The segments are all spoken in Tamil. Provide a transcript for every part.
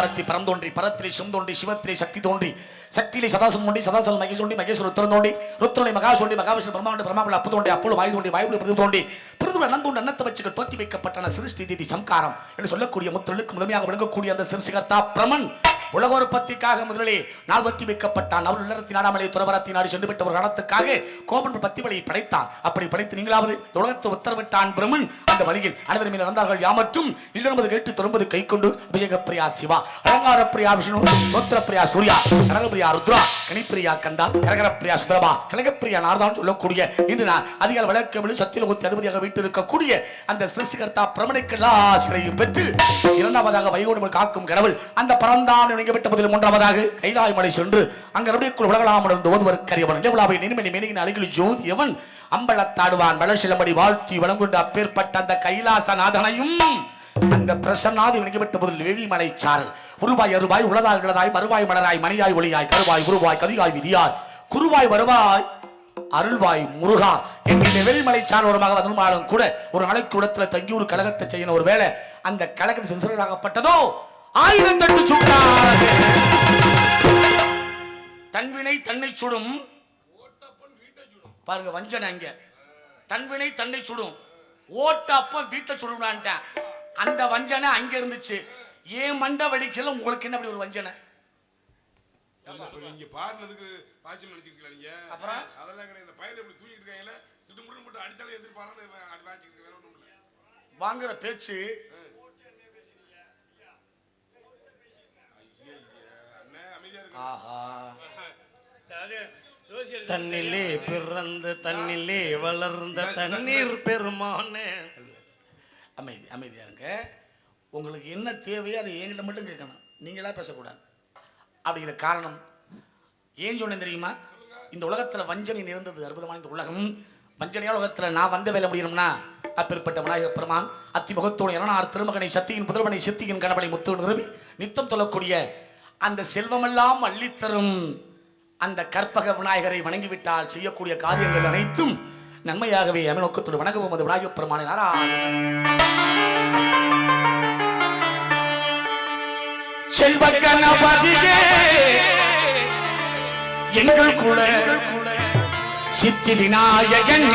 பராசக்தி பரந்தோன்றி பரத்திலே சிவந்தோன்றி சிவத்திலே சக்தி தோன்றி சக்தியிலே சதாசம் தோன்றி சதாசம் மகேசோண்டி மகேஸ்வர உத்தரம் தோண்டி ருத்ரனை மகாசோண்டி மகாவிஷ்ணு பிரம்மாண்ட பிரம்மாண்ட அப்பு தோண்டி அப்போது வாயு தோண்டி வாயு பிரதி தோண்டி பிரிது அனந்தோண்டு அன்னத்தை வச்சுக்க தோற்றி வைக்கப்பட்டன சிருஷ்டி திதி சம்காரம் என்று சொல்லக்கூடிய முத்தலுக்கு முதன்மையாக விளங்கக்கூடிய அந்த சிருஷ்டிகர்த்தா பிரமன் உலகோற்பத்திக்காக முதலிலே நாள் ஒத்தி வைக்கப்பட்டான். அவர் இல்லறத்தின் நாடாமலை துறவரத்தின் நாடு சென்று விட்ட ஒரு காலத்துக்காக கோபன் பத்தி வழியை படைத்தான். அப்படி படைத்து நீங்களாவது உலகத்தில் உத்தரவிட்டான் பிரமன். அந்த வழியில் அனைவரும் நடந்தார்கள். யாமற்றும் இல்லது கேட்டு தொழும்பது கை கொண்டு அபிஷேக பிரியா சிவா, அலங்கார பிரியா விஷ்ணு, சோத்திர பிரியா சூர்யா, கனகப்பிரியா ருத்ரா, கணிப்பிரியா கந்தா, கரகர பிரியா சுதரபா, கனகப்பிரியா நார்தான் சொல்லக்கூடிய இன்று நான் அதிகார வழக்கமிழ் சத்தியலோகத்தை அதிபதியாக வீட்டிருக்கக்கூடிய அந்த சிருஷ்டிகர்த்தா பிரமனுக்கெல்லாம் ஆசிரியையும் பெற்று இரண்டாவதாக வைகுண்டம் காக்கும் கடவுள் அந்த பரந்தான் விட்ட மூன்றாவதாக கைலாய மலை சென்று அங்கே உலகலாம் ஓதுவர் கரியவன் நிலவுலாவை நினைமணி மேனியின் அழகில் ஜோதியவன் அம்பலத்தாடுவான் வளர்ச்சிலம்படி வாழ்த்தி வழங்குண்டு அப்பேற்பட்ட அந்த கைலாசநாதனையும் அந்த பிரசன்னாதி விளங்கிவிட்ட போதில் வேலிமலை சாரல் உருவாய் அருவாய் உளதாய் இளதாய் மறுவாய் மலராய் மணியாய் ஒளியாய் கருவாய் உருவாய் கதிகாய் விதியாய் குருவாய் வருவாய் அருள்வாய் முருகா என்கின்ற வெளிமலை சார்வரமாக வந்தாலும் கூட ஒரு நாளைக்கு இடத்துல தங்கி ஒரு கழகத்தை செய்யணும். ஒரு வேளை அந்த கழகத்தில் விசிறாகப்பட்டதோ 1008 சுட்டார். தன்வினை தன்னை சுடும் பாருங்க வஞ்சனை. அங்க தன்வினை தன்னை சுடும் ஓட்டப்பம் வீட்டை சுடும்டான்ட்டேன். அந்த வஞ்சனை அங்க இருந்துச்சு. ஏன் மண்டை வடிக்கல உங்களுக்கு என்ன அப்படி ஒரு வஞ்சனை? நீங்க பாடுனதுக்கு பாய்ச்சல் நினைச்சிருக்கீங்க நீங்க. அப்புறம் அதெல்லாம் கிடையாது. இந்த பையல இப்படி தூங்கிட்டு இருக்காங்கல திட்டுமுட்டு போட்டு அடிச்சாலே எதிர்பாரானே அட்வான்ஸ் வேற ஒண்ணும் இல்ல. வாங்குற பேச்சு தன்னிலே பிறந்த தன்னிலே வளர்ந்த தண்ணீர் பெருமானே. அமைதி அமைதியா இருங்க. உங்களுக்கு என்ன தேவையோ அதை என்கிட்ட மட்டும் கேட்கணும், நீங்களா பேசக்கூடாது. அப்படிங்கிற காரணம் ஏன் சொன்னேன் தெரியுமா? இந்த உலகத்தில் வஞ்சனை நிறைந்தது அற்புதமான இந்த உலகம். வஞ்சனையான உலகத்தில் நான் வந்த வேலை முடியணும்னா அப்பேற்பட்ட விநாயக பெருமான் அத்திமுகத்தோடு என திருமகனை சத்தியின் புதல்வனை சித்தியின் கணவனை முத்து நிறுவி நித்தம் சொல்லக்கூடிய அந்த செல்வமெல்லாம் அள்ளித்தரும் அந்த கற்பக விநாயகரை வணங்கிவிட்டால் செய்யக்கூடிய காரியங்கள் அனைத்தும் நன்மையாகவே அமநோக்கத்தோடு வணங்கவும் அது விநாயக பெருமானை செல்வ கணபதியே எங்கள் குல சித்தி விநாயகன்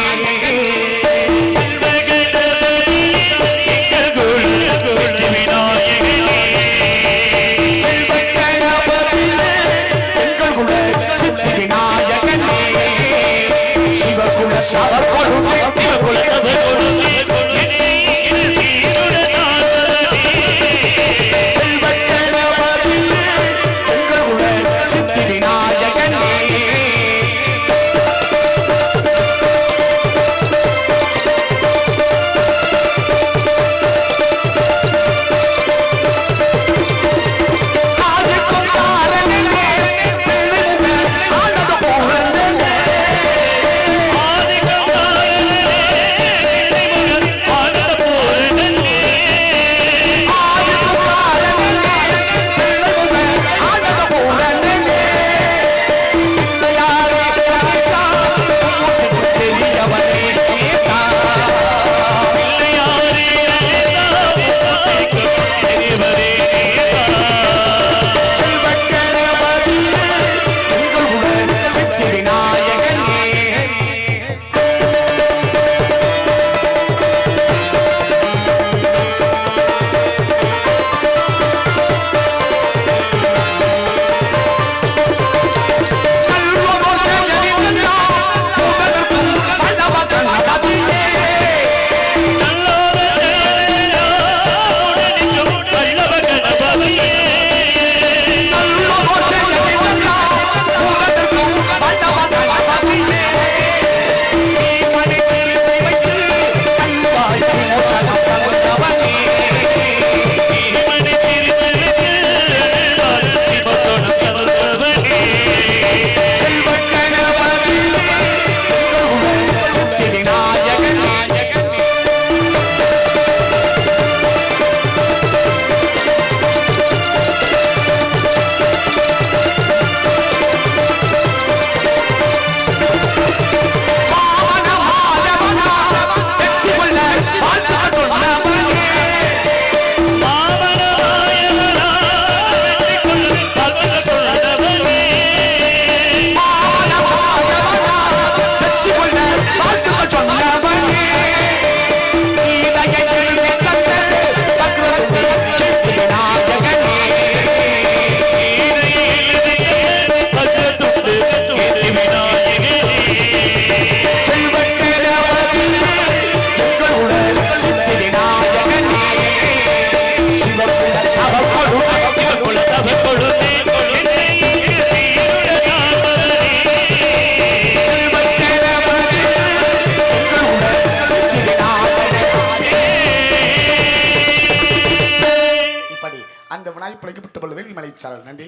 தலைவனாய் பிழைக்கப்பட்ட வேலி மலைச்சாரல். நன்றி.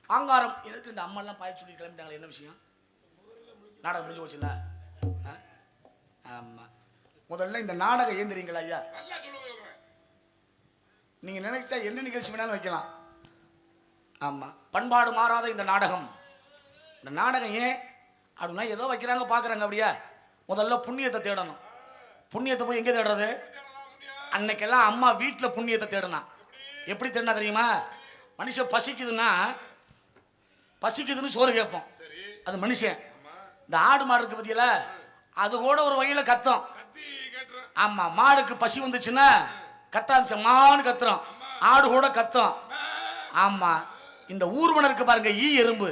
ஆங்காரம் எதுக்கு இந்த அம்மாலாம் பாய சொல்லி கிளம்பிட்டாங்களே, என்ன விஷயம்? நாடகம் முடிஞ்சு போச்சுண்ணா. ஆமா, முதல்ல இந்த நாடகம் ஏன் தெரியுங்களா ஐயா? நீங்க நினைச்சா என்ன நிகழ்ச்சி வேணாலும் வைக்கலாம். ஆமா, பண்பாடு மாறாத இந்த நாடகம். இந்த நாடகம் ஏன் அப்படின்னா ஏதோ வைக்கிறாங்க பார்க்குறாங்க. அப்படியா? முதல்ல புண்ணியத்தை தேடணும். புண்ணியத்தை போய் எங்கே தேடுறது? அன்னைக்கெல்லாம் அம்மா வீட்டில் புண்ணியத்தை தேடினா. எப்படி தேடினா தெரியுமா? மனுஷன் பசிக்குதுன்னு சோறு கேட்போம். அது மனுஷன். இந்த ஆடு மாடு இருக்கு பத்தியில, அது கூட ஒரு வகையில் கத்தும். ஆமா, மாடுக்கு பசி வந்துச்சுன்னா கத்தான்னு கத்துறோம், ஆடு கூட கத்தும். ஆமா, இந்த ஊர்வன இருக்கு பாருங்க, ஈ எறும்பு.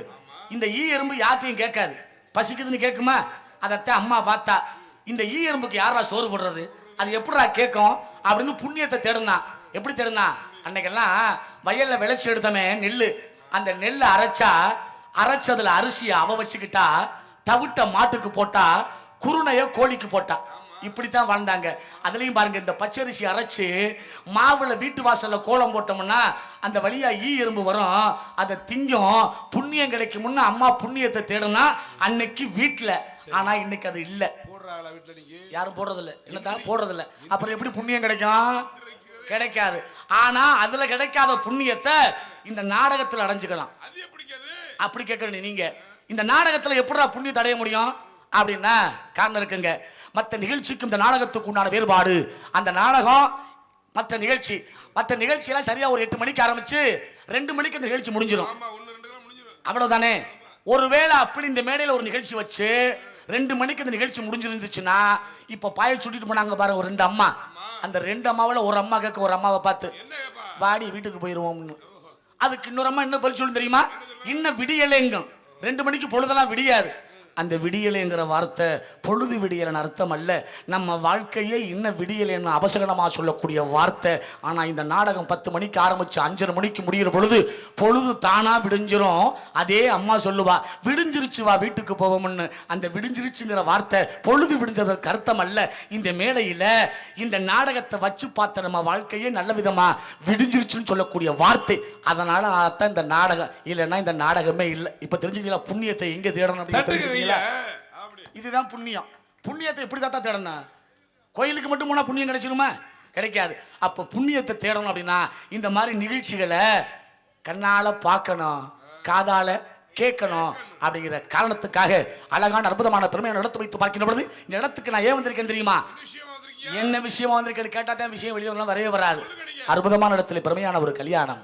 இந்த ஈ எறும்பு யார்ட்டையும் கேட்காது, பசிக்குதுன்னு கேட்குமா? அதைத்தான் அம்மா பார்த்தா, இந்த ஈ எறும்புக்கு யாரா சோறு போடுறது, அது எப்படிடா கேட்கும் அப்படின்னு புண்ணியத்தை தேடுனா. எப்படி தேடுனா? அன்னைக்கெல்லாம் வயல்ல விளைச்சி எடுத்தமே நெல்லு, அந்த நெல்லை அரைச்சதுல அரிசியை அவ வச்சுக்கிட்டா, தவிட்ட மாட்டுக்கு போட்டா, குருணைய கோழிக்கு போட்டா. இப்படித்தான் வாழ்ந்தாங்க. அதுலயும் பாருங்க, இந்த பச்சரிசி அரைச்சு மாவுல வீட்டு வாசல்ல கோலம் போட்டோம்னா அந்த வழியா ஈ எறும்பு வரும், அதை திங்கும். புண்ணியம் கிடைக்கும். முன்ன அம்மா புண்ணியத்தை தேடுனா அன்னைக்கு வீட்டுல. ஆனா இன்னைக்கு அது இல்ல, யாரும் போடுறது இல்ல. என்னதான் போடுறது இல்ல, அப்புறம் எப்படி புண்ணியம் கிடைக்கும்? கிடைக்காது. ஆனா அதுல கிடைக்காத புண்ணியத்தை இந்த நாடகத்துல அடைஞ்சுக்கலாம். அப்படி கேட்கணும் நீங்க. இந்த நாடகத்துல எப்படிடா புண்ணியத்தை அடைய முடியும் அப்படின்னா காரணம் இருக்குங்க. மற்ற நிகழ்ச்சிக்கும் இந்த நாடகத்துக்கு உண்டான வேறுபாடு. அந்த நாடகம் மற்ற நிகழ்ச்சியெல்லாம் சரியா ஒரு 8 மணிக்கு ஆரம்பிச்சு 2 மணிக்கு இந்த நிகழ்ச்சி முடிஞ்சிடும். அவ்வளவுதானே. ஒருவேளை அப்படி இந்த மேடையில் ஒரு நிகழ்ச்சி வச்சு 2 மணிக்கு இந்த நிகழ்ச்சி முடிஞ்சிருந்துச்சுன்னா, இப்ப பாய சுட்டிட்டு போனாங்க பாரு ஒரு 2 அம்மா. அந்த 2 அம்மாவில் ஒரு அம்மா கேட்க ஒரு அம்மாவை பார்த்து, வாடி வீட்டுக்கு போயிருவோம்னு. அதுக்கு இன்னொரு அம்மா என்ன பதில் சொல்லு தெரியுமா? இன்னும் விடியலைங்கும். 2 மணிக்கு பொழுதெல்லாம் விடியாது. அந்த விடியலைங்கிற வார்த்தை பொழுது விடியலன்னு அர்த்தம் அல்ல. நம்ம வாழ்க்கையே இன்னும் விடியலைன்னு அபசகனமாக சொல்லக்கூடிய வார்த்தை. ஆனால் இந்த நாடகம் 10 மணிக்கு ஆரம்பிச்சு 5:30 மணிக்கு முடிகிற பொழுது பொழுது தானா விடிஞ்சிரும். அதே அம்மா சொல்லுவா, விடிஞ்சிருச்சு வா வீட்டுக்கு போவோம்னு. அந்த விடிஞ்சிருச்சுங்கிற வார்த்தை பொழுது விடிஞ்சதற்கு அர்த்தம் அல்ல. இந்த மேடையில் இந்த நாடகத்தை வச்சு பார்த்த நம்ம வாழ்க்கையே நல்ல விதமா விடிஞ்சிருச்சுன்னு சொல்லக்கூடிய வார்த்தை. அதனால அதான் இந்த நாடகம். இல்லைன்னா இந்த நாடகமே இல்லை. இப்ப தெரிஞ்சுக்கலாம் புண்ணியத்தை எங்க தேடணும் அப்படின்னு. இதுதான் புண்ணியம். புண்ணியத்தை எப்படி தான் தேடணும்? கோயிலுக்கு மட்டும் போனா புண்ணியம் கிடைச்சிருமா? கிடைக்காது. அப்ப புண்ணியத்தை தேடணும் அப்படின்னா இந்த மாதிரி நிகழ்ச்சிகளை கண்ணால பார்க்கணும், காதால கேட்கணும். அப்படிங்கிற காரணத்துக்காக அழகான அற்புதமான பெருமையை நடத்தி வைத்து பார்க்கின்ற பொழுது இந்த இடத்துக்கு நான் ஏன் வந்திருக்கேன் தெரியுமா? என்ன விஷயமா வந்திருக்கேன்னு கேட்டா தான் விஷயம் வெளியே வரவே வராது. அற்புதமான இடத்துல பெருமையான ஒரு கல்யாணம்.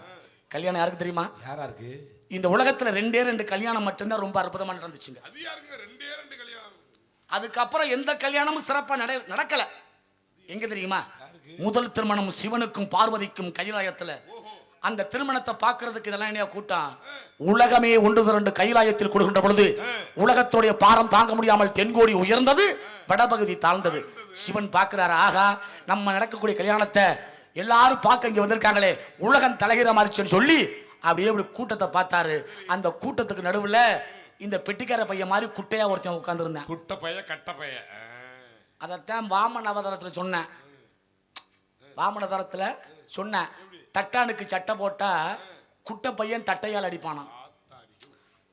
கல்யாணம் யாருக்கு தெரியுமா? யாரா இருக்கு? இந்த உலகத்துல 2 கல்யாணம் மட்டும்தான் ரொம்ப அற்புதமா நடந்துச்சுங்க. அதுக்கப்புறம் எந்த கல்யாணமும் சிறப்பா நடக்கல. எங்க தெரியுமா? முதல் திருமணம் சிவனுக்கும் பார்வதிக்கும் கைலாயத்துல. அந்த திருமணத்தை பார்க்கறதுக்கு இதெல்லாம் என்ன கூட்டம்? உலகமே 1-2 கைலாயத்தில் கொடுக்கின்ற பொழுது உலகத்துடைய பாரம் தாங்க முடியாமல் தென்கோடி உயர்ந்தது, வடபகுதி தாழ்ந்தது. சிவன் பார்க்கிறாரு, ஆகா நம்ம நடக்கக்கூடிய கல்யாணத்தை எல்லாரும் பார்க்க இங்க வந்திருக்காங்களே, உலகம் தலைகிற மாதிரிச்சுன்னு சொல்லி அப்படியே இப்படி கூட்டத்தை பார்த்தாரு. அந்த கூட்டத்துக்கு நடுவுல இந்த பெட்டிக்கார பையன் மாதிரி குட்டையா ஒருத்தன் உட்கார்ந்து இருந்தான். குட்டை பையன் கட்ட பையன். அதைத்தான் வாமன் அவதாரத்துல சொன்னேன். வாமன் அவதாரத்துல சொன்னேன், தட்டானுக்கு சட்டை போட்டா குட்டை பையன் தட்டையால் அடிப்பானான்.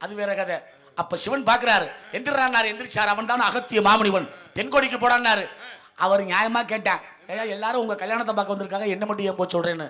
அது வேற கதை. அப்ப சிவன் பாக்குறாரு, எந்திரானாரு, எந்திரிச்சார். அவன் தான் அகத்திய மாமுனிவன், தென்கோடிக்கு போடான்னாரு. அவர் நியாயமா கேட்டான், ஏயா எல்லாரும் உங்க கல்யாணத்தை பார்க்க வந்திருக்காங்க, என்ன மட்டும் ஏன் போய் சொல்றேன்னு.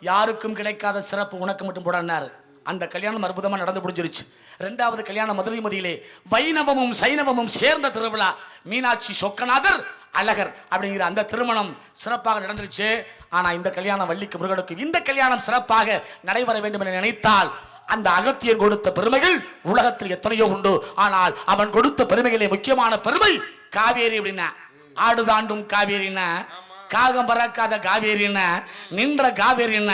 யாருக்கும் கிடைக்காத சிறப்பு உனக்கு மட்டும் போடான்னாரு. அந்த கல்யாணம் அற்புதமா நடந்து முடிஞ்சிருச்சு. 2வது கல்யாணம் மதுரை மதியிலே வைணவமும் சைனவமும் சேர்ந்த திருவிழா. மீனாட்சி சொக்கநாதர் அழகர் அப்படிங்கிற அந்த திருமணம் சிறப்பாக நடந்துருச்சு. ஆனா இந்த கல்யாணம் வள்ளிக்கு முருகனுக்கு இந்த கல்யாணம் சிறப்பாக நடைபெற வேண்டும் என நினைத்தால் அந்த அகத்தியன் கொடுத்த பெருமைகள் உலகத்தில் எத்தனையோ உண்டு. ஆனால் அவன் கொடுத்த பெருமைகளே முக்கியமான பெருமை காவேரி. அப்படின்னா ஆடு தாண்டும் காவேரின்னா, காகம் பறக்காத காவேரின, நின்ற காவேரின,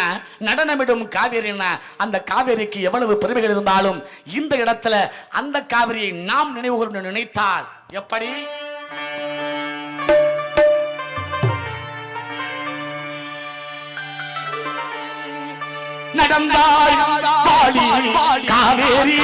நடனமிடும் காவேரின. அந்த காவேரிக்கு எவ்வளவு பெருமைகள் இருந்தாலும் இந்த இடத்துல அந்த காவேரியை நாம் நினைவு நினைத்தால் எப்படி? நடந்தாய் காவேரி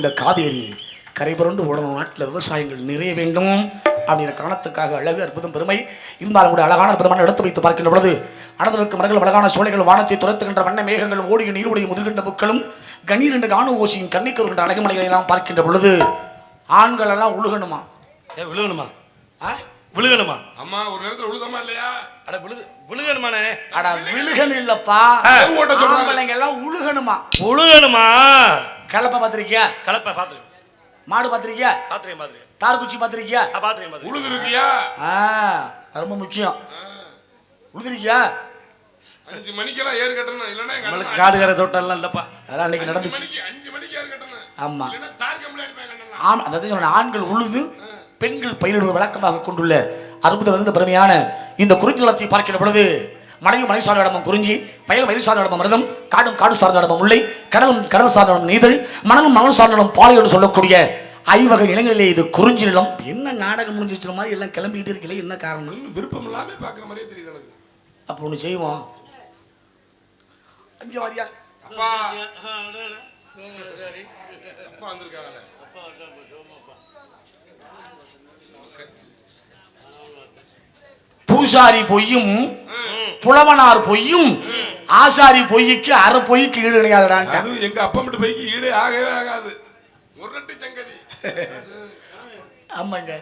இந்த காவேரி கரை புரண்டு ஓடணும், நாட்டில் விவசாயங்கள் நிறைய வேண்டும் அப்படிங்கிற காரணத்துக்காக அழகு அற்புதம் பெருமை இருந்தாலும் கூட அழகான அற்புதமான இடத்தை வைத்து பார்க்கின்ற பொழுது அடர்ந்திருக்கும் மரங்களும் அழகான சோலைகள் வானத்தை துரத்துகின்ற வண்ண மேகங்களும் ஓடிய நீருடைய முதிர்கின்ற புக்களும் கண்ணீர் என்ற காண ஓசியும் கண்ணிக்கு வருகின்ற அழகுமலைகளை எல்லாம் பார்க்கின்ற பொழுது ஆண்கள் எல்லாம் உழுகணுமா? விழுகணுமா? விழுகணுமா? அம்மா ஒரு நேரத்துல உழுதமா இல்லையா? அட விழுகணுமானே? அட விழுகணும் இல்லப்பா, ஆம்பளைங்க எல்லாம் உழுகணுமா? உழுகணுமா? கலப்பை பார்த்திருக்கியா? கலப்பை பார்த்துருக்கேன். மாடு பார்த்திருக்கியா? பார்த்துருக்கேன். தார்குச்சி பார்த்திருக்கியா? பார்த்துருக்கேன். உழுது இருக்கியா? ரொம்ப முக்கியம். உழுதுருக்கியா? 5 மணிக்கெல்லாம் ஏறு கட்டணும், இல்லன்னா நம்மளுக்கு காடுகரை தோட்டம்லாம் இல்லப்பா. அதெல்லாம் அன்னைக்கு நடந்துச்சு. 5 மணிக்கு ஏறு கட்டணும். ஆமா, இல்லன்னா தார் கம்பளை அடிப்பாங்க. ஆமா, அதாவது ஆண்கள் உழுது பெண்கள் பயிரிடுவது வழக்கமாக கொண்டுள்ள அற்புதம் நிறைந்த பெருமையான இந்த குறிஞ்சி நிலத்தை பார்க்கிற பொழுது மனையும் மனை சார்ந்த இடமும் குறிஞ்சி, பயல் மயில் சார்ந்த இடமும் மிருதம், காடும் காடு சார்ந்த இடமும் முல்லை, கடலும் கடல் சார்ந்த இடம் நீதல், மணலும் மணல் சார்ந்த இடம் பாலை என்று சொல்லக்கூடிய 5 வகை நிலங்களிலே இது குறிஞ்சி நிலம். என்ன நாடகம் முடிஞ்சு வச்சுற மாதிரி எல்லாம் கிளம்பிக்கிட்டு இருக்கல, என்ன காரணம்? விருப்பம் இல்லாம பாக்குற மாதிரியே தெரியுது எனக்கு. அப்போ ஒன்று செய்வோம். அங்கே வாரியா அப்பா அப்பா வந்திருக்காங்களே. பூசாரி பொய்யும் புலவனார் பொய்யும் ஆசாரி பொய்க்கு அரை பொய்க்கு ஈடு கிடையாதுடான். அது எங்க அப்பா மட்டும் பொய்க்கு ஈடு ஆகவே ஆகாது. ஒரு ரெட்டு சங்கதி. ஆமாங்க,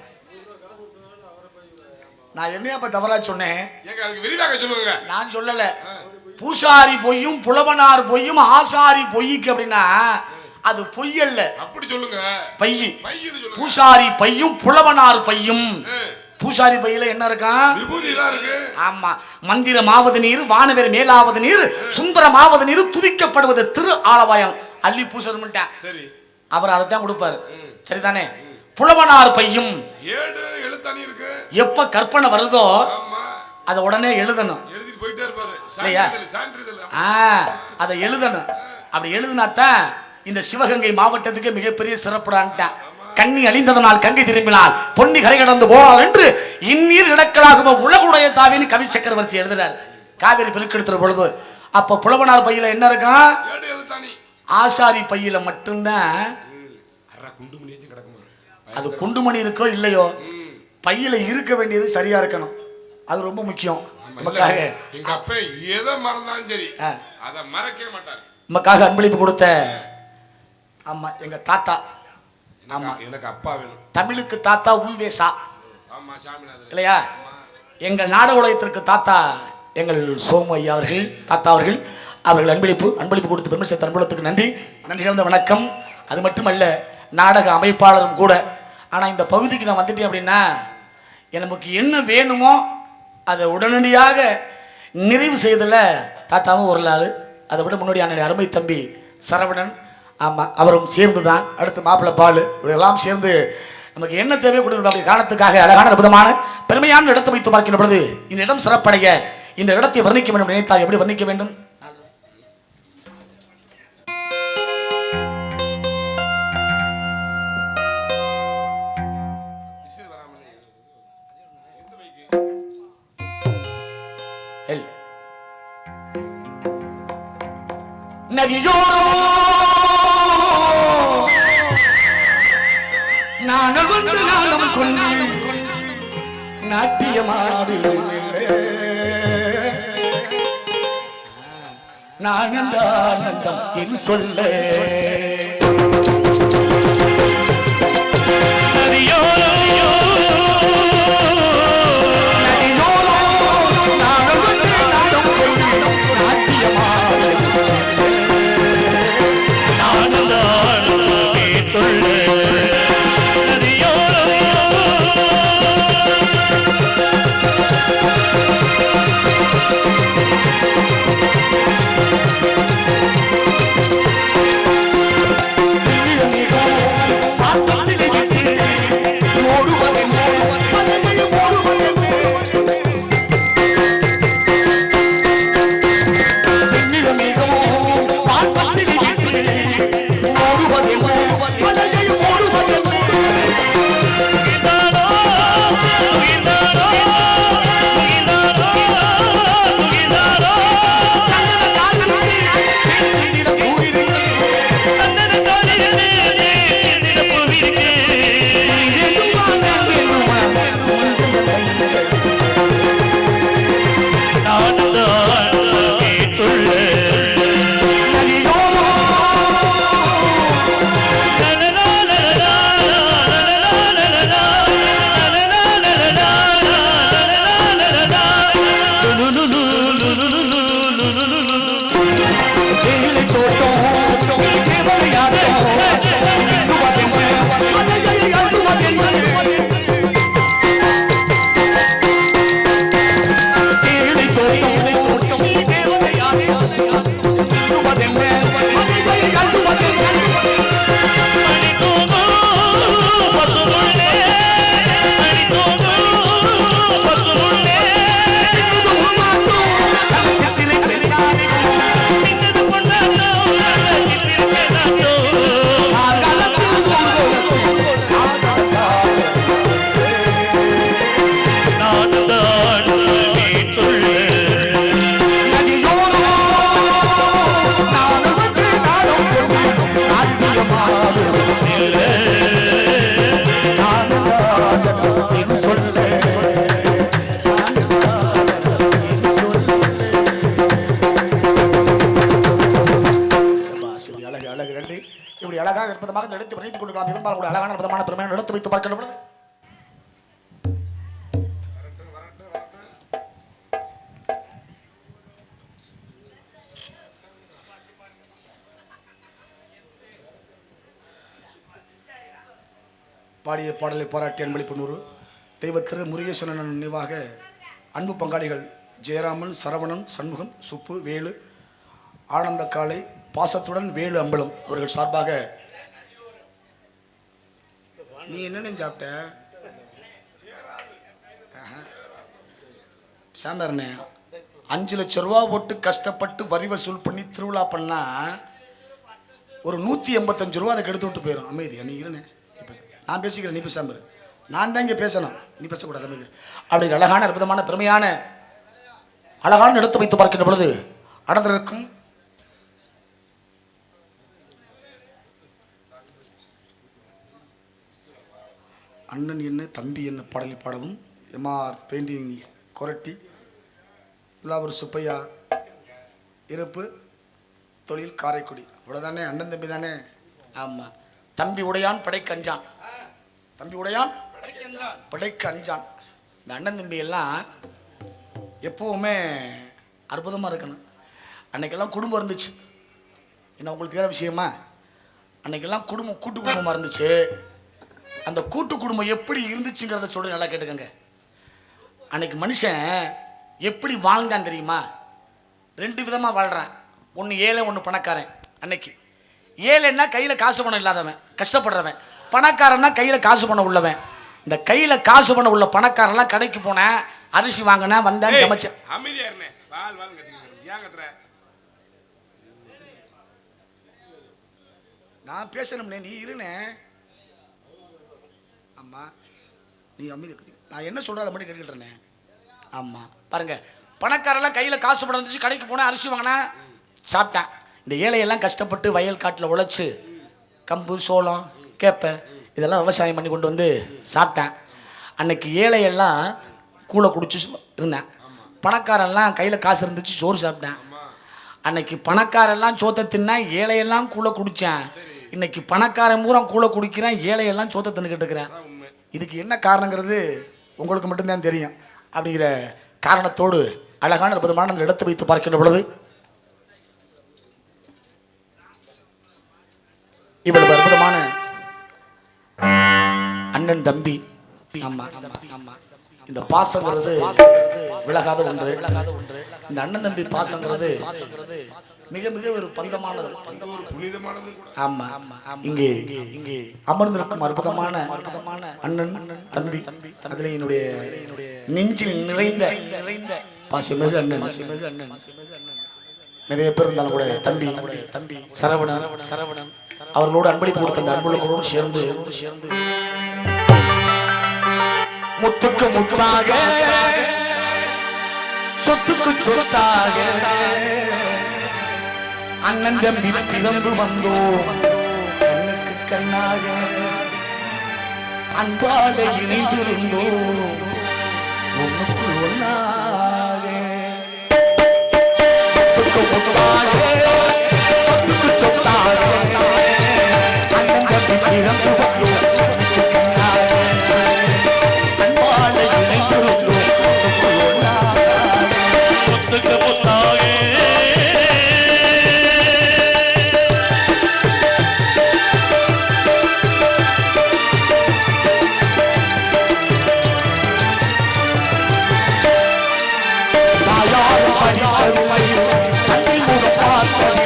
நான் என்னையா தவறா சொன்னேன்? எங்க அதுக்கு விரிவாக சொல்லுங்க. நான் சொல்லல. பூசாரி பொய்யும் புலவனார் பொய்யும் ஆசாரி பொய்க்கு அப்படின்னா அது பொய் அல்ல, அப்படி சொல்லுங்க. பையி. பையின்னு சொல்லுங்க. பூசாரி பையும் புலவனார் பையும். பூசாரி பையில என்ன இருக்கான்? விபூதி தான் இருக்கு. ஆமா, மந்திரமாவது நீர், வானவர் மேலாவது நீர், சுந்தரமாவது நீர், துதிக்கப்படுவது திரு ஆலவாயம். அள்ளி பூசணும்ட்டான். சரி, அவர் அதை தான் கொடுப்பாரு. சரிதானே? புலவனார் பையும் 7 எழுத்தாணி இருக்கு. எப்ப கற்பனை வருதோ ஆமா, அதை உடனே எழுதணும். எழுதிட்டு போயிட்டே இருப்பாரு. இல்லையா? சான்றிதழ் அதை எழுதணும். அப்படி எழுதினாத்தான் இந்த சிவகங்கை மாவட்டத்துக்கு மிகப்பெரிய சிறப்புடான்ட்டான். கண்ணி அழிந்ததனால் கங்கை திரும்பினால் பொன்னி கரை கடந்து போனால் என்று இந்நீர் இடக்கலாக உலகுடைய தாவின்னு கவி சக்கரவர்த்தி எழுதுறார் காவிரி பெருக்கெடுத்துற பொழுது. அப்ப புலவனார் பையில என்ன இருக்கான்? 7 எழுத்தாணி. ஆசாரி பையில மட்டும்தான் அது குண்டுமணி இருக்கோ இல்லையோ, பையில இருக்க வேண்டியது சரியா இருக்கணும். அது ரொம்ப முக்கியம். எங்க அப்பா எதை மறந்தாலும் சரி அதை மறக்கவே மாட்டார். நமக்காக அன்பளிப்பு கொடுத்த ஆமா எங்க தாத்தா. ஆமா, எனக்கு அப்பா வேணும். தமிழுக்கு தாத்தா உவேசா. ஆமா, சாமிநாதன் இல்லையா? எங்கள் நாடக உலகத்திற்கு தாத்தா எங்கள் சோமு ஐயா அவர்கள், தாத்தா அவர்கள். அவர்கள் அன்பளிப்பு கொடுத்து பெருமை சேர்த்த அன்புலத்துக்கு நன்றி, நன்றி கலந்த வணக்கம். அது மட்டுமல்ல, நாடக அமைப்பாளரும் கூட. ஆனால் இந்த பகுதிக்கு நான் வந்துட்டேன் அப்படின்னா நமக்கு என்ன வேணுமோ அதை உடனடியாக நிறைவு செய்ததில் தாத்தாவும் ஒரு ஆள். அதை விட முன்னாடி அருமை தம்பி சரவணன், ஆமாம், அவரும் சேர்ந்து தான். அடுத்து மாப்பிள்ளை பால், இவரெல்லாம் சேர்ந்து நமக்கு என்ன தேவை கொடுக்கணும் அப்படி காரணத்துக்காக அழகான அற்புதமான பெருமையான இடத்தை வைத்து பார்க்கின்ற பொழுது இந்த இடம் சிறப்படைய இந்த இடத்தை வர்ணிக்க வேண்டும் நினைத்தால் எப்படி வர்ணிக்க வேண்டும்? நதியோரோ நானும் வந்து நானும் கொண்டு நாட்டியமாடு நானந்தானந்தம் என் சொல்ல எடுத்து வைத்து பார்க்கின்ற பொழுது பாடிய பாடலை பாராட்டி அன்பளிப்பு தெய்வ திரு முருகேஸ்வரன் நினைவாக அன்பு பங்காளிகள் ஜெயராமன், சரவணன், சண்முகம், சுப்பு, வேலு, ஆனந்த காலை, பாசத்துடன் வேலு அம்பலம் அவர்கள் சார்பாக. நீ என்னன்னு சாப்பிட்ட சாம்பார்ண்ணே? 5 லட்சம் ரூபா போட்டு கஷ்டப்பட்டு வரி வசூல் பண்ணி திருவிழா பண்ணா ஒரு 185 ரூபா அதை கெடுத்து விட்டு போயிடும். அமைதியா நீ இருனே, நான் பேசிக்கிறேன், நீ பேசாம இரு. நான் தான் இங்கே பேசணும், நீ பேசக்கூடாது. அமைதி. அப்படி அழகான அற்புதமான பெருமையான அழகான எடுத்து வைத்து பார்க்கின்ற பொழுது அடர்ந்திருக்கும் அண்ணன் என்ன தம்பி என்ன பாடலில் பாடவும் எம்ஆர் பெயிண்டிங் கொரட்டி விழாவூர் சுப்பையா இருப்பு தொழில் காரைக்குடி. இவ்வளோதானே? அண்ணன் தம்பி தானே? ஆமாம். தம்பி உடையான் படைக்கு அஞ்சான், தம்பி உடையான் படைக்கு அஞ்சான். இந்த அண்ணன் தம்பி எல்லாம் எப்போவுமே அற்புதமாக இருக்கணும். அன்னைக்கெல்லாம் குடும்பம் இருந்துச்சு. என்ன உங்களுக்கு தெரியாத விஷயமா? அன்னைக்கெல்லாம் குடும்பம் கூட்டு குடும்பமாக இருந்துச்சு. அந்த கூட்டு குடும்பம் எப்படி இருந்துச்சுங்கிறத சொல்லி நல்லா கேட்டுக்கங்க. அன்னைக்கு மனுஷன் எப்படி வாழ்ந்தான் தெரியுமா? 2 விதமாக வாழ்கிறான். ஒன்று ஏழை, ஒன்று பணக்காரன். அன்னைக்கு ஏழைன்னா கையில் காசு பணம் இல்லாதவன், கஷ்டப்படுறவன். பணக்காரன்னா கையில் காசு பணம் உள்ளவன். இந்த கையில் காசு பணம் உள்ள பணக்காரன்லாம் கடைக்கு போனேன், அரிசி வாங்கினேன், வந்தேன், சமைச்சேன். நான் பேசணும்னே, நீ இருனே. ஆமா, நீ அமைதி. நான் என்ன சொல்கிறேன் அதை மட்டும் கேட்டுக்கிட்டேனே. ஆமாம், பாருங்க, பணக்காரெல்லாம் கையில் காசு பணம் இருந்துச்சு, கடைக்கு போனேன், அரிசி வாங்கினேன், சாப்பிட்டேன். இந்த ஏழையெல்லாம் கஷ்டப்பட்டு வயல் காட்டில் உழைச்சி கம்பு, சோளம், கேப்பை இதெல்லாம் விவசாயம் பண்ணி கொண்டு வந்து சாப்பிட்டேன். அன்னைக்கு ஏழையெல்லாம் கூழை குடிச்சு இருந்தேன். பணக்காரெல்லாம் கையில் காசு இருந்துச்சு, சோறு சாப்பிட்டேன். அன்னைக்கு பணக்காரெல்லாம் சோத்தை தின்னா, ஏழையெல்லாம் கூழை குடித்தேன். இன்னைக்கு பணக்காரன் பூரா கூழை குடிக்கிறேன், ஏழையெல்லாம் சோத்தை தின்னுக்கிட்டு இருக்கிறேன். இதுக்கு என்ன காரணங்கிறது உங்களுக்கு மட்டும்தான் தெரியும். அப்படிங்கிற காரணத்தோடு அழகான அற்புதமான அந்த இடத்தை வைத்து பார்க்கின்ற பொழுது இவ்வளவு அற்புதமான அண்ணன் தம்பி. ஆமா, இந்த பாசங்கிறது விலகாத ஒன்று. இந்த அண்ணன் தம்பி பாசங்கிறது மிக மிக ஒரு பந்தமானது, புனிதமானது. ஆமா, இங்கே அமர்ந்திருக்கும் அற்புதமான அண்ணன் தம்பி, அதில் என்னுடைய நெஞ்சில் நிறைந்த பாசமிகு அண்ணன். நிறைய பேர் இருந்தாலும் கூட தம்பி சரவணன் அவர்களோடு அன்பளிப்பு கொடுத்த அந்த அன்புகளோடு சேர்ந்து முத்துக்கு முத்தாக, சொத்துக்கு சொத்தாக அண்ணன் தம்பி பிறந்து வந்தோம். கண்ணுக்கு கண்ணாக அன்பால இணைந்திருந்தோம், ஒன்றுக்குள் ஒன்னாக. முத்துக்கு முத்தாக, சொத்துக்கு சொத்தாக அண்ணன் தம்பி பிறந்து வந்தோம். தாயார் அன்னை மூலம் பார்த்த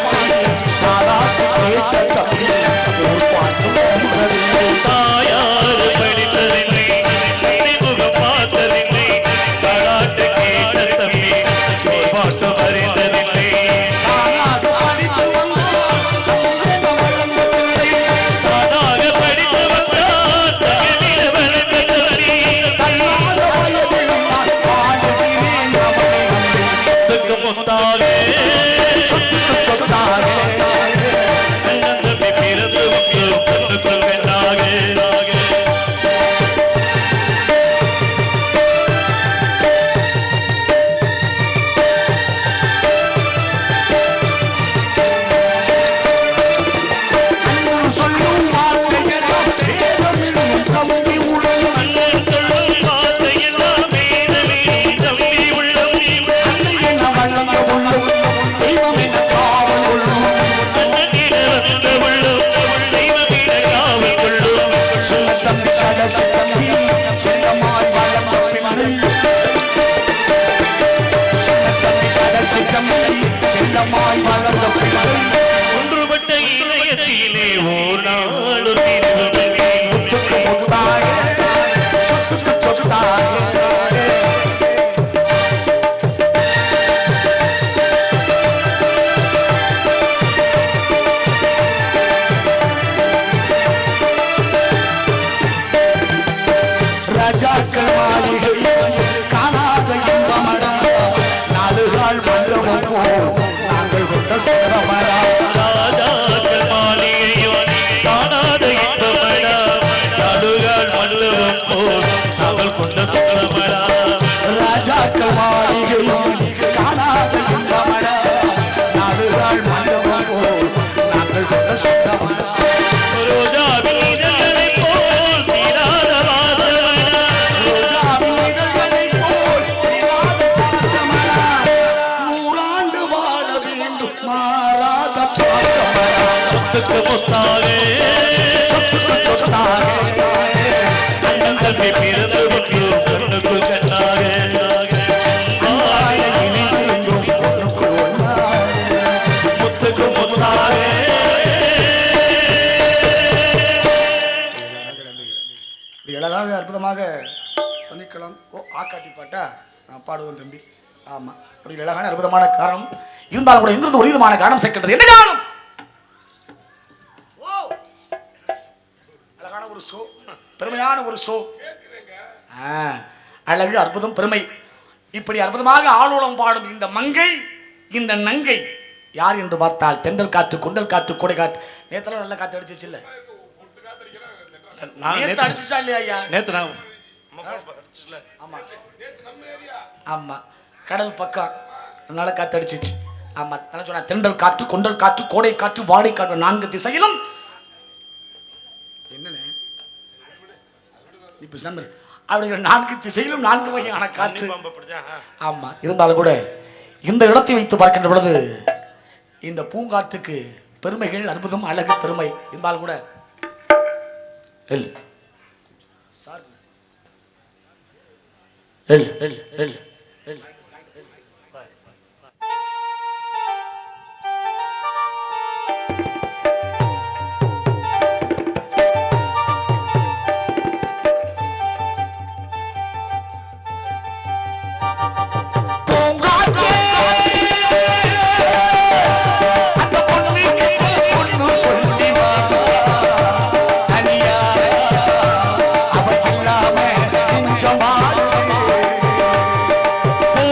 செல்லமாய் வளர்ந்த பிள்ளை ஒன்றுபட்ட இதயத்திலே ஓர் நாள் முத்துக்கு முத்தாயே சொத்துக்கு சொத்தாயே ராஜாக்கள் மாளிகை காணாத இன்பமடா நாடுகால் மண்டபம் போல் நாங்கள் கொண்ட சுந்தரமடா ராஜாக்கள் மாளிகையோ காணாத இன்பமடா நடுகால் மண்டபம் போல் நாங்கள் கொண்ட சுந்தரமடா ராஜாக்கள் மாளிகை காணாத இன்பமடா நாடுகால் மண்டபம் போல் நாங்கள் கொண்ட சுந்தரமடா ரோஜாவின் இதழ்களைப் போல் தீராத வாசமடா ரோஜாவின் இதழ்களைப் போல் தீராத பாசமடா நூறாண்டு வாழ வேண்டும் மாறாத பாசமடா சொத்துக்கு முத்தாவே சொத்துக்கு சொத்தாயே அண்ணன் தம்பி பிறந்து விட்டு கண்ணுக்கு கண்ணாக முத்துக்கு முத்தாவே அழகாக அற்புதமாக பண்ணிக்கலாம். ஓ ஆக்காட்டி பாட்டா நான் பாடுவேன் தம்பி. ஆமா அப்படி அழகான அற்புதமான காரணம் இருந்தாலும் கூட எங்கிருந்து ஒரு விதமான காரணம் சேர்க்கின்றது. என்ன காரணம்? ஓ அழகான ஒரு ஷோ, பெருமையான ஒரு ஷோ. அழகு அற்புதம் பெருமை இப்படி அற்புதமாக ஆளோளம் பாடும் இந்த மங்கை இந்த நங்கை யார் என்று பார்த்தால் தென்றல் காற்று கொண்டல் காற்று கோடை காற்று. நேத்தெல்லாம் நல்ல காற்று அடிச்சிச்சு இல்ல? நேத்து அடிச்சுச்சா இல்லையா ஐயா? நேத்து நான் ஆமா ஆமா கடல் பக்கம் அதனால காத்து அடிச்சிச்சு. ஆமா நான் சொன்ன தென்றல் காற்று கொண்டல் காற்று கோடை காற்று வாடை காற்று நான்கு திசையிலும் என்னன்னு இப்ப சம்பர் அப்படி நான்கு திசையிலும் நான்கு வகையான காற்று. ஆமா இருந்தாலும் கூட இந்த இடத்தை வைத்து பார்க்கின்ற பொழுது இந்த பூங்காற்றுக்கு பெருமைகள் அற்புதம் அழகு பெருமை இருந்தாலும் கூட L sir L L L L பூ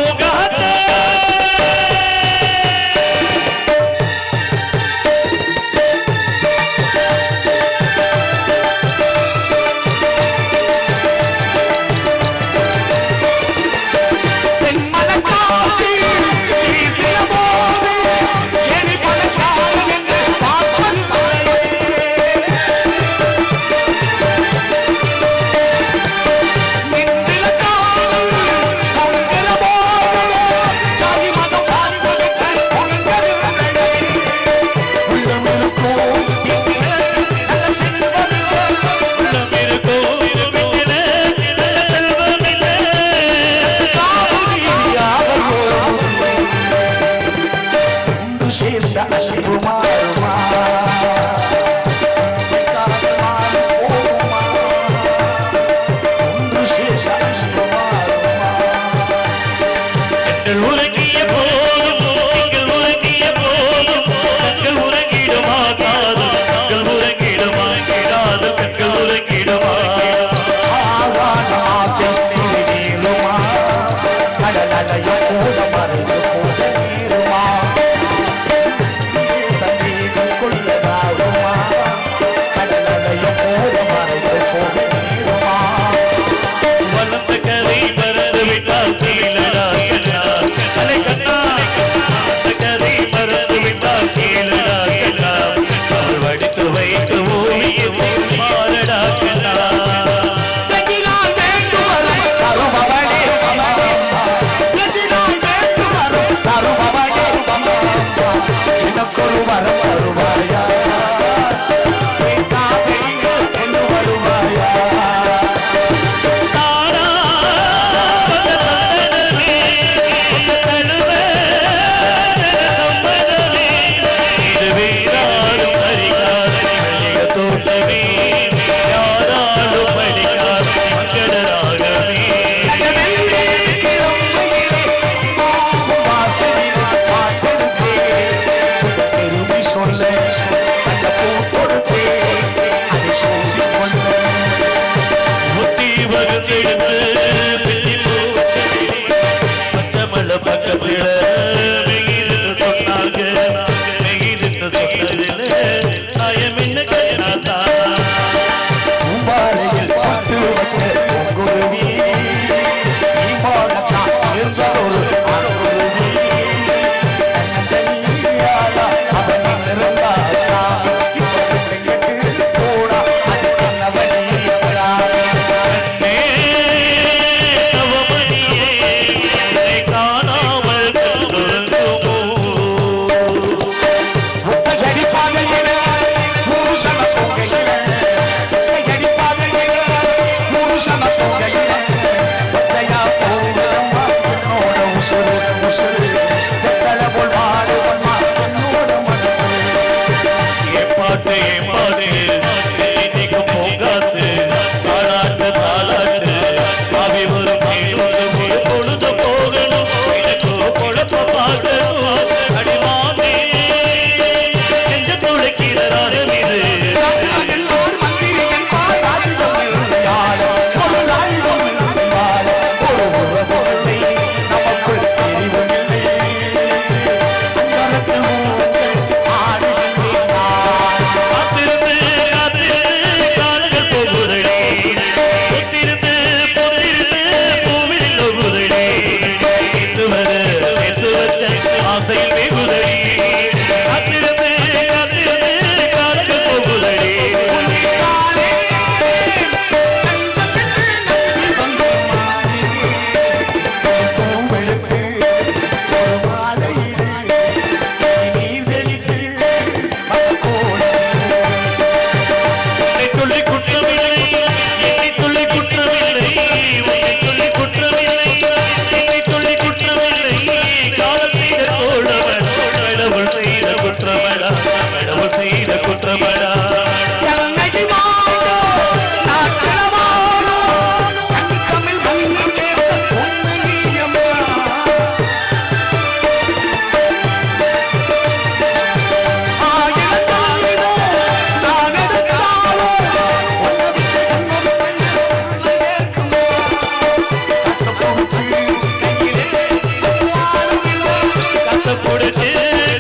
பகுந்தெடுத்து பின்னி பச்சமல்ல பக்கத்துல மெகிருந்து சொன்னாங்க மெகிருந்து சொன்னதில்ல அயமின்ன கையாத்தா பூம்பாறையில் பட்டு வச்ச செங்குருவி நீமாகத்தான் சேர்ந்ததொரு ஆண்குருவி தன்னந்தனியாளா அவன் நின்றிருந்தா சாட்டு போடா அது கண்ணவனியவளா காணாமல் முத்தையடி பாதையில புருஷன சொங்கையில புருஷன சொங்கையில ஒத்தையா போகிறம்மா என்னோட உசுறு உசுறு வெத்தலை போல் வாடுவம்மா என்னோட மனசு பாட்டு இன்னைக்கு போகாத்து தாளாட்டு தாளாட்டு அவை ஒரு பொழுது போகணும் எனக்கு குழப்ப பார்க்கணும் அடிமானே எந்த துளைக்கிறார மீது காத்திருந்து காலங்கள் போகுதடி பொத்திருந்து பூவில் போகுதடி எத்து வச்ச ஆசையில் வெகுதடி காத்திருந்து காலங்கள் போகுதடி உன்னை சொல்லி குற்றமில்லை என்னை சொல்லி குற்றமில்லை உன்னை சொல்லி குற்றமில்லை என்னை சொல்லி குற்றமில்லை காலம் செய்த தோழவன் கடவுள் செய்த குற்றமடா கடவுள் செய்த குற்றமடா கத்த கொடுத்து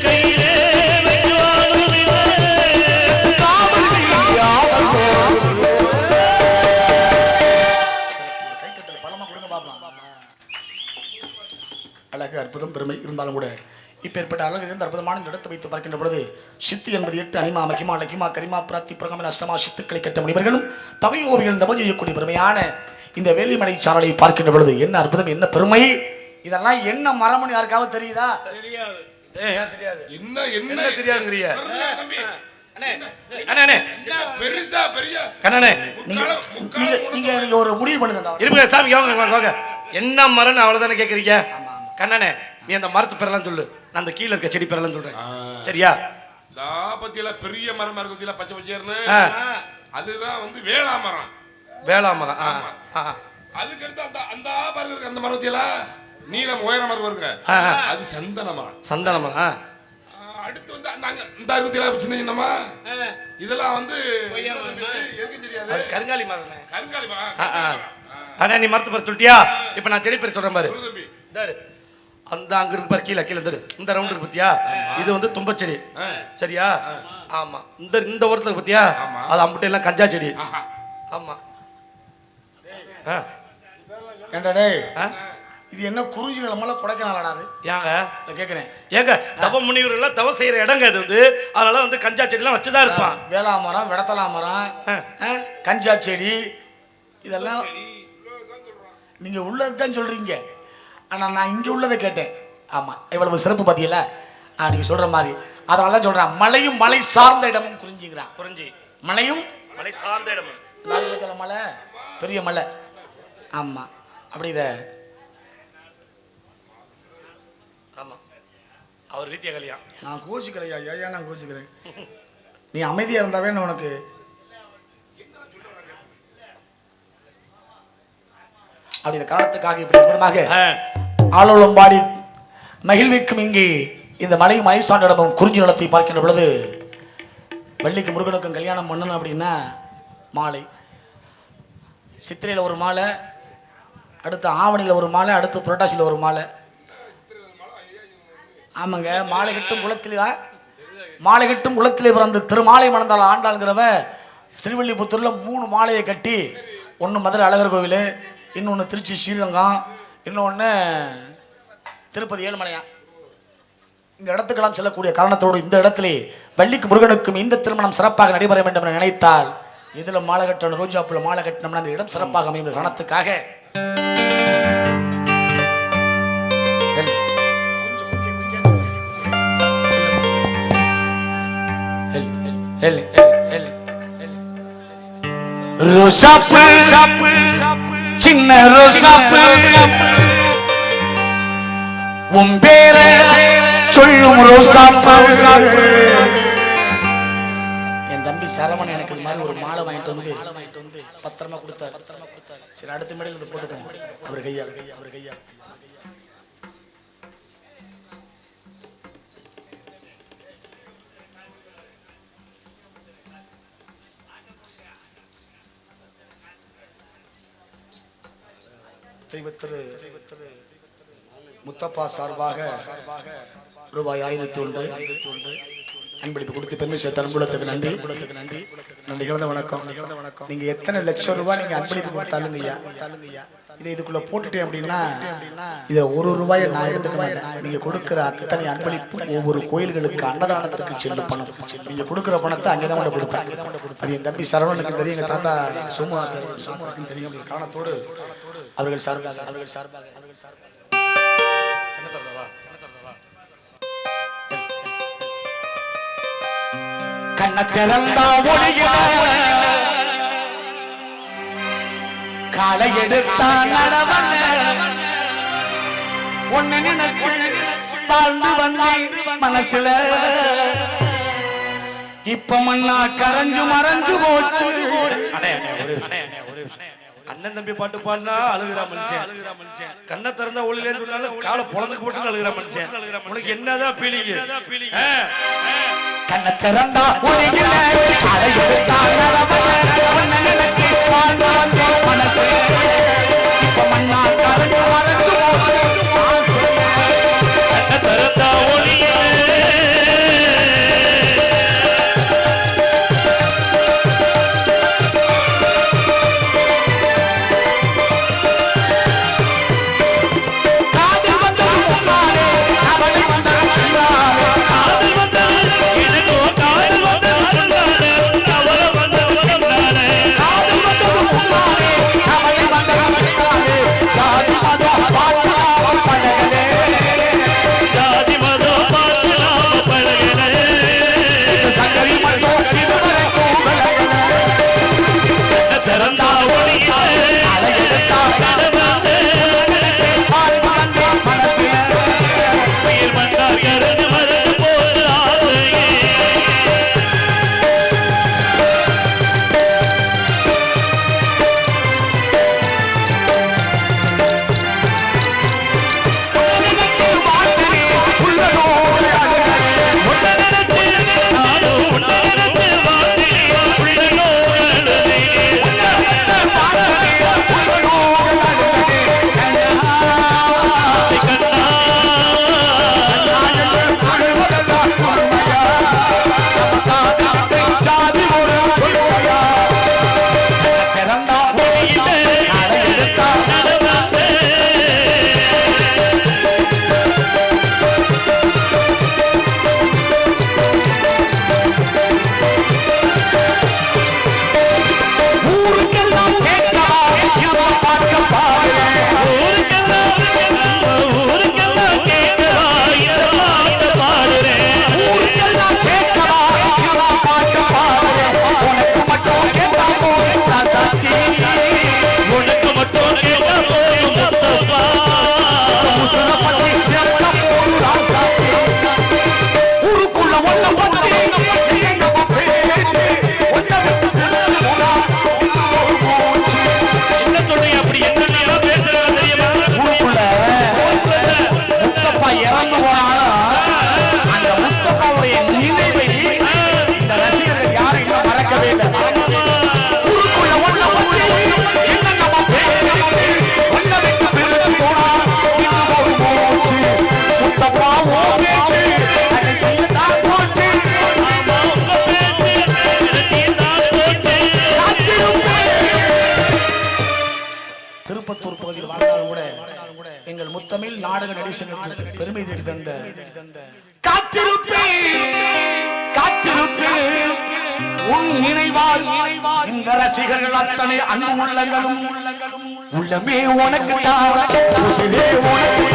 கையிலே வச்சு வாழும் அழகு அற்புதம் பெருமை இருந்தாலும் கூட இப்பேற்பட்ட அழகு இருந்து அற்புதமான இந்த இடத்தை வைத்து பார்க்கின்ற பொழுது சித்தி என்பது 8 அனிமா மகிமா லகிமா கரிமா பிராத்தி பிரகமன அஷ்டமா சித்துக்களை கட்ட முனிவர்களும் தவை ஓவியர்கள் தவம் செய்யக்கூடிய பெருமையான இந்த வேலிமலை சாரலை பார்க்கின்ற பொழுது என்ன அற்புதம் என்ன பெருமை இதெல்லாம் என்ன மரமணி யாருக்காவது தெரியுதா? என்ன என்ன தெரியாதுங்கறிய வரலையா தம்பி? அண்ணே பெருசா பெரிய கண்ணனே நீங்க ஒரு முடிவு பண்ணுங்க அந்த இருங்க சாமி வாங்க என்ன மரம்னு அவ்வளவுதானே கேக்குறீங்க கண்ணனே நீ அந்த மரத்து பேரெல்லாம் சொல்லு நான் அந்த கீழ இருக்க செடி பேரெல்லாம் சொல்றேன் சரியா தாபத்தில பெரிய மரம் இருக்குதுல பச்சை பச்சையர்னு அதுதான் வந்து வேளா மரம் வேளாமரம் அதுக்கு அடுத்து அந்த அந்த பாருங்க இருக்கு அந்த மரத்தில நீலம் உயர மரம் வருங்க அது சந்தன மரம் சந்தன மரம் அடுத்து வந்து அந்த இந்த அறுபத்தில சின்னமா இதெல்லாம் வந்து எதுக்கும் தெரியாது கருங்காலி மரம் கருங்காலி மரம் அண்ணா நீ மரத்து பேர் சொல்லிட்டியா இப்ப நான் செடி பேர் சொல்றேன் பாரு தம்பி அந்த அங்க இருக்கு பாரு கீழே கீழே இந்த ரவுண்ட் இருக்கு பத்தியா இது வந்து தும்ப செடி சரியா ஆமா இந்த ஓரத்துல பத்தியா அது அம்புட்டு எல்லாம் கஞ்சா செடி ஆமா ஏண்டா டேய் இது என்ன குறிஞ்சி நிலமல கொடைக்கானலடா அது ஏங்க கேக்குறேன் ஏங்க தவ முனிவர் எல்லாம் தவம் செய்யற இடங்க இது வந்து அதனால வந்து கஞ்சா செடி எல்லாம் வச்சுதான் இருப்பான் வேளா மரம் விடத்தலா மரம் கஞ்சா செடி இதெல்லாம் நீங்க உள்ளதுதான் சொல்றீங்க ஆனா நான் இங்க உள்ளதை கேட்டேன் ஆமா இவ்வளவு சிறப்பு பாத்தீங்களா நீங்க சொல்ற மாதிரி அதனால தான் சொல்றேன் மலையும் மலை சார்ந்த இடமும் குறிஞ்சிக்கிறான் குறிஞ்சி மலையும் மலை சார்ந்த இடம் லால்குளத்துல மலை பெரிய மலை ஆமா அப்படி இத ஆமா அவர் ரீதியா கல்யாணம் நான் கோச்சிக்கலையா ஐயா நான் கோச்சிக்கிறேன் நீ அமைதியா இருந்தாவே நான் உனக்கு அப்படிங்கிற காரணத்துக்காக இப்படி அற்புதமாக ஆலோலம்பாடி மகிழ்விக்கும் இங்கே இந்த மலையும் மலைசாண்டிடமும் குறிஞ்சி நிலத்தை பார்க்கின்ற பொழுது வெள்ளிக்கு முருகனுக்கும் கல்யாணம் பண்ணணும் அப்படின்னா மாலை சித்திரையில் ஒரு மாலை, அடுத்து ஆவணியில் ஒரு மாலை, அடுத்து புரட்டாசியில் ஒரு மாலை. ஆமாங்க, மாலை கட்டும் குளத்திலே பிறந்த திருமாலை மணந்தால் ஆண்டாளுங்கிறவ ஸ்ரீவில்லிபுத்தூரில் 3 மாலையை கட்டி, ஒன்று மதுரை அழகர் கோவில், இன்னொன்று திருச்சி ஸ்ரீரங்கம், இன்னொன்று திருப்பதி ஏழுமலையா. இந்த இடத்துக்கெல்லாம் செல்லக்கூடிய காரணத்தோடு இந்த இடத்திலே வள்ளிக்கு முருகனுக்கும் இந்த திருமணம் சிறப்பாக நடைபெற வேண்டும் என நினைத்தால் இதில் மாலை கட்டணும், ரோஜாப்புல மாலை கட்டினோம்னா அந்த இடம் சிறப்பாக அமையும் காரணத்துக்காக சின்ன ரோசாப்பு உன் பேர சொல்லும் ரோசாப்பு. என் தம்பி சரவணன் எனக்கு இந்த மாதிரி ஒரு மாலை வாங்கிட்டு வந்து பத்திரமா கொடுத்தார். சரி, அடுத்த மேடையில் இதை போட்டுக்கோங்க. அவர் கையால் தெய்வத்திரு முத்தப்பா சார்பாக ரூபாய் 1001 அன்பளிப்பு கொடுத்து பெருமை சேர்த்த அன்புலத்துக்கு நன்றி. கிழந்த வணக்கம். நீங்க எத்தனை லட்சம் ரூபாய் நீங்க அன்பளிப்பு கொடுத்தாலுங்க ஐயா, இதை இதுக்குள்ள போட்டுட்டேன் அப்படின்னா இதை 1 ரூபாயை நான் எடுத்துக்கிறேன். நீங்க கொடுக்கிற அத்தனை அன்பளிப்பு ஒவ்வொரு கோயில்களுக்கு அன்னதானத்துக்கு செல்லும் பணம். நீங்க கொடுக்கிற பணத்தை அங்கேதான் கூட கொடுப்பேன். அது என் தம்பி சரவணனுக்கு தெரியும், எங்க தாத்தா சோமநாதன் தெரியும். காரணத்தோடு அவர்கள் சார்பாக கண்ணத்திறந்தா ஒளியில காலை எடுத்தா நடவல்ல ஒன்னு நினைச்சு வாழ்ந்து வந்து மனசுல இப்ப மண்ணா கரைஞ்சு மறைஞ்சு போச்சு. அண்ணன் தம்பி பாட்டு பாடினா அழுகிறா மனுஷன், கண்ணை திறந்தா ஒளியில காலை பொழந்துக்கு போட்டு அழுகிறா மனுஷன். உனக்கு என்னதான் பீலிங்? கண்ணை திறந்தா ஒளியில காலை எடுத்தா நடவல்ல ஒன்னு நினைச்சு வாழ்ந்து வந்து மனசுல இப்ப மண்ணா கரைஞ்சு மறைஞ்சு போச்சு. கண்ணை திறந்தா ஒளியில திருப்பத்தூர் பகுதியில் வாழ்ந்தாலும் கூட எங்கள் முத்தமிழ் நாடக நடிகர்களுக்கு பெருமை தேடி தந்த காத்திருப்பேன் உன் நினைவால் இந்த ரசிகர்கள் அத்தனை அன்பு உள்ளங்களும் உள்ளமே உனக்கு உசிரே உனக்கு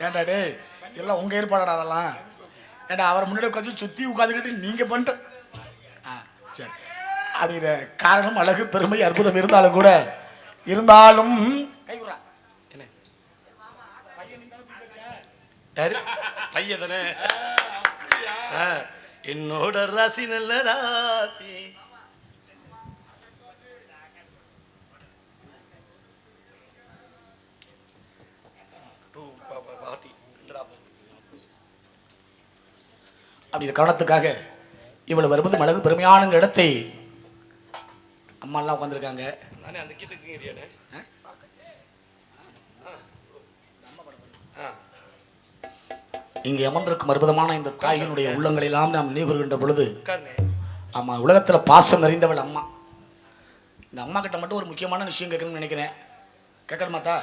ஏண்டாடே எல்லாம் உங்க ஏற்பாடா அதெல்லாம் ஏண்டா அவரை முன்னாடி உட்காந்து சுத்தி உட்காந்துக்கிட்டு நீங்க பண்ற சரி அப்படிங்கிற காரணம் அழகு பெருமை அற்புதம் இருந்தாலும் கூட இருந்தாலும் பையதானே என்னோட ராசி நல்ல ராசி அப்படிங்கிற காரணத்துக்காக இவ்வளவு வருவது அழகு பெருமையான இடத்தை அம்மா எல்லாம் உட்காந்துருக்காங்க. இங்கே அமர்ந்திருக்கும் அற்புதமான இந்த தாயினுடைய உள்ளங்களெல்லாம் நாம் நினைவுகின்ற பொழுது ஆமா உலகத்துல பாசம் நிறைந்தவள் அம்மா. இந்த அம்மா கிட்ட மட்டும் ஒரு முக்கியமான விஷயம் கேட்கணும்னு நினைக்கிறேன். கேட்கணுமாத்தா?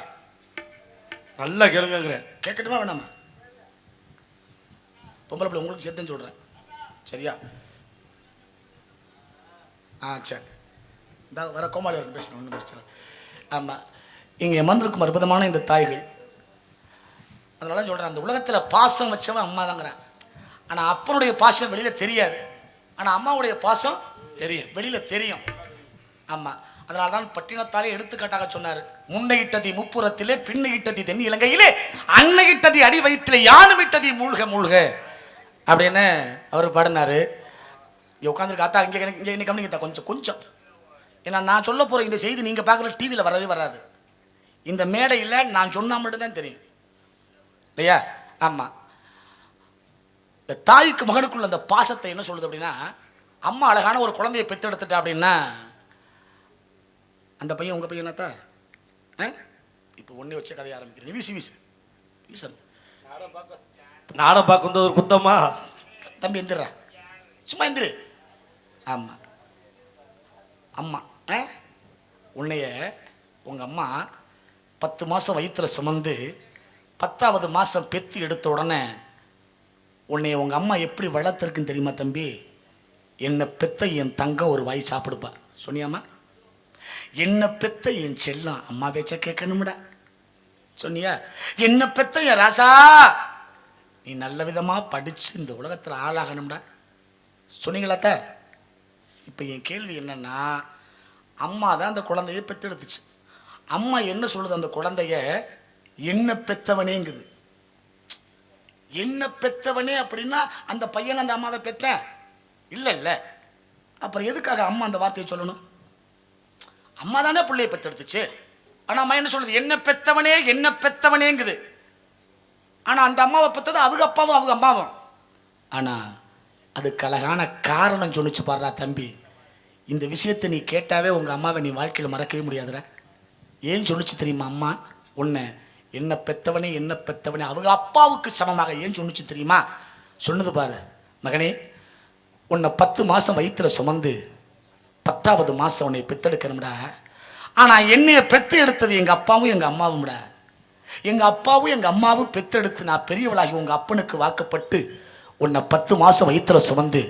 நல்லா கேளுங்க. கேட்கட்டுமா வேணாமா? பொம்பளை பிள்ளை உங்களுக்கு சேர்த்துன்னு சொல்கிறேன், சரியா? சரி, இந்த வர கோமாளி வரைக்கும் பேசுகிறேன், ஒன்றும் பிரச்சனை. ஆமாம், இங்கே அமர்ந்திருக்கும் அற்புதமான இந்த தாய்கள், அதனால சொல்கிறேன், அந்த உலகத்தில் பாசம் வச்சவன் அம்மா தாங்கிறேன். ஆனால் அப்பனுடைய பாசம் வெளியில் தெரியாது, ஆனால் அம்மாவுடைய பாசம் தெரியும், வெளியில் தெரியும். ஆமாம், அதனால தான் பட்டினத்தாரே எடுத்துக்காட்டாக சொன்னார், முன்னையிட்டதி முப்புறத்திலே பின்னையிட்டதி தென் இலங்கையிலே அன்னையிட்டதி அடி வயிற்றிலே யானுமிட்டதி மூழ்க மூழ்க அப்படின்னு அவர் பாடினார். இங்கே உட்காந்துருக்க அத்தா இங்கே இங்கே இன்னைக்கு கவனிக்கத்தா கொஞ்சம் ஏன்னா நான் சொல்ல போகிற இந்த செய்தி நீங்கள் பார்க்குற டிவியில் வரவே வராது. இந்த மேடையில் நான் சொன்னால் மட்டும்தான் தெரியும், இல்லையா? ஆமாம், இந்த தாய்க்கு மகனுக்குள்ள அந்த பாசத்தை என்ன சொல்லுது அப்படின்னா, அம்மா அழகான ஒரு குழந்தையை பெற்றெடுத்துட்டா அப்படின்னா, அந்த பையன் உங்கள் பையனாத்தா இப்போ ஒன்றே வச்ச கதையை ஆரம்பிக்கிறேன். வீசன் நாடம் பார்க்க ஒரு குத்தமா தம்பி எந்திரா, சும்மா எந்திரு. ஆமாம், அம்மா உன்னைய உங்கள் அம்மா 10 மாதம் வயிற்றுல சுமந்து 10ஆவது மாதம் பெத்து எடுத்த உடனே உன்னைய உங்கள் அம்மா எப்படி வளர்த்துருக்குன்னு தெரியுமா தம்பி? என்னை பெத்த என் தங்கம் ஒரு வாய் சாப்பிடுப்பா சொன்னியாம்மா? என்னை பெத்த என் செல்லம் அம்மா பேச்ச கேட்கணும்டா சொன்னியா? என்னை பெத்த என் ராசா நீ நல்ல விதமாக படித்து இந்த உலகத்தில் ஆளாகணும்டா சொன்னீங்களாத்த? இப்போ என் கேள்வி என்னன்னா, அம்மா தான் அந்த குழந்தைய பெற்றெடுத்துச்சு. அம்மா என்ன சொல்லுது? அந்த குழந்தைய என்ன பெத்தவனேங்குது. என்ன பெத்தவனே அப்படின்னா அந்த பையன் அந்த அம்மாவை பெத்த இல்லை. அப்புறம் எதுக்காக அம்மா அந்த வார்த்தையை சொல்லணும்? அம்மா தானே பிள்ளையை பெற்றெடுத்துச்சு. ஆனால் அம்மா என்ன சொல்லுது? என்ன பெத்தவனேங்குது. ஆனால் அந்த அம்மாவை பெற்றது அவங்க அப்பாவும் அவங்க அம்மாவும். ஆனால் அதுக்கு அழகான காரணம் சொன்னிச்சு பாடுறா தம்பி. இந்த விஷயத்தை நீ கேட்டாவே உங்கள் அம்மாவை நீ வாழ்க்கையில் மறக்கவே முடியாதுடா. ஏன் சொன்னிச்சு தெரியுமா? அம்மா உன்னை என்ன பெத்தவனே அவங்க அப்பாவுக்கு சமமாக ஏன் சொன்னிச்சு தெரியுமா? சொன்னது பாரு, மகனே உன்னை 10 மாதம் வயிற்றுல சுமந்து 10ஆவது மாதம் உன்னை பெத்தெடுக்கணும்டா. ஆனால் என்னைய பெற்று எடுத்தது எங்கள் அப்பாவும் எங்கள் அம்மாவும்டா. எங்கள் அப்பாவும் எங்கள் அம்மாவும் பெற்றெடுத்து நான் பெரியவளாகி உங்கள் அப்பனுக்கு வாக்கப்பட்டு உன்னை 10 மாதம் வயிற்றுல சுமந்து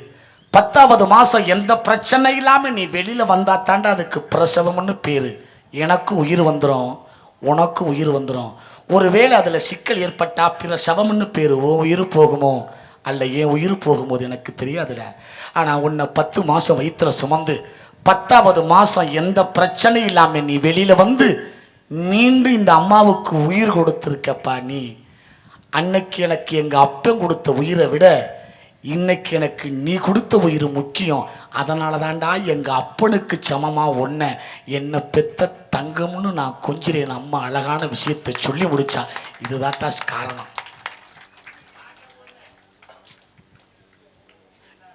10ஆவது மாதம் எந்த பிரச்சனை இல்லாமல் நீ வெளியில் வந்தா தாண்டா அதுக்கு பிரசவம்னு பேர். எனக்கு உயிர் வந்துடும், உனக்கு உயிர் வந்துடும். ஒருவேளை அதில் சிக்கல் ஏற்பட்டா பிரசவம்னு பேர். உன் உயிர் போகுமோ அல்ல என் உயிர் போகும்போது எனக்கு தெரியாதுடா. ஆனால் உன்னை 10 மாதம் வயிற்றுல சுமந்து 10ஆவது மாதம் எந்த பிரச்சனையும் இல்லாமல் நீ வெளியில் வந்து மீண்டும் இந்த அம்மாவுக்கு உயிர் கொடுத்துருக்கப்பா நீ. அன்னைக்கு எனக்கு எங்க அப்பன் கொடுத்த உயிரை விட இன்னைக்கு எனக்கு நீ கொடுத்த உயிர் முக்கியம். அதனால தாண்டா எங்க அப்பனுக்கு சமமா ஒன்ன என்ன பெத்த தங்கம்னு நான் கொஞ்சிறேன். அம்மா அழகான விஷயத்தை சொல்லி முடிச்சா. இதுதான் தான் காரணம்.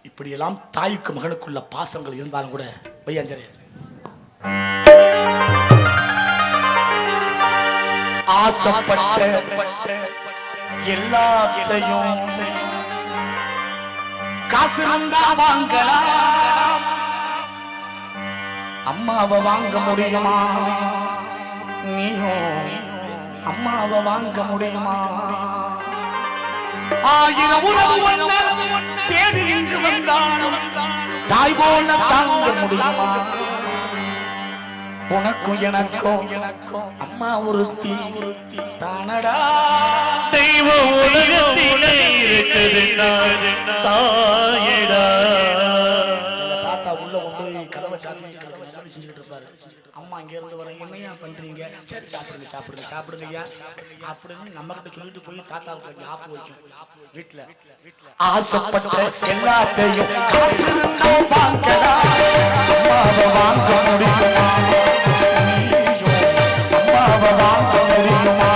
இப்படியெல்லாம் தாய்க்கு மகனுக்குள்ள பாசங்கள் இருந்தாலும் கூட பையஞ்சரே ஆசைப்பட்ட எல்லாத்தையும் காசு இருந்தா வாங்கலாம். அம்மாவை வாங்க முடியுமா? நீயும் அம்மாவை வாங்க முடியுமா? ஆயிரம் உறவு தேடி இங்கு வந்தாலும் தாய் போல தாங்க முடியுமா? உனக்கும் எனக்கும் அம்மா ஒருத்தி தானடா. தெய்வம் உலகத்திலே இருக்குது தாயடா. தாத்தா உள்ள கொண்டு கதவை சாத்தி செஞ்சுக்கிட்டு இருப்பாரு. அம்மா இங்க இருந்து வர என்னையா பண்றீங்க? சரி சாப்பிடுங்க ஐயா அப்படின்னு நம்ம கிட்ட சொல்லிட்டு போய் தாத்தாவுக்கு ஆப்பு வைக்கும். வீட்டுல ஆசைப்பட்ட எல்லாத்தையும் காசு இருந்தா வாங்கலாம். அம்மாவை வாங்க முடியுமா? அம்மாவை வாங்க முடியுமா?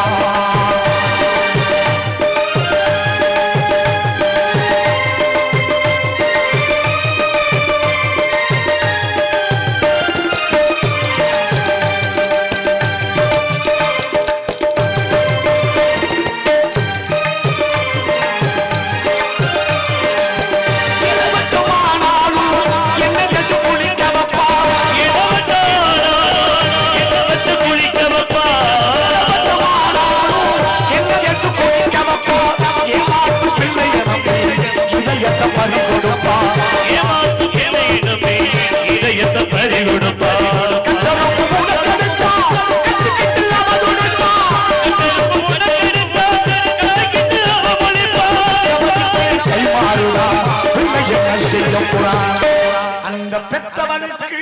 அந்த பெத்தவனுக்கு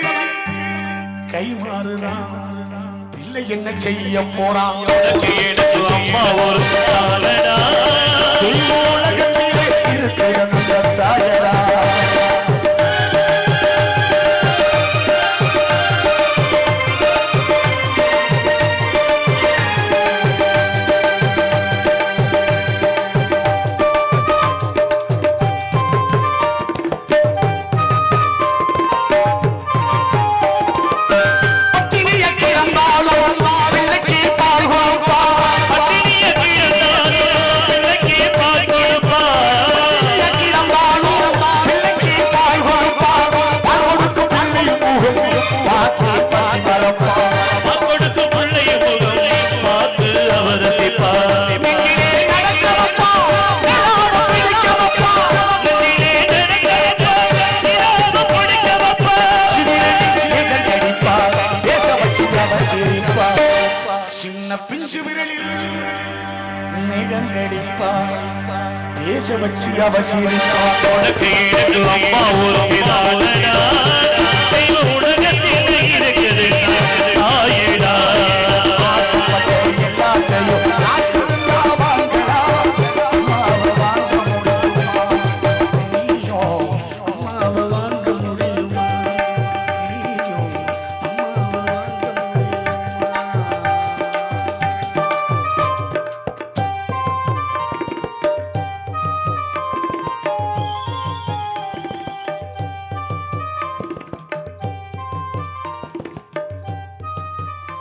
கை மாறுதான். பிள்ளை என்ன செய்ய போறான்? அம்மா ஒரு தாளடா. உலகத்திலே இருக்கிற தாயடா. சின்ன பிஞ்சு விரலில் நிகங்கடிப்பா பேச வச்சு அவசியிருப்பா. அம்மா ஒரு தாளடா. தெய்வம் உலகத்திலே இருக்குது தாயடா. எல்லாத்தையும் காசு இருந்தா வாங்கலாம். அம்மாவை வாங்க முடியுமா? நீயும் அம்மாவை வாங்க முடியுமா? நீயும் அம்மாவை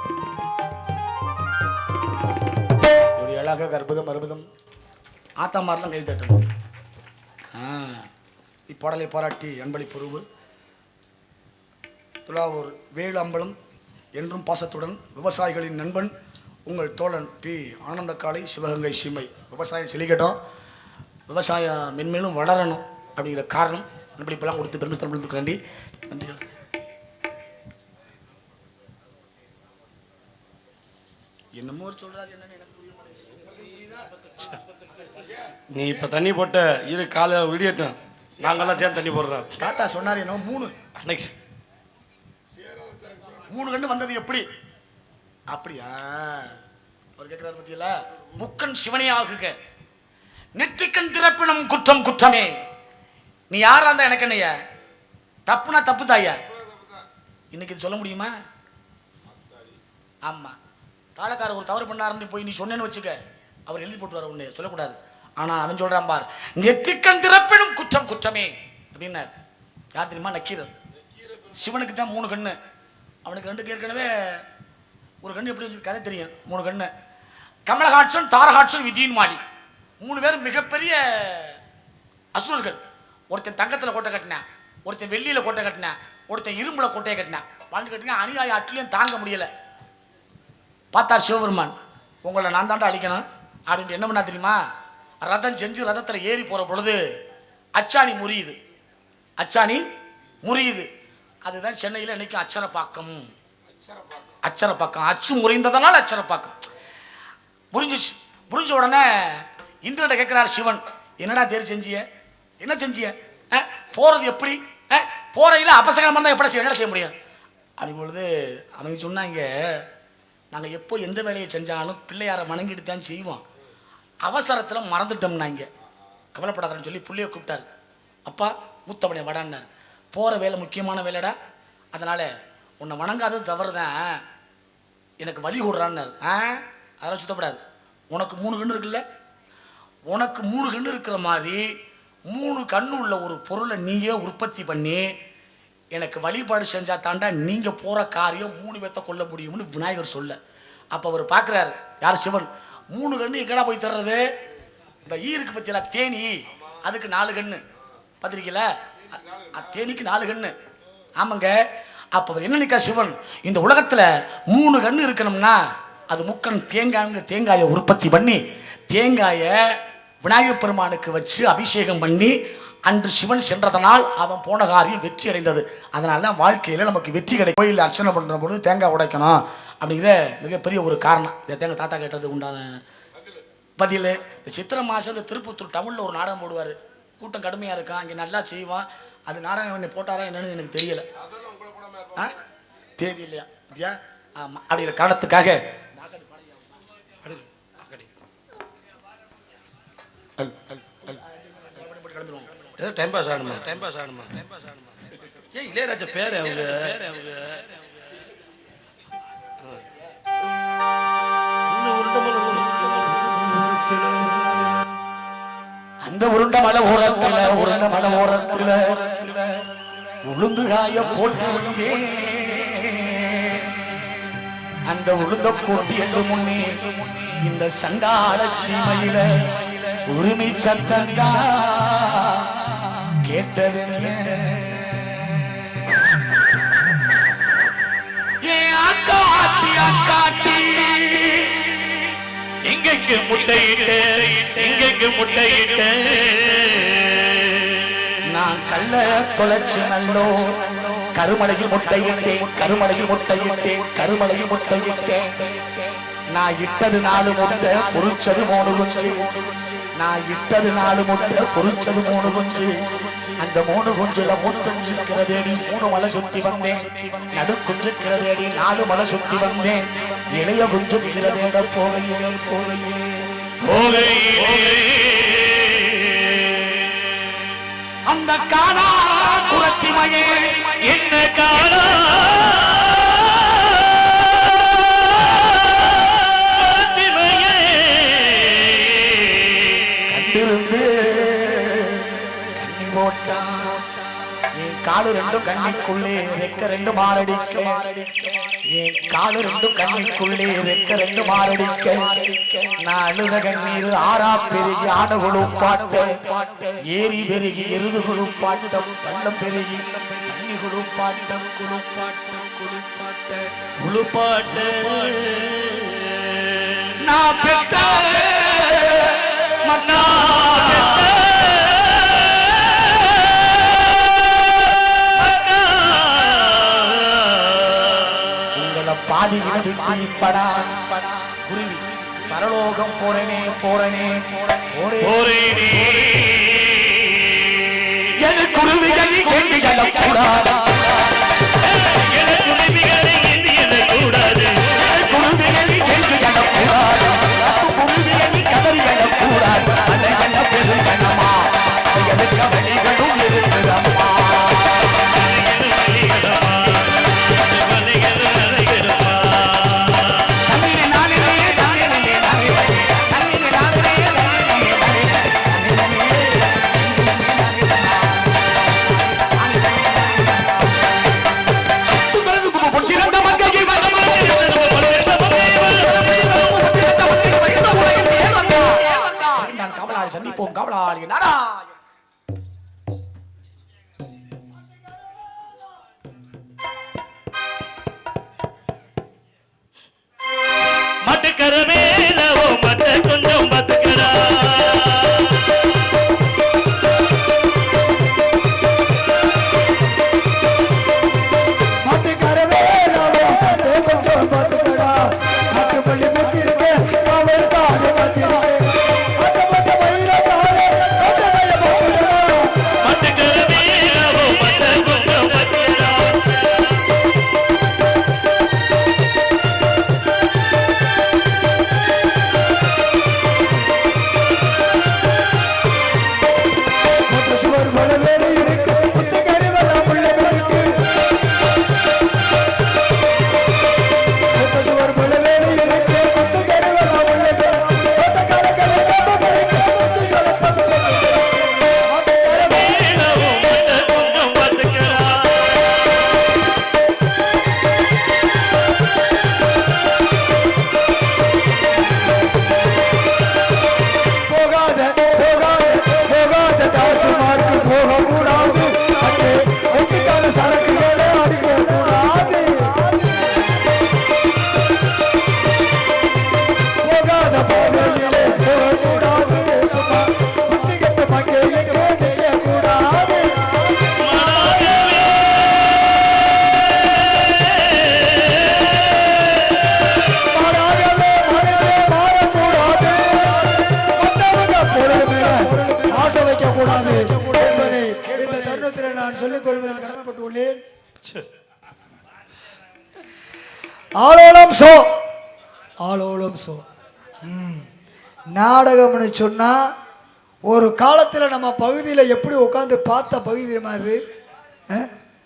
வாங்க முடியுமா? அழகாக அற்புதம் அற்புதம். ஆத்தா மாதிரிலாம் கை தட்டணும். இப்பாடலை பாராட்டி அன்பளி பொருவு துலாவூர் வேலு அம்பலம் என்றும் பாசத்துடன் விவசாயிகளின் நண்பன் உங்கள் தோழன் பி ஆனந்தக்காளை சிவகங்கை சீமை. விவசாயம் செழிக்கட்டும், விவசாயம் மென்மேலும் வளரணும் அப்படிங்கிற காரணம் அன்பளிப்பெல்லாம் கொடுத்து பெருமிஸ்தம் நன்றி நன்றிகள். என்னமோ சொல்றாரு என்னன்னு எனக்கு புரிய மாட்டேங்குது. நீ இப்ப தண்ணி போட்ட இரு காலை விடியட்டும், நாங்கெல்லாம் சேர்ந்து தண்ணி போடுறோம். தாத்தா சொன்னார் என்ன 3 அன்னைக்கு 3 கண்டு வந்தது எப்படி? அப்படியா அவர் கேட்கிறார் பத்தியில முக்கன் சிவனே ஆகுக நெற்றிக்கண் திறப்பினும் குற்றம் குற்றமே. நீ யாரா இருந்தா எனக்கு என்னையா? தப்புனா தப்பு தாயா. இன்னைக்கு இது சொல்ல முடியுமா? ஆமா, தாளக்காரர் ஒரு தவறு பண்ணாருன்னு போய் நீ சொன்னேன்னு வச்சுக்க, அவர் எழுதி போட்டு வர ஒண்ணு சொல்லக்கூடாது. ஆனா அவன் சொல்றான் பார், நெற்றிக்கண் திறப்பினும் குற்றம் குற்றமே அப்படின்னார். யார் தெரியுமா? நக்கீரர். சிவனுக்கு தான் 3 கண்ணு, அவனுக்கு 2 ஏற்கனவே ஒரு கண்ணு எப்படி வச்சு கதை தெரியும். 3 கண்ணு. கமலஹாட்சன், தாரஹாட்சன், விதியின் மாலி 3 பேரும் மிகப்பெரிய அசுரர்கள். ஒருத்தன் தங்கத்தில் கோட்டை கட்டினான், ஒருத்தன் வெள்ளியில் கோட்டை கட்டினான், ஒருத்தன் இரும்புல கோட்டையை கட்டினான். வாழ்ந்து கட்டினா அநியாய அட்லியும் தாங்க முடியல. பார்த்தார் சிவபெருமான், உங்களை நான் தாண்டா அழிக்கணும் அப்படின்ட்டு என்ன பண்ணா தெரியுமா? ரதம் செஞ்சு ரதத்தில் ஏறி போகிற பொழுது அச்சாணி முறியுது. அச்சாணி முறியுது. அதுதான் சென்னையில் இன்னைக்கு அச்சரப்பாக்கம். அச்சரப்பாக்கம் அச்சு முறிந்ததனால் அச்சரப்பாக்கம் முறிஞ்சிச்சு. முறிஞ்ச உடனே இந்திரனை கேட்கிறார் சிவன், என்னடா தேர் செஞ்சிய? என்ன செஞ்சிய? போறது எப்படி? போறையில் அபசகரமாக இருந்தால் எப்படி என்ன செய்ய முடியும்? அப்படி பொழுது அவங்க சொன்னாங்க, நாங்கள் எப்போ எந்த வேலையை செஞ்சாலும் பிள்ளையாரை வணங்கிட்டு தான் செய்வோம், அவசரத்தில் மறந்துட்டோம்னாங்க. கவலைப்படாதன்னு சொல்லி பிள்ளைய கூப்பிட்டாரு. அப்பா மூத்தவனை வடான்னார். போகிற வேலை முக்கியமான வேலைடா, அதனால் உன்னை வணங்காதது தவறு தான், எனக்கு வழி கூடுறான்னார். அதெல்லாம் சுத்தப்படாது. உனக்கு 3 கண்ணு இருக்குல்ல, உனக்கு 3 கண்ணு இருக்கிற மாதிரி 3 கண்ணு உள்ள ஒரு பொருளை நீயே உற்பத்தி பண்ணி எனக்கு வழிபாடு செஞ்சா தாண்டா நீங்கள் போகிற காரியம் 3 பேர்த்த கொள்ள முடியும்னு விநாயகர் சொல்ல. அப்போ அவர் பார்க்குறாரு, யார்? சிவன். 3 கண்ணு எங்கடா போய் தர்றது? இந்த ஈருக்கு பற்றியெல்லாம் தேனி, அதுக்கு 4 கண்ணு பார்த்துருக்கீங்களா? தேனிக்கு 4 கண்ணு. ஆமாங்க. அப்போ அவர் என்ன நினைக்கா சிவன், இந்த உலகத்தில் 3 கண்ணு இருக்கணும்னா அது முக்கன் தேங்காயை உற்பத்தி பண்ணி தேங்காயை விநாயகப் பெருமானுக்கு வச்சு அபிஷேகம் பண்ணி அன்று சிவன் சென்றதனால் அவன் போன காரியம் வெற்றி அடைந்தது. அதனால தான் வாழ்க்கையில் நமக்கு வெற்றி கிடைக்கும். கோயிலில் அர்ச்சனை பண்ணுற பொழுது தேங்காய் உடைக்கணும் அப்படிங்கிற மிகப்பெரிய ஒரு காரணம். இதை தேங்காய் தாத்தா கேட்டது உண்டான பதில். இந்த சித்திரை மாதம் இந்த திருப்பத்தூர் டவுனில் ஒரு நாடகம் போடுவார். கூட்டம் கடுமையாக இருக்கும், அங்கே நல்லா செய்வான். அது நாடகம் என்னை போட்டாரா என்னன்னு எனக்கு தெரியலை. தேதி இல்லையா வித்யா? ஆமாம், அப்படிங்கிற காரணத்துக்காக டைம் பாஸ் ஆகணுமா? ஏன் இளையராஜா பேர் அவங்க அந்த உருண்ட மலை ஓரத்துல உளுந்து காய போட்டு அந்த உளுந்த போட்டி என்று முன்னே இந்த சண்டாள சீமையில உரிமை சத்தந்தா கேட்டது. இங்கெங்கு முட்டையிட்டு நான் கள்ள தொலைச்சு நல்லோ கருமலையில் முட்டையிட்டேன். நான் இட்டது 4 முட்டை பொறிச்சது 3 குஞ்சு. அந்த 3 குஞ்சுல மூத்தஞ்சுக்கிறதேடி 3 மலை சுத்தி வந்தேன். நடு குஞ்சுக்கிறதேடி 4 மலை சுத்தி வந்தேன். இளைய குஞ்சுக்கிறதேட போகையிலே அந்த காணா குரத்திமையே என்ன காணா காலு 2 கண்ணிக்குள்ளே ரெக்க 2 மாரடிக்க. என் காலு 2 கண்ணிக்குள்ளே ரெக்க 2 மாரடிக்க. நான் அழுத கண்ணீர் ஆறா பெருகி ஆடுகளும் பாட்ட. ஏரி பெருகி எருதுகளும் பாட்டம். பள்ளம் பெருகி தண்ணிகளும் பாட்டம். குளிப்பாட்ட நான் பெற்ற பாதி படா குருவி பரலோகம் போறனே குருவிகள் கூடாது. குருவிகள் கதறி கூடாது. சந்திப்போம் காவலாளி நாராயண. மட்டுக்கர மேல ஓ மட்ட கொஞ்சம் பத்துக்கடா ஆலோலம் சோ ஆலோலம் சோ நாடகம்னு சொன்னா ஒரு காலத்துல நம்ம பகுதியில் எப்படி உட்காந்து பார்த்த பகுதி மாதிரி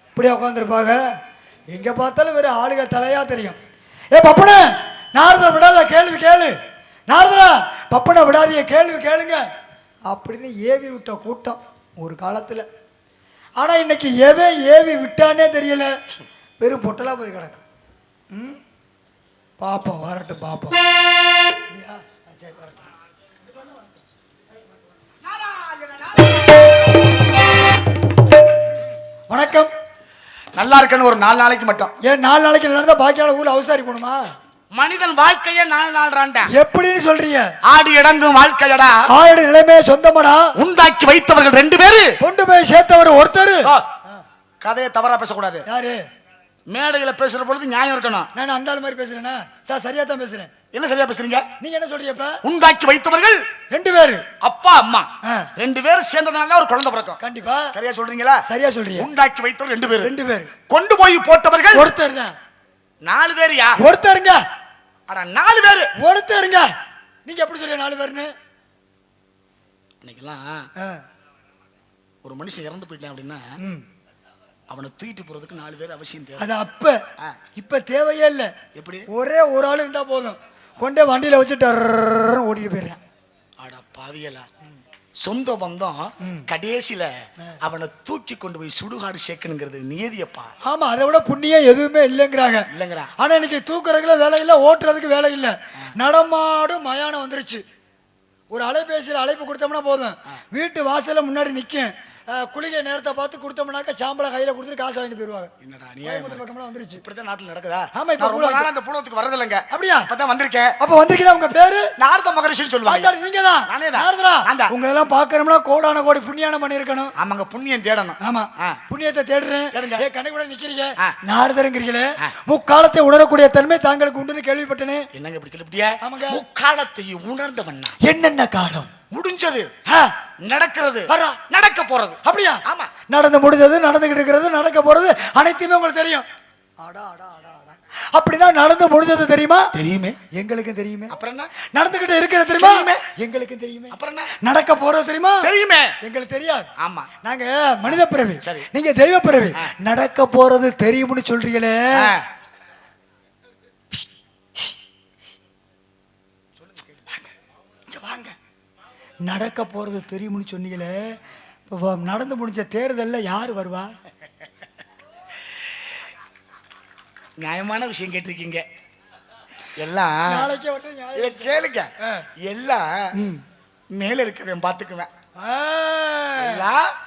இப்படியா உட்காந்துருப்பாங்க. எங்க பார்த்தாலும் வேற ஆளுக தலையா தெரியும். ஏ பப்பன நாரதரை விடாத கேள்வி கேளு, நாரதரா பப்பனை விடாதிய கேள்வி கேளுங்க அப்படின்னு ஏவி விட்ட கூட்டம் ஒரு காலத்துல. ஆனா இன்னைக்கு எவன் ஏவி விட்டானே தெரியல, வெறும் பொட்டலா போய் கிடக்கு. பாப்போம் வரட்டும் பாப்போம். வணக்கம். நல்லா இருக்கேன்னு ஒரு 4 நாளைக்கு மட்டும். ஏன் 4 நாளைக்கு நடந்தா பாக்கியால ஊர்ல அவசாரி போணுமா? மனிதன் வாழ்க்கையே 4 நாள்றான்டா. எப்படின்னு சொல்றீங்க? ஆடு இடங்கும் வாழ்க்கையடா, ஆடு நிலைமையே சொந்தமடா. உண்டாக்கி வைத்தவர்கள் 2 பேரு, கொண்டு போய் சேர்த்தவர் ஒருத்தர். கதையை தவறா பேசக்கூடாது. யாரு? மேடையில பேசுற பொழுது நியாயம் இருக்கணும். நான் அந்த ஆள் மாதிரி பேசுறேனா? சார் சரியா தான் பேசுறேன். என்ன சரியா பேசுறீங்க? நீங்க என்ன சொல்றீங்க? இப்ப உண்டாக்கி வைத்தவர்கள் 2 பேரு, அப்பா அம்மா 2 பேரும் சேர்ந்ததுனால ஒரு குழந்தை பிறக்கும். கண்டிப்பா சரியா சொல்றீங்களா? சரியா சொல்றீங்க. உண்டாக்கி வைத்தவர்கள் 2 பேரு, 2 பேரு, கொண்டு போய் போட்டவர்கள் ஒருத்தர் தான். 4 பேரியா? ஒருத்தருங்க. அட 4 பேரு ஒருத்தருங்க. நீங்க எப்படி சொல்றீங்க 4 பேருன்னு? இன்னைக்கெல்லாம் ஒரு மனுஷன் இறந்து போயிட்டான் அப்படின்னா அவனை தூக்கிட்டு போறதுக்கு 4 பேர் அவசியம் தேவை. அது இப்ப தேவையே இல்லை. எப்படி? ஒரே ஒரு ஆள் இருந்தா போதும், கொண்டே வண்டியில வச்சு ஓட்டிட்டு போயிடுறேன். அட பாவியலா, சொந்த பந்தம் கடைசியில அவனை தூக்கி கொண்டு போய் சுடுகாடு சேர்க்கணுங்கிறது நியதியப்பா. ஆமா, அதை விட புண்ணியம் எதுவுமே இல்லைங்கிறாங்க. இல்லைங்கிறா. ஆனா இன்னைக்கு தூக்குறதுக்குள்ள வேலை இல்லை, ஓட்டுறதுக்கு வேலை இல்லை. நடமாடும் மயானம் வந்துருச்சு. ஒரு அலைபேசியில் அழைப்பு கொடுத்தோம்னா போதும், வீட்டு வாசல்ல முன்னாடி நிற்கும். குளிகை நேரத்தை பார்த்து கொடுத்தோம்னாக்க சாம்பலை கையில கொடுத்துட்டு காசு வாங்கிட்டு போயிருவாங்க. என்னடா நியாயம் பக்கம்லாம் வந்துருச்சு. இப்படிதான் நாட்டுல நடக்குதா? ஆமா, இப்ப ரொம்ப நாளா அந்த பூலத்துக்கு வரது இல்லைங்க. அப்படியா? இப்பதான் வந்திருக்கேன். அப்ப வந்திருக்கீங்க. உங்க பேரு? நாரத மகரிஷின்னு சொல்லுவாங்க. நீங்க தான்? நானே தான். நாரதரா? நான் தான். உங்களை எல்லாம் பாக்கறோம்னா கோடான கோடி புண்ணியானம் பண்ணிருக்கணும். ஆமாங்க, புண்ணியம் தேடணும். ஆமா, புண்ணியத்தை தேடுறேன். தேடுங்க. ஏ கண்ணை கூட நிக்கிறீங்க, நாரதருங்கிறீங்களே. முக்காலத்தை உணரக்கூடிய தன்மை தாங்களுக்கு உண்டுன்னு கேள்விப்பட்டனே. என்னங்க இப்படி கேள்விப்பட்டியா? ஆமாங்க. முக்காலத்தை உணர்ந்தவன். என்னென்ன காலம் முடிஞ்சது, நடக்கிறது, நடக்க போறது. அப்படியா? ஆமா, நடந்து முடிஞ்சது, நடந்துகிட்டு இருக்கிறது, நடக்க போறது அனைத்துமே உங்களுக்கு தெரியும். அப்படின்னா நடந்து முடிஞ்சது தெரியுமா? தெரியுமே. எங்களுக்கு தெரியுமே. அப்புறம் என்ன? நடந்துகிட்டு இருக்கிறது தெரியுமா? எங்களுக்கு தெரியுமே. அப்புறம் என்ன? நடக்க போறது தெரியுமா? தெரியுமே. எங்களுக்கு தெரியாது. ஆமா, நாங்க மனித பிறவி, நீங்க தெய்வ பிறவி. நடக்க போறது தெரியும்னு சொல்றீங்களே, வாங்க. நடக்க போறது தெரியும்னு சொன்னீங்களே, நடந்து முடிஞ்ச தேர்தல்ல யாரு வருவா? நியாயமான விஷயம் கேட்டிருக்கீங்க. எல்லாம் கேளுங்க, எல்லாம் மேல இருக்கவன் பாத்துக்குவேன், ஆ,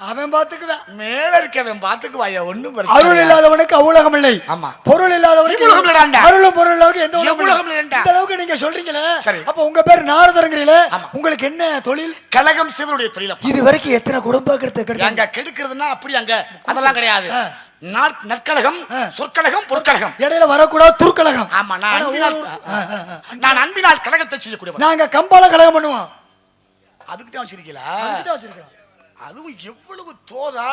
அவன் பாத்துக்குவேன். மேல இருக்கவன் பாத்துக்குவாயா, ஒண்ணும் பிரச்சனை அருள் இல்ல. இல்லாதவனுக்கு அவுலகம் இல்லை. ஆமா. பொருள் இல்லாதவனுக்கு இவ்வுலகம் இல்லடாண்டா. அருளும் பொருள் இல்லாதவனுக்கு எந்த உலகம் இவ்வுலகம் இல்லை. இல்லடா. இந்த அளவுக்கு நீங்க சொல்றீங்களே, சரி. அப்ப உங்க பேர் நாரதருங்கிறீங்களே, ஆமா. உங்களுக்கு என்ன தொழில்? கழகம் சிவனுடைய தொழில இது வரைக்கும் எத்தனை குடும்பத்தை அங்க கெடுக்கிறதுனா அப்படி அங்க அதெல்லாம் கிடையாது. நற்கழகம், சொற்கழகம், பொற்கழகம். இடையில வரக்கூடாது துர்க்கழகம். ஆமா, நான் அன்பினால் கழகத்தை செய்யக்கூடியவன். நாங்க கம்பால கழகம் பண்ணுவோம். அதுக்கு தான் வச்சிருக்கீங்களா? அதுக்கு தான் வச்சிருக்கிறோம். அதுவும் எவ்வளவு தோதா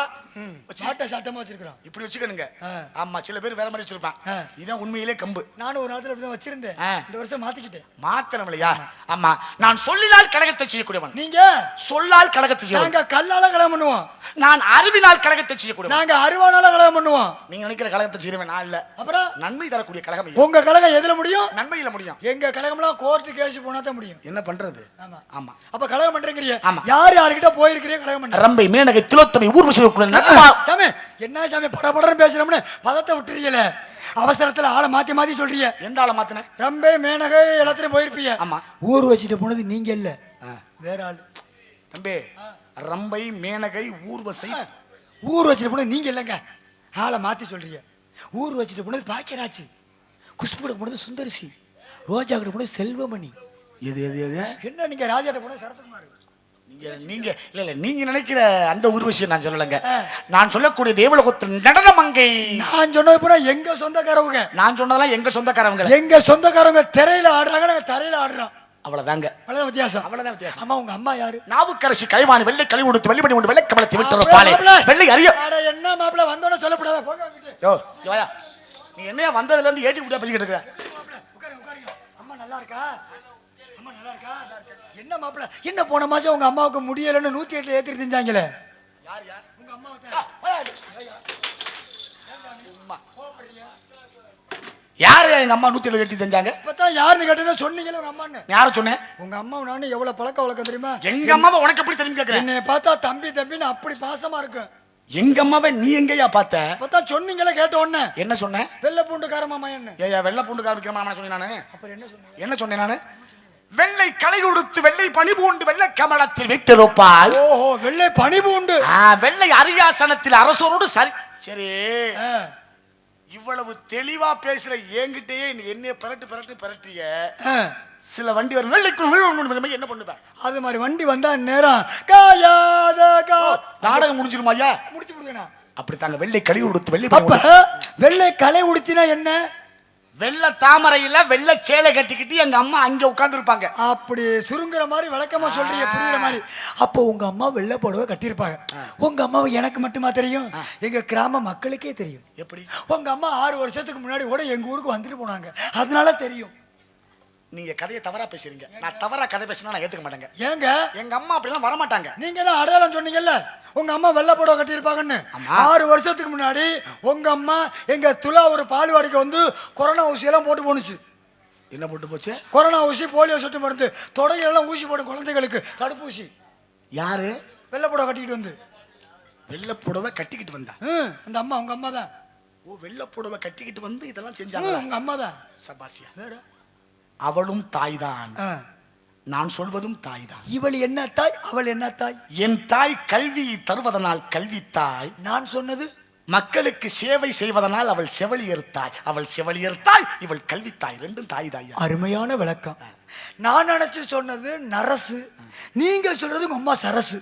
சாட்ட சாட்டமா வச்சிருக்கிறோம். இப்படி வச்சுக்கணுங்க. ஆமா, சில பேர் வேற மாதிரி வச்சிருப்பான். இதான் உண்மையிலே கம்பு. நானும் ஒரு நேரத்துல இப்படி வச்சிருந்தேன். இந்த வருஷம் மாத்திக்கிட்டேன். மாத்திரமில்லையா? ஆமா, நான் சொல்லினால் கழகத்தை செய்யக்கூடியவன். நீங்க சொல்லால் கழகத்தை செய்யக்கூடியவன். நாங்க கல்லால கழகம் பண்ணுவோம். நான் அறிவினால் கழகத்தை செய்யக்கூடியவன். நாங்க அருவானால கழகம் பண்ணுவோம். நீங்க நினைக்கிற கழகத்தை செய்யறவன் நான் இல்ல. அப்புறம் நன்மை தரக்கூடிய கழகம் இது. உங்க கழகம் எதுல முடியும்? நன்மையில முடியும். எங்க கழகம்லாம் கோர்ட் கேஸ் போனா தான் முடியும். என்ன பண்றது? ஆமா ஆமா. அப்ப கழகம் பண்றீங்க. ஆமா. யார் யார்கிட்ட போயிருக்கிறீங்க கழகம் பண்ற? ரம்பை, மேனகை, திலோத்தமை, ஊர்வசி சாமி, என்ன சாமி படபடன்னு பேசுறோம்னு பதத்தை விட்டுறீங்களே, அவசரத்துல ஆளை மாத்தி மாத்தி சொல்றீங்க. எந்த ஆளை மாத்தின? ரம்பை, மேனகை எல்லாத்தையும் போயிருப்பீங்க. ஆமா. ஊர் வச்சுட்டு போனது நீங்க இல்ல, வேற ஆள். தம்பி, ரம்பை, மேனகை, ஊர்வசி, ஊர் வச்சுட்டு போனது நீங்க இல்லைங்க, ஆளை மாத்தி சொல்றீங்க. ஊர் வச்சுட்டு போனது பாக்கியராஜ், குஷ்பு கிட்ட போனது சுந்தரிசி, ரோஜா கிட்ட போனது செல்வமணி. எது எது எது? என்ன நீங்க ராஜாட்ட போனது சரத்குமார். நீங்க இல்ல இல்ல, நீங்க நினைக்கிற அந்த ஊர்வசியை நான் சொல்லலைங்க. நான் சொல்லக்கூடிய தேவலோகத்தில் நடனமங்கை. நான் சொன்னது பூரா எங்க சொந்தக்காரவங்க. நான் சொன்னதெல்லாம் எங்க சொந்தக்காரவங்க. எங்க சொந்தக்காரவங்க திரையில ஆடுறாங்க, நாங்க தரையில ஆடுறோம். அவ்வளவுதாங்க. அவ்வளவுதான் வித்தியாசம். அவ்வளவுதான் வித்தியாசம். அம்மா, உங்க அம்மா யாரு? நாவுக்கரசி கலைவாணி, வெள்ளை கழி உடுத்து வெள்ளி உண்டு வெள்ளை கமலத்தை விட்டு பாலே வெள்ளை அறிய. அட என்ன மாப்பிள்ள வந்தோட சொல்லப்படாத, போங்க வீட்டுக்கு. யோ யோயா, நீ என்னையா வந்ததுல இருந்து ஏட்டி விட்டா பேசிக்கிட்டு இருக்க? உட்காருங்க உட்காருங்க. அம்மா நல்லா இருக்கா? அம்மா நல்லா இருக்கா? என்ன மாப்பிள்ள, என்ன போன மாசம் உங்க அம்மாவுக்கு முடியலன்னு 108 ஏத்திட்டு செஞ்சாங்களே, யார் யார்? உங்க அம்மாவை தான். யாரு எங்க அம்மா 107 ஏட்டி செஞ்சாங்க? இப்பதான் யாருன்னு கேட்டேன்னா சொன்னீங்களே உங்க அம்மான்னு. யார சொன்னேன்? உங்க அம்மாவும் நானும் எவ்வளவு பழக்க வழக்கம் தெரியுமா? எங்க அம்மாவை உனக்கு எப்படி தெரியும் கேக்குறேன்? என்னை பார்த்தா தம்பி தம்பின்னு அப்படி பாசமா இருக்கும். எங்க அம்மாவை நீ எங்கயா பார்த்த? இப்பதான் சொன்னீங்களே, கேட்ட உடனே. என்ன சொன்னேன்? வெள்ளை பூண்டு காரமாமா என்ன? ஏயா வெள்ளை பூண்டு காமிக்கிற மாமா சொன்னேன் நானு. அப்புறம் என்ன சொன்னீங்க? என்ன சொன்னேன் நானு? வெள்ளை களை உடுத்து வெள்ளை பனி பூண்டு வெள்ளை கமலத்தில் விட்டிருப்பாள். ஓஹோ, வெள்ளை பனி பூண்டு. வெள்ளை அரியாசனத்தில் அரசரோடு சரி. சரி, இவ்வளவு தெளிவா பேசுற என்கிட்டயே என்னைய பரட்டிய சில வண்டி வரும். வெள்ளைக்கு என்ன பண்ணுவேன்? அது மாதிரி வண்டி வந்தா நேரம் காயாத நாடகம் முடிஞ்சிருமா ஐயா? முடிச்சு விடுவேனா? அப்படித்தாங்க. வெள்ளை களி உடுத்து வெள்ளை அப்ப வெள்ளை களை உடுத்தினா என்ன? வெள்ளை தாமரையில வெள்ளை சேலை கட்டிக்கிட்டு எங்க அம்மா அங்க உட்கார்ந்து இருப்பாங்க. அப்படி சுருங்குற மாதிரி விளக்கமா சொல்றீங்க, புரியுற மாதிரி. அப்போ உங்க அம்மா வெள்ளை புடவை கட்டியிருப்பாங்க. உங்க அம்மாவை எனக்கு மட்டுமா தெரியும்? எங்க கிராம மக்களுக்கே தெரியும். எப்படி? உங்க அம்மா 6 வருஷத்துக்கு முன்னாடி கூட எங்க ஊருக்கு வந்துட்டு போனாங்க, அதனால தெரியும். நீங்க கதையை தவறா பேசுறீங்க. நான் தவறா கதை பேசினா நான் ஏத்துக்க மாட்டேங்க. ஏங்க எங்க அம்மா அப்படிலாம் வரமாட்டாங்க. நீங்க தான் அடையாளம் சொன்னீங்கல்ல, உங்க அம்மா வெள்ளை புடவை கட்டியிருப்பாங்கன்னு. 6 வருஷத்துக்கு முன்னாடி உங்க அம்மா எங்க துலா ஒரு பால்வாடிக்கு வந்து கொரோனா ஊசி எல்லாம் போட்டு போனுச்சு. என்ன போட்டு போச்சு? கொரோனா ஊசி, போலியோ சொட்டு மருந்து, தொடையெல்லாம் ஊசி போடும் குழந்தைகளுக்கு தடுப்பூசி. யாரு? வெள்ளை புடவை கட்டிக்கிட்டு வந்து. வெள்ளை புடவை கட்டிக்கிட்டு வந்தா? அந்த அம்மா உங்க அம்மா தான். ஓ, வெள்ளை புடவை கட்டிக்கிட்டு வந்து இதெல்லாம் செஞ்சாங்க. உங்க அம்மா தான். சபாசியா. அவளும் தாய்தான், நான் சொல்வதும் தாய்தான். இவள் என்ன தாய், அவள் என்ன தாய்? என் தாய் கல்வி தருவதனால் கல்வி தாய். நான் சொன்னது மக்களுக்கு சேவை செய்வதனால் அவள் செவலியர் தாய். அவள் செவலியர் தாய், இவள் கல்வி தாய். ரெண்டும் தாய் தாய். அருமையான விளக்கம். நான் நினைச்சு சொன்னது நரசு, நீங்க சொல்றது உங்க அம்மா சரசு.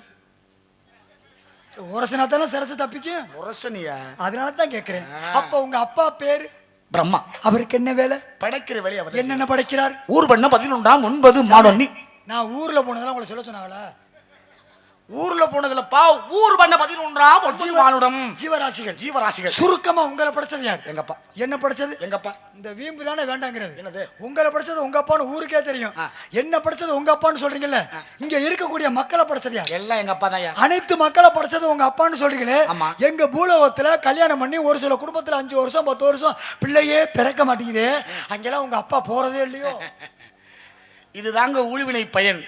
ஒரசனா தானே சரசு தப்பிக்கும். ஒரசனியா? அதனால தான் கேட்கிறேன். அப்ப உங்க அப்பா பேரு பிரம்மா. அவருக்கு என்ன வேலை? படைக்கிற வேலை. அவர் என்னென்ன படைக்கிறார்? ஊர் பண்ண 11 9 மாடொன்னி. நான் ஊர்ல போனதெல்லாம் உங்களை சொல்ல சொன்னாங்களா? ஊர்ல போனதுலப்பா ஊர் பண்ண 11 ஜீவானுடம் ஜீவராசிகள். ஜீவராசிகள். சுருக்கமா உங்களை படைச்சது யார்? எங்கப்பா. என்ன படைச்சது? எங்கப்பா. இந்த வீம்பு தானே வேண்டாங்கிறது. என்னது? உங்களை படைச்சது உங்க அப்பான்னு ஊருக்கே தெரியும். என்ன படைச்சது உங்க அப்பான்னு சொல்றீங்கல்ல, இங்க இருக்கக்கூடிய மக்களை படைச்சது யார்? எல்லாம் எங்க அப்பா தான். அனைத்து மக்களை படைச்சது உங்க அப்பான்னு சொல்றீங்களே. ஆமா. எங்க பூலோகத்துல கல்யாணம் பண்ணி ஒரு சில குடும்பத்துல 5 வருஷம் 10 வருஷம் பிள்ளையே பிறக்க மாட்டேங்குது. அங்கெல்லாம் உங்க அப்பா போறதே இல்லையோ? இதுதாங்க ஊழ்வினை பயன்.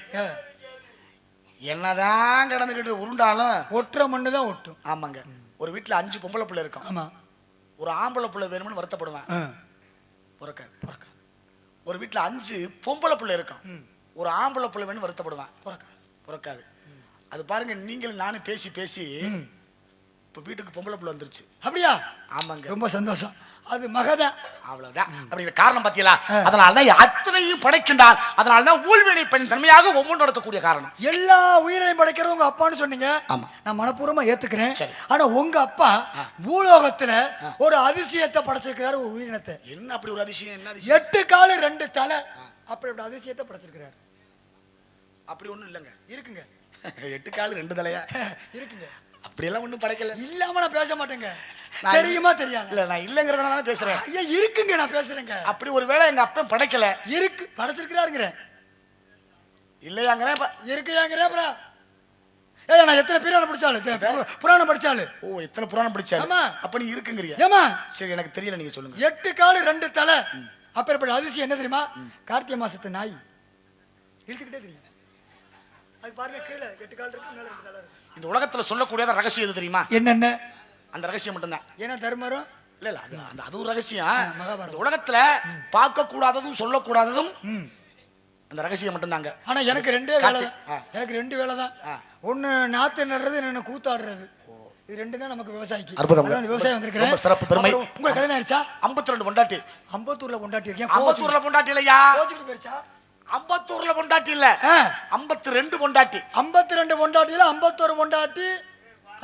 என்னதான் கடந்துக்கிட்டு உருண்டாலும் ஒற்றை மண்ணு தான் ஒட்டும். ஆமாங்க. ஒரு வீட்டுல 5 பொம்பளை பிள்ளை இருக்கும். ஆமா. ஒரு ஆம்பளை பிள்ளை வேணும்னு வருத்தப்படுவேன். பிறக்க. ஒரு வீட்டுல 5 பொம்பளை பிள்ளை இருக்கும். ஒரு ஆம்பளை பிள்ளை வேணும்னு வருத்தப்படுவேன். பிறக்காது. அது பாருங்க, நீங்கள் நானும் பேசி பேசி இப்போ வீட்டுக்கு பொம்பளை பிள்ளை வந்துருச்சு. அப்படியா? ஆமாங்க, ரொம்ப சந்தோஷம். அது மகதான். அவ்வளவுதான். அப்படிங்கிற காரணம் பார்த்தீங்களா? அதனாலதான் அத்தனையும் படைக்கின்றான். அதனாலதான் ஊழ்வினை பெண் தன்மையாக ஒவ்வொன்று நடக்கக்கூடிய காரணம். எல்லா உயிரையும் படைக்கிறது உங்க அப்பான்னு சொன்னீங்க. ஆமா, நான் மனப்பூர்வமா ஏத்துக்கிறேன். சரி. ஆனா உங்க அப்பா பூலோகத்துல ஒரு அதிசயத்தை படைச்சிருக்கிறாரு, ஒரு உயிரினத்தை. என்ன அப்படி ஒரு அதிசயம்? என்ன அதிசயம்? 8 காலு 2 தலை அப்படி ஒரு அதிசயத்தை படைச்சிருக்கிறாரு. அப்படி ஒண்ணும் இல்லைங்க. இருக்குங்க. 8 கால் 2 தலையா? இருக்குங்க. அப்படியெல்லாம் ஒண்ணும் படைக்கல. இல்லாம நான் பேச மாட்டேங்க. தெரியுமா தெரியாது? இல்ல, நான் இல்லங்கிறதுனால பேசுறேன். ஐயா இருக்குங்க, நான் பேசுறேங்க. அப்படி ஒரு வேளை எங்க அப்பன் படைக்கல. இருக்கு, படைச்சிருக்கிறாருங்க. இல்லையாங்கிறேன். இருக்குயாங்கிற அப்புறம் ஏய், நான் எத்தனை புராணம் படிச்சாலும் புராணம் படிச்சாலும். ஓ, எத்தனை புராணம் படிச்சாலும். ஆமா. அப்ப நீ இருக்குங்கறியா? ஏமா? சரி, எனக்கு தெரியல, நீங்க சொல்லுங்க. 8 காலு 2 தலை அப்பேற்பட்ட அதிசயம் என்ன தெரியுமா? கார்த்திகை மாசத்து நாய் இழுத்துக்கிட்டே தெரியும். அது பாருங்க, கீழே 8 கால் இருக்கு, மேல 2 தலை இருக்கு. இந்த உலகத்துல சொல்லக்கூடிய ரகசியம் எது தெரியுமா? என்னென்ன? அந்த ரகசியம் மட்டும்தான். ஏன்னா தர்மரும் இல்ல இல்ல, அது ஒரு ரகசியம். மகாபாரதம். இந்த உலகத்துல பார்க்க கூடாததும் சொல்லக்கூடாததும் அந்த ரகசியம் மட்டும்தாங்க. ஆனா எனக்கு 2 வேலை தான். எனக்கு 2 வேலை தான். ஒன்னு நாத்து நடுறது, இன்னொன்னு கூத்தாடுறது. இது 2 தான் நமக்கு விவசாயிக்கு. அற்புதம். விவசாயம் வந்திருக்கிறேன். ரொம்ப சிறப்பு, பெருமை. உங்க கல்யாணம் ஆயிடுச்சா? 52 பொண்டாட்டி. அம்பத்தூர்ல பொண்டாட்டி இருக்கேன். அம்பத்தூர்ல பொண்டாட்டி இல்லையா? கோச்சிட்டு போயிருச்சா? அம்பத்தூர்ல பொண்டாட்டி இல்ல, 52 பொண்டாட்டி. 52 பொண்டாட்டியில 51 பொண்டாட்டி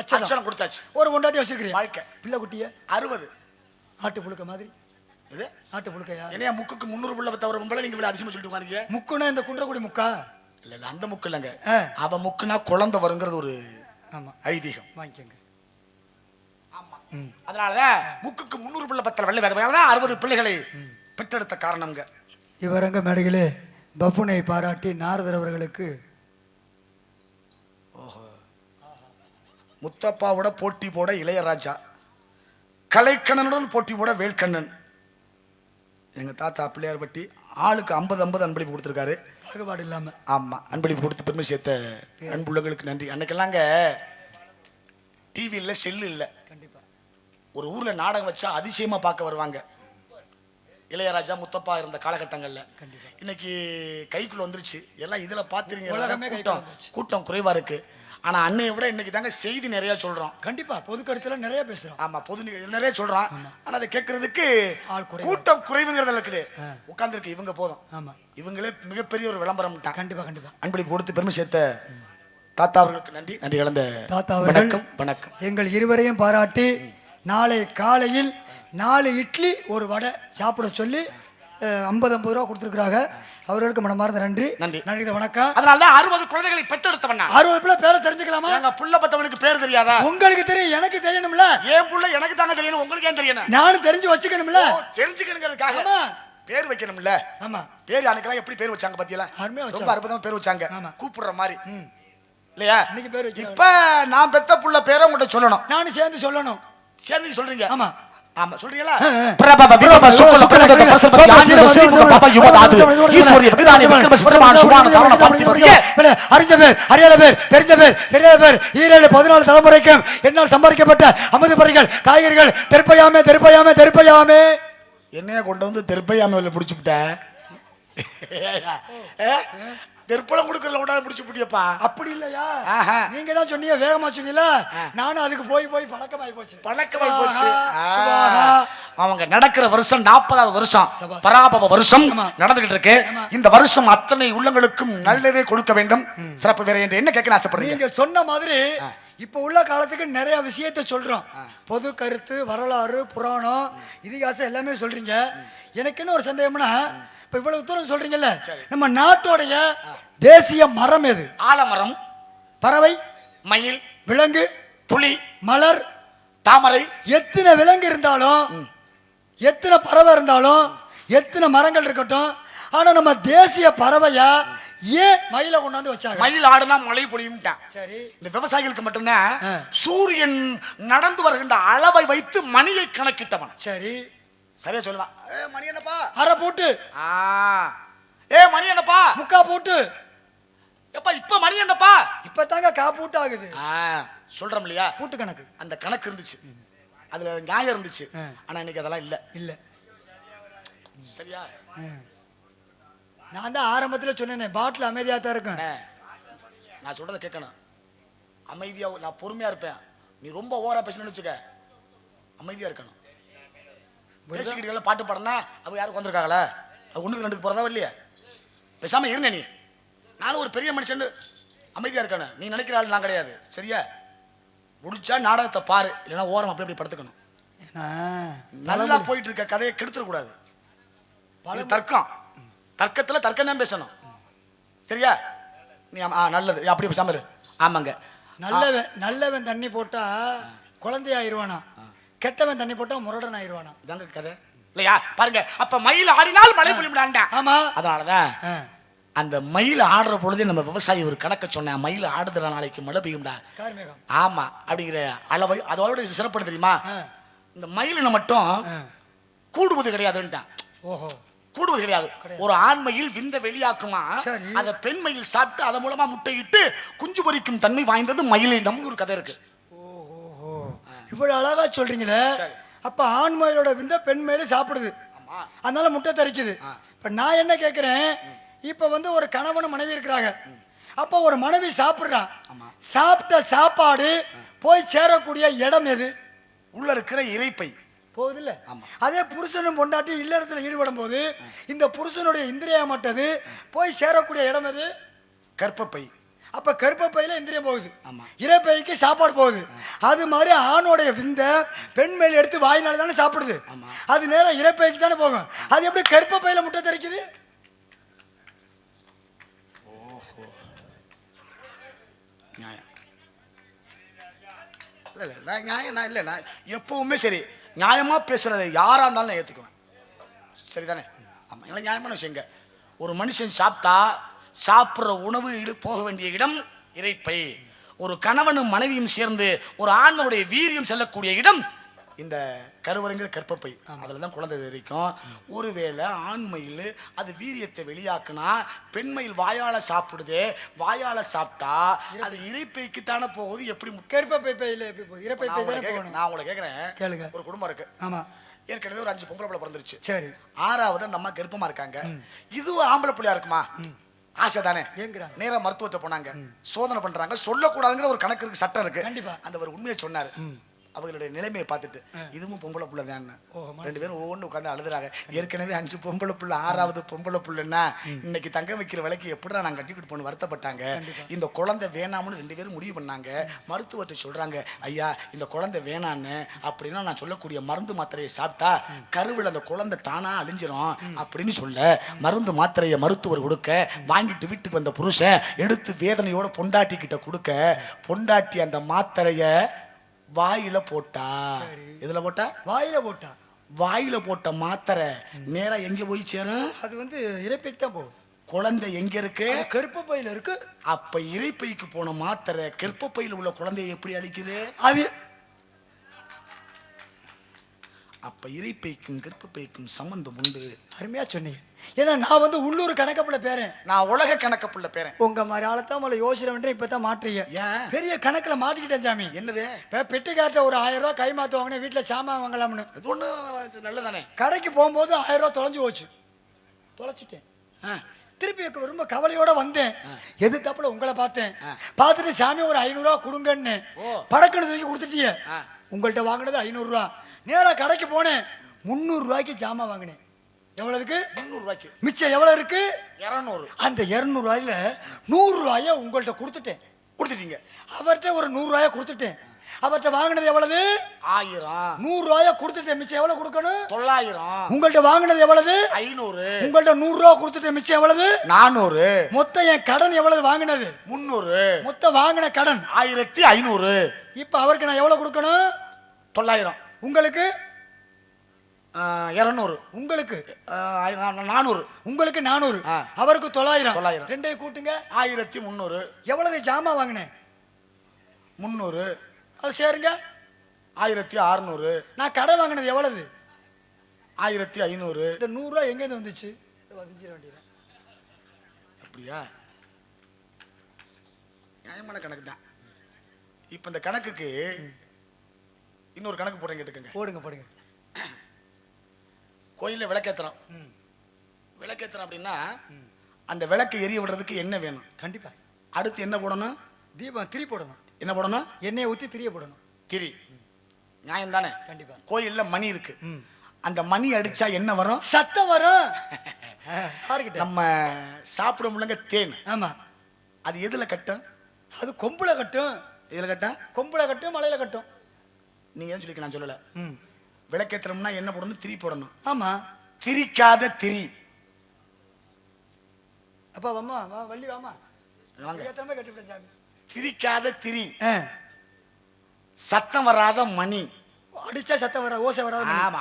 அச்சனம் கொடுத்தாச்சு. ஒரு பொண்டாட்டி வச்சிருக்கீங்க. வாழ்க்கை பிள்ளை குட்டிய 60. ஆட்டு புழுக்க மாதிரி. இது ஆட்டு புழுக்கையா? என்னையா முக்குக்கு 300 புள்ள தவிர பொம்பளை நீங்க அதிசயமா சொல்லிட்டு உட்காருங்க. முக்குனா இந்த குன்றக்குடி முக்கா? இல்ல இல்ல, அந்த முக்கு இல்லங்க. அவ முக்குனா குழந்தை வருங்கிறது ஒரு ஆமா ஐதீகம். வாங்கிக்கங்க. ஆமா. அதனாலதான் முக்குக்கு 300 புள்ள பத்தல வெள்ளை வேற 60 பிள்ளைகளை பெற்றெடுத்த காரணம்ங்க. இவரங்க மேடைகளே பப்புனை பாராட்டி நாரதர் அவர்களுக்கு முத்தப்பாவோட போட்டி போட இளையராஜா, கலைக்கண்ணனுடன் போட்டி போட வேல்கண்ணன். எங்க தாத்தா பிள்ளையார் பட்டி ஆளுக்கு 50 அன்பளிப்பு கொடுத்துருக்காரு. பாகுபாடு இல்லாம. ஆமா, அன்பளிப்பு கொடுத்து பெருமை சேர்த்த அன்புள்ளங்களுக்கு நன்றி. அன்னைக்கெல்லாங்க டிவி இல்லை, செல்லு இல்லை. கண்டிப்பா ஒரு ஊர்ல நாடகம் வச்சா அதிசயமா பார்க்க வருவாங்க. இளையராஜா முத்தப்பா இருந்த காலகட்டங்கள்ல. இன்னைக்கு கைக்குள்ள வந்துருச்சு எல்லாம். இதுல பாத்துறீங்க, கூட்டம் குறைவா இருக்கு. ஆனா அன்னையை விட இன்னைக்கு தாங்க செய்தி நிறைய சொல்றோம். கண்டிப்பா பொது கருத்துல நிறைய பேசுறோம். ஆமா, பொது நிறைய சொல்றோம். ஆனா அதை கேட்கறதுக்கு கூட்டம் குறைவுங்கிறதுல இருக்குது. உட்கார்ந்து இருக்கு இவங்க போதும். ஆமா, இவங்களே மிகப்பெரிய ஒரு விளம்பரம். கண்டிப்பா கண்டிப்பா அன்பளிப்பு கொடுத்து பெருமை சேர்த்த தாத்தா அவர்களுக்கு நன்றி. நன்றி கலந்த தாத்தா வணக்கம். வணக்கம். எங்கள் இருவரையும் பாராட்டி நாளை காலையில் 4 இட்லி ஒரு வடை சாப்பிட சொல்லி 50 ரூபா கொடுத்துருக்காங்க. அவர்களுக்கு மனமார்ந்த நன்றி. நன்றி. நன்றி, வணக்கம். அதனாலதான் 60 குழந்தைகளை பெற்றெடுத்தவனா. 60 பிள்ளை பேரை தெரிஞ்சுக்கலாமா? எங்க புள்ள பத்தவனுக்கு பேர் தெரியாதா? உங்களுக்கு தெரியும், எனக்கு தெரியணும்ல. ஏன் புள்ள எனக்கு தாங்க தெரியணும், உங்களுக்கு ஏன் தெரியணும்? நானும் தெரிஞ்சு வச்சுக்கணும்ல. தெரிஞ்சுக்கணுங்கிறதுக்காக பேர் வைக்கணும்ல. ஆமா, பேர் அன்னைக்கெல்லாம் எப்படி பேர் வச்சாங்க பாத்தீங்களா? ரொம்ப அற்புதமா பேர் வச்சாங்க, கூப்பிடுற மாதிரி இல்லையா? இன்னைக்கு பேர் வைக்க. இப்ப நான் பெத்த புள்ள பேரை உங்கள்கிட்ட சொல்லணும், நானும் சேர்ந்து சொல்லணும். சேர்ந்து சொல்றீங்க? ஆமா ஆமா, சொல்றீங்களா? பிரபா விரோபா சுக்கல கலத பரசபதி ஆஞ்சல வசீப பாபா யுவதாது ஈஸ்வரிய விதானி விக்ரம சுப்ரமண சுபான தாரண பார்த்திபடியே அறிஞ்ச பேர், அறியாத பேர், தெரிஞ்ச பேர், தெரியாத பேர், 14 தலைமுறைக்கும் என்னால் சம்பாதிக்கப்பட்ட அமுது பரிகள், காய்கறிகள் தெருப்பையாமே என்னைய கொண்டு வந்து தெருப்பையாமையில பிடிச்சுட்ட. தெருப்பளம் கொடுக்கறல கூட பிடிச்சு பிடிப்பா. அப்படி இல்லையா? நீங்க தான் சொன்னீங்க, வேகமா சொன்னீங்களா? நானும் அதுக்கு போய் பழக்கமாயி போச்சு. அவங்க நடக்கிற வருஷம் 40வது வருஷம், பராபவ வருஷம் நடந்துகிட்டு இருக்கு. இந்த வருஷம் அத்தனை உள்ளங்களுக்கும் நல்லதே கொடுக்க வேண்டும். சிறப்பு வேற என்ன கேட்க ஆசைப்படுறீங்க? நீங்க சொன்ன மாதிரி இப்ப உள்ள காலத்துக்கு நிறைய விஷயத்தை சொல்றோம். பொது கருத்து, வரலாறு, புராணம், இதிகாசம் எல்லாமே சொல்றீங்க. எனக்கு என்ன ஒரு சந்தேகம்னா, இப்ப இவ்வளவு தூரம் சொல்றீங்கல்ல, நம்ம நாட்டோடைய தேசிய மரம் எது? ஆலமரம், பறவை, மயில், விலங்கு, புலி, மலர், தாமரை. எத்தனை விலங்கு இருந்தாலும், எத்தனை பறவை இருந்தாலும், எத்தனை மரங்கள் இருக்கட்டும், ஆனா நம்ம தேசிய பறவையா ஏன் மயில கொண்டாந்து வச்சாங்க? மயில் ஆடுனா மழை பொழியும்ட்டான். சரி, இந்த விவசாயிகளுக்கு மட்டும்தான் சூரியன் நடந்து வருகின்ற அளவை வைத்து மணியை கணக்கிட்டவன். சரி, சரியா சொல்லுவான். மணி என்னப்பா? அரை பூட்டு. மணி என்னப்பா? முக்கா பூட்டு. எப்பா இப்ப மணி என்னப்பா? இப்பதாங்க கா பூட்டு ஆகுது. சொல்றோம் இல்லையா, பூட்டு கணக்கு. அந்த கணக்கு இருந்துச்சு, அதுல நியாயம் இருந்துச்சு. ஆனா இன்னைக்கு அதெல்லாம் இல்ல. சரியா? நான் தான் ஆரம்பத்துல சொன்னேனே, பாட்டில் அமைதியா தான் இருக்கும். நான் சொல்றதை கேட்கணும். அமைதியா நான் பொறுமையா இருப்பேன். நீ ரொம்ப ஓவரா பேசணும்னு வச்சுக்க, அமைதியா இருக்கணும். பேசிக்கிட்டு பாட்டு பாடனா அவ யாருக்கு வந்திருக்காங்களா? அது ஒண்ணுக்கு ரெண்டுக்கு போறதா இல்லையா? பேசாம இருங்க. நீ நானும் ஒரு பெரிய மனுஷன், அமைதியா இருக்கணும். நீ நினைக்கிற ஆள் நான் கிடையாது. சரியா? முடிச்சா நாடகத்தை பாரு, இல்லைன்னா ஓரம் அப்படி அப்படி படுத்துக்கணும். நல்லா போயிட்டு இருக்க கதையை கெடுத்துடக்கூடாது. தர்க்கம், தர்க்கத்துல தர்க்கம் தான் பேசணும். சரியா? நீ நல்லது அப்படி பேசாம இரு. ஆமாங்க. நல்லவன் தண்ணி போட்டா குழந்தை ஆயிருவானா, கெட்டவன் தண்ணி போட்டா முரடன் ஆயிருவானா. இதாங்க கதை இல்லையா? பாருங்க, அப்ப மயில் ஆடினால் மழை பொழிவிடாண்டா. ஆமா, அதனாலதான் அந்த மயில் ஆடுற பொழுது நம்ம விவசாயி ஒரு கணக்க சொன்ன, மயில் ஆடுற நாளைக்கு மழை பெய்யும்டா. ஆமா, அப்படிங்கிற அளவை அதோட சிறப்பு தெரியுமா? இந்த மயிலின மட்டும் கூடுவது கிடையாதுன்ட்டான். ஓஹோ, கூடுவது கிடையாது. ஒரு ஆண்மையில் விந்த வெளியாக்குமா, அத பெண் மயில் சாப்பிட்டு அதன் மூலமா முட்டையிட்டு குஞ்சு பொரிக்கும் தன்மை வாய்ந்தது மயிலினம். ஒரு கதை இருக்கு. ஓஹோ, இவ்வளவு அழகா சொல்றீங்களே. அப்ப ஆண் மயிலோட விந்த பெண் மயில சாப்பிடுது, அதனால முட்டை தரிக்குது. இப்ப நான் என்ன கேக்குறேன், இப்ப வந்து ஒரு கணவன் மனைவி இருக்கிறாங்க. அப்ப ஒரு மனைவி சாப்பிடுறா, சாப்பிட்ட சாப்பாடு போய் சேரக்கூடிய இடம் எது? உள்ள இருக்கிற இறைப்பை போகுது இல்ல. அதே புருஷனும் பொண்டாட்டி இல்லறத்துல ஈடுபடும் போது இந்த புருஷனுடைய இந்திரியமாட்டது போய் சேரக்கூடிய இடம் எது? கர்ப்பப்பை. அப்ப கர்ப்பப்பையில இந்திரியம் போகுது, இறைப்பைக்கு சாப்பாடு போகுது. அது மாதிரி ஆணோடைய விந்த பெண் மேல் எடுத்து வாயினால தானே சாப்பிடுது, அது நேரம் இறைப்பைக்கு தானே போகும். அது எப்படி கர்ப்பப்பையில முட்டை தரிக்குது? ஓஹோ, நியாயம் இல்லை நியாயம். நான் இல்லை, நான் எப்பவுமே சரி நியாயமா பேசுறது யாரா இருந்தாலும் நான் ஏத்துக்குவேன். சரிதானே? ஆமா, இல்லை நியாயமான விஷயங்க. ஒரு மனுஷன் சாப்பிட்டா சாப்பிட்ற உணவு போக வேண்டிய இடம் இறைப்பை. ஒரு கணவனும் மனைவியும் சேர்ந்து ஒரு ஆண்மனுடைய வீரியம் செல்லக்கூடிய இடம் இந்த கருவறைங்கிற கர்ப்பப்பை. அதில் தான் குழந்தை தெரிக்கும். ஒருவேளை ஆண்மையில் அது வீரியத்தை வெளியாக்குனா பெண்மையில் வாயால சாப்பிடுது, வாயால சாப்பிட்டா அது இறைப்பைக்கு தானே போகுது. எப்படி கர்ப்பப்பை பையில எப்படி போகுது? இறைப்பை பை தானே போகணும். நான் உங்களை கேட்குறேன், கேளுங்க. ஒரு குடும்பம் இருக்கு. ஆமா, ஏற்கனவே ஒரு 5 பொம்பளை பிள்ளை பிறந்துருச்சு. சரி, 6வது அந்த அம்மா கர்ப்பமா இருக்காங்க. இதுவும் ஆம்பளை பிள்ளையா இருக்குமா? ஆசை தானே. நேரா மருத்துவத்தை போனாங்க, சோதனை பண்றாங்க. சொல்லக்கூடாதுங்கிற ஒரு கணக்கு இருக்கு, சட்டம் இருக்கு. கண்டிப்பா அந்த ஒரு உண்மையை சொன்னாரு. அவங்களுடைய நிலைமையை பார்த்துட்டு இதுவும் பொம்பளை பிள்ளை தான், 2 பேரும் ஒவ்வொன்று உட்காந்து அழுதுறாங்க. ஏற்கனவே 5 பொம்பளை பிள்ளை, 6வது பொம்பளை பிள்ளைன்னா இன்னைக்கு தங்க வைக்கிற விலைக்கு எப்படிடா நான் கட்டி கொடுப்போன்னு வருத்தப்பட்டாங்க. இந்த குழந்தை வேணாம்னு 2 பேரும் முடிவு பண்ணாங்க. மருத்துவத்தை சொல்றாங்க, ஐயா இந்த குழந்தை வேணான்னு அப்படின்னா நான் சொல்லக்கூடிய மருந்து மாத்திரையை சாப்பிட்டா கருவில் அந்த குழந்தை தானா அழிஞ்சிரும் அப்படின்னு சொல்ல மருந்து மாத்திரையை மருத்துவர் கொடுக்க, வாங்கிட்டு வீட்டுக்கு வந்த புருஷன் எடுத்து வேதனையோட பொண்டாட்டி கிட்ட கொடுக்க, பொண்டாட்டி அந்த மாத்திரைய வாயில போட்டா. எதுல போட்டா? வாயில போட்டா. வாயில போட்ட மாத்திரை நேரா எங்க போய் சேரும்? அது வந்து இறைப்பைக்கு தான் போகும். குழந்தை எங்க இருக்கு? கர்ப்பப்பையில இருக்கு. அப்ப இறைப்பைக்கு போன மாத்திரை கர்ப்பப்பையில உள்ள குழந்தையை எப்படி அழிக்குது? அது அப்ப இறைப்பைக்கும் கர்ப்பப்பைக்கும் சம்பந்தம் உண்டு. அருமையா சொன்னீங்க. ஏன்னா நான் வந்து உள்ளூர் கணக்கப்புள்ள பேரன், நான் உலக கணக்கப்புள்ள பேரன். உங்க மாதிரி ஆளத்தான் உங்களை யோசனை பண்றேன். இப்பதான் மாற்றீங்க. பெரிய கணக்குல மாட்டிக்கிட்டேன் சாமி. என்னது? பெட்டிக்காரத்துல ஒரு 1000 ரூபாய் கை மாத்து வாங்கினேன், வீட்டுல சாமான் வாங்கலாம்னு. அது ஒண்ணு நல்லதானே. கடைக்கு போகும்போது 1000 ரூபாய் தொலைஞ்சு போச்சு, தொலைச்சிட்டேன். திருப்பி ரொம்ப கவலையோட வந்தேன். எது தப்புல உங்களை பார்த்தேன். பார்த்துட்டு சாமி ஒரு 500 ரூபாய் கொடுங்கன்னு படக்கணு தூக்கி கொடுத்துட்டீங்க. உங்கள்கிட்ட வாங்கினது 500 ரூபாய். நேரா கடைக்கு போனேன், 300 ரூபாய்க்கு ஜாமான் வாங்கினேன். எவ்வளவுக்கு? 300 ரூபாய்க்கு. மிச்சம் எவ்வளவு இருக்கு? 200. அந்த 200 ரூபாயில 100 ரூபாய உங்கள்கிட்ட கொடுத்துட்டேன். கொடுத்துட்டீங்க. அவர்கிட்ட ஒரு 100 ரூபாய கொடுத்துட்டேன். அவர்கிட்ட வாங்கினது எவ்வளவு? 1000. 100 ரூபாய கொடுத்துட்டேன். மிச்சம் எவ்வளவு கொடுக்கணும்? 900. உங்கள்கிட்ட வாங்கினது எவ்வளவு? 500. உங்கள்கிட்ட 100 ரூபாய் கொடுத்துட்டேன். மிச்சம் எவ்வளவு? 400. மொத்தம் என் கடன் எவ்வளவு வாங்கினது? 300. மொத்தம் வாங்கின கடன் 1500. இப்ப அவருக்கு நான் எவ்வளவு கொடுக்கணும்? 900. உங்களுக்கு 200. உங்களுக்கு 400. உங்களுக்கு 400. அவருக்கு 900. ரெண்டையும் கூட்டுங்க 1300. எவ்வளவு ஜாமான் வாங்கினேன்? 300. அது சேருங்க 1600. நான் கடை வாங்கினது எவ்வளவு? 1500. இந்த 100 ரூபாய் எங்க இருந்து வந்துச்சு? வந்துச்சிட வேண்டியது. அப்படியா? நியாயமான கணக்கு தான். இப்ப இந்த கணக்குக்கு இன்னொரு கணக்கு போடுங்க, கேட்டுக்கங்க. போடுங்க போடுங்க. கோயிலில் விளக்கேற்றுறோம். விளக்கேற்றுறோம் அப்படின்னா அந்த விளக்கு எரிய விடுறதுக்கு என்ன வேணும்? கண்டிப்பா அடுத்து என்ன போடணும்? தீபம் திரி போடணும். என்ன போடணும்? எண்ணெயை ஊற்றி திரிய போடணும். திரி. நியாயம் தானே? கண்டிப்பா. கோயில்ல மணி இருக்கு. அந்த மணி அடிச்சா என்ன வரும்? சத்தம் வரும். யாருக்கிட்ட? நம்ம சாப்பிட முடியலங்க தேன். ஆமா. அது எதுல கட்டும்? அது கொம்புல கட்டும். எதுல கட்டும்? கொம்புல கட்டும், மலையில கட்டும். நீங்க ஏன் சொல்லிக்க, நான் சொல்லல. விளக்கேற்றம்னா என்ன போடணும்? திரி போடணும். ஆமா. திரிக்காத திரி. அப்பா வாமா, வா வள்ளி வாமா. வாங்க. ஏத்தமே கட்டிவிட்டேன் சாமி. திரிக்காத திரி. சத்தம் வராத மணி. அடிச்சா சத்தம் வர, ஓசை வராத மணி. ஆமா,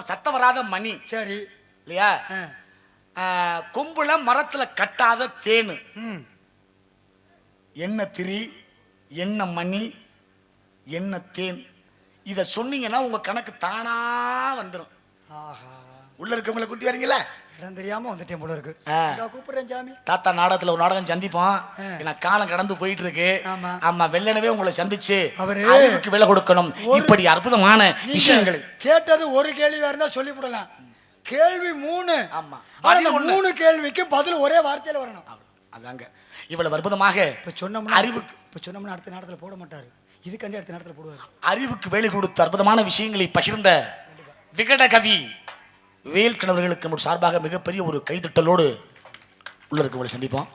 சத்தம் வராத மணி. சரி இல்லையா? கொம்புல மரத்துல கட்டாத தேனு. என்ன திரி, என்ன மணி, என்ன தேன். இத சொன்னீங்கன்னா உங்க கணக்கு தானா வந்துடும். ஆஹா, உள்ள இருக்கவங்களை கூட்டி வரீங்களா? இடம் தெரியாம வந்துட்டேன் போல இருக்கு. கூப்பிடுறேன் சாமி. தாத்தா நாடகத்துல ஒரு நாடகம் சந்திப்போம். ஏன்னா காலம் கடந்து போயிட்டு இருக்கு. ஆமா, வெள்ளனவே உங்களை சந்திச்சு அறிவுக்கு விலை கொடுக்கணும். இப்படி அற்புதமான விஷயங்களை கேட்டது ஒரு கேள்வி வேற இருந்தா சொல்லி விடலாம். கேள்வி 3. ஆமா, அந்த 3 கேள்விக்கு பதில் ஒரே வார்த்தையில வரணும். அதாங்க இவ்வளவு அற்புதமாக இப்ப சொன்னோம்னா அறிவுக்கு இப்ப சொன்னோம்னா அடுத்த நேரத்துல போட மாட்டாரு. இதுக்கண்டி அடுத்த நேரத்துல போடுவாரு. அறிவுக்கு வேலை கொடுத்த அற்புதமான விஷயங்களை பகிர்ந்த விகட கவி வேல்கிணவர்களுக்கு நம்ம சார்பாக மிகப்பெரிய ஒரு கைதட்டலோடு உள்ள இருக்கவங்களை சந்திப்போம்.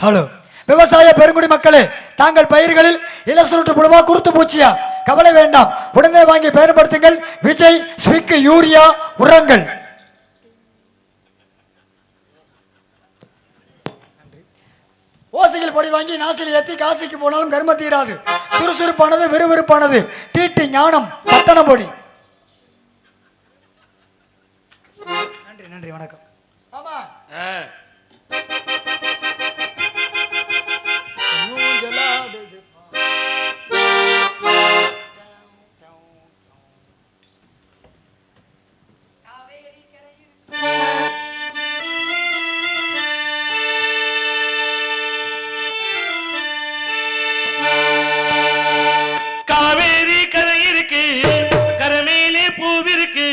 ஹலோ விவசாய பெருங்குடி மக்களே, தாங்கள் பயிர்களில் இலசுருட்டு புழுவா குருத்து பூச்சியா கவலை வேண்டாம், உடனே வாங்கி பயன்படுத்துங்கள் விஜய் ஸ்விக் யூரியா உரங்கள். ஓசையில் பொடி வாங்கி நாசில் ஏற்றி காசிக்கு போனாலும் கர்ம தீராது. சுறுசுறுப்பானது, விறுவிறுப்பானது, தீட்டி ஞானம் பட்டணம் பொடி. நன்றி நன்றி, வணக்கம். ஆமா காவேரி கரை இருக்கு, கரமேலே பூவிருக்கு.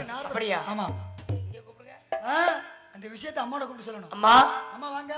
நேரத்துக்கு நாரதர். அப்படியா? ஆமா. இங்க கூப்பிடுங்க. அந்த விஷயத்தை அம்மாட கூப்பிட்டு சொல்லணும். அம்மா அம்மா வாங்க.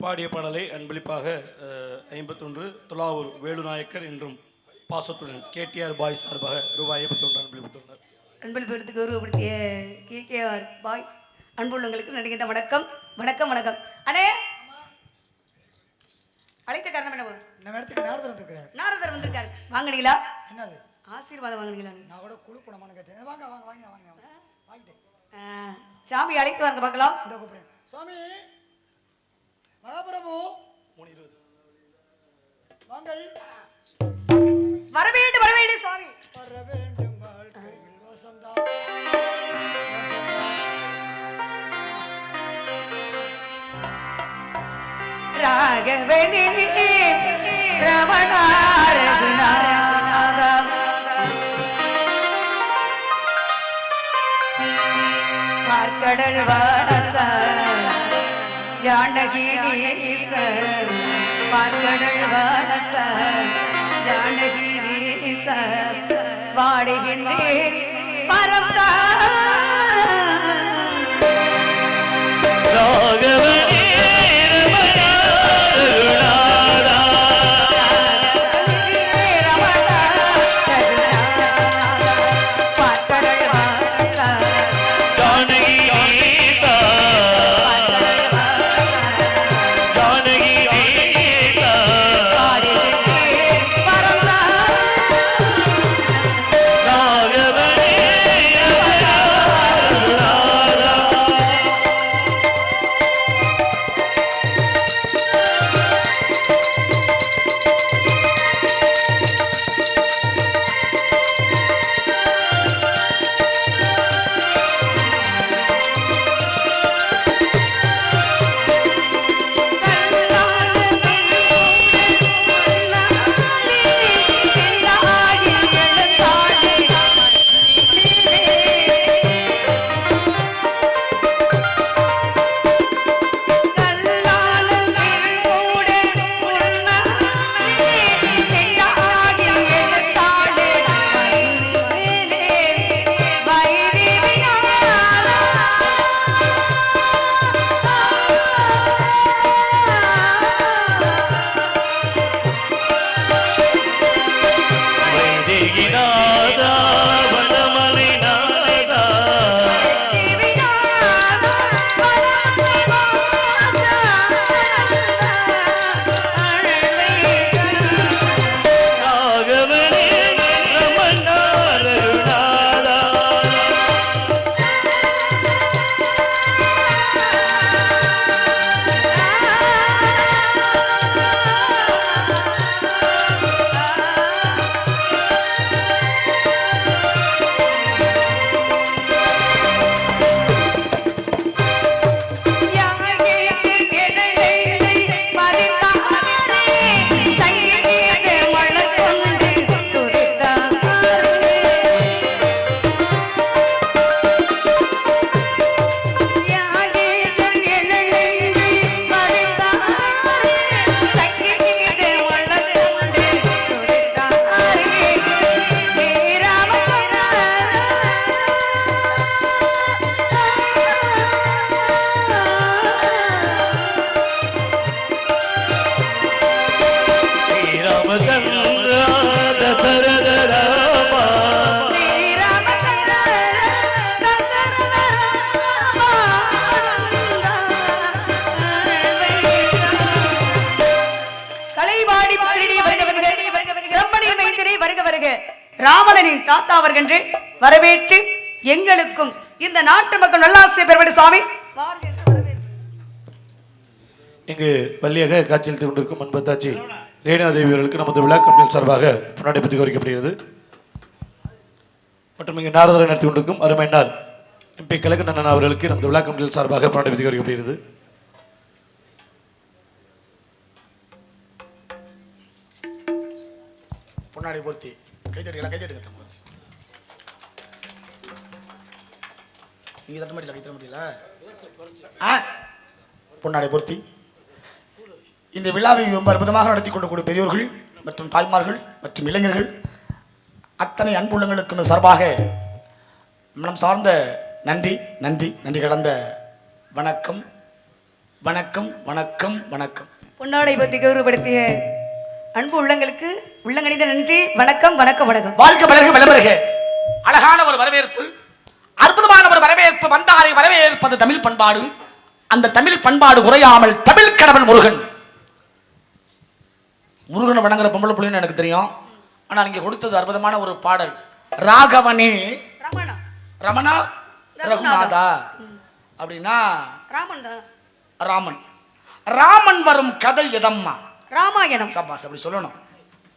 பாடிய பாடலை அன்பளிப்பாக 51 துலாவூர் வேலுநாயக்கர் என்றும் பாசத்துடன் கேடிஆர் பாய்ஸ் சார்பாக ரூபாய் 51 அன்பளிப்புள்ளார். அன்பளிப்பெடுத்துக்கு உருவப்படுத்திய கேகேஆர் பாய்ஸ் அன்புள்ளங்களுக்கு நடிகின்ற வணக்கம் வணக்கம் வணக்கம். அண்ணே அழைத்த காரணம் என்ன? நம்ம இடத்துக்கு நாரதர் வந்துருக்கிறார். நாரதர் வந்திருக்காரு. வாங்கினீங்களா? என்னது ஆசீர்வாதம் வாங்கினீங்களா? நான் கூட குழு போனமான்னு கேட்டேன். வாங்க வாங்க வாங்க வாங்க வாங்கிட்டேன். சாமி அழைத்து வாங்க பார்க்கலாம். இந்த கூப்பிடுறேன். சுவாமி மகாபிரபு 3:20 வாங்கள். வர வேண்டும் சுவாமி. வர வேண்டும் வாழ்க்கையில் வசந்தா. ராகவனே ரமணா ரகுநாத பார்க்கடல் வாச ஜானகி ஈசர் பார்க்கடல் வாச ஜானகி ஈசர் வாடுகின்றேன் பரந்தா ராகவனே ரமணா ரகுநாதா பார்க்கடல் வாச ஜானகி ஈசா ஜானகி ஈசா பரந்தா வருக ராவணனின் தாத்தா அவர்கென்று வரவேற்று எங்களுக்கும் இந்த நாட்டு மக்கள் நல்லாசிய பெறுவது சுவாமி. இங்கு வள்ளியாக காட்சியளித்துக் கொண்டிருக்கும் அன்பத்தாச்சி ரேணுகாதேவி அவர்களுக்கு நமது விழா கமிட்டியின் சார்பாக பொன்னாடை பற்றி கோரிக்கப்படுகிறது. மற்றும் இங்கு நாரதரை நடத்தி கொண்டிருக்கும் அருமையினார் MP கலக்கண்ணன் அவர்களுக்கு நமது விழா கமிட்டியின் சார்பாக பொன்னாடை பற்றி கோரிக்கப்படுகிறது. பொன்னாடி பொருத்தி கைத்தட்டுக்கலாம், கைத்தட்டுங்க. நீங்க தட்ட மாட்டீங்களா? கைத்தட்ட மாட்டீங்களா? பொன்னாடை பொருத்தி இந்த விழாவை ரொம்ப அற்புதமாக நடத்தி கொண்டு பெரியோர்கள் மற்றும் தாய்மார்கள் மற்றும் இளைஞர்கள் அத்தனை அன்புள்ளங்களுக்கும் சார்பாக மனம் சார்ந்த நன்றி நன்றி நன்றி கலந்த வணக்கம் வணக்கம் வணக்கம் வணக்கம். பொன்னாடை பற்றி கௌரவப்படுத்திய அன்பு உள்ளங்களுக்கு உள்ளங்கணிந்த நன்றி வணக்கம் வணக்கம் வணக்கம். வாழ்க்கை வளர்க வளர்க. அழகான ஒரு வரவேற்பு, அற்புதமான ஒரு வரவேற்பு. வந்தாரை வரவேற்பது தமிழ் பண்பாடு. அந்த தமிழ் பண்பாடு குறையாமல் தமிழ் கடவுள் முருகன். முருகனை வணங்குற பொம்பளை பிள்ளைன்னு எனக்கு தெரியும். ஆனால் இங்கே கொடுத்தது அற்புதமான ஒரு பாடல். ராகவனே ரமணா ரமணா ரகுநாதா அப்படின்னா ராமன். ராமன் வரும் கதை எதம்மா? ராமாயணம். சபாஸ், அப்படி சொல்லணும்.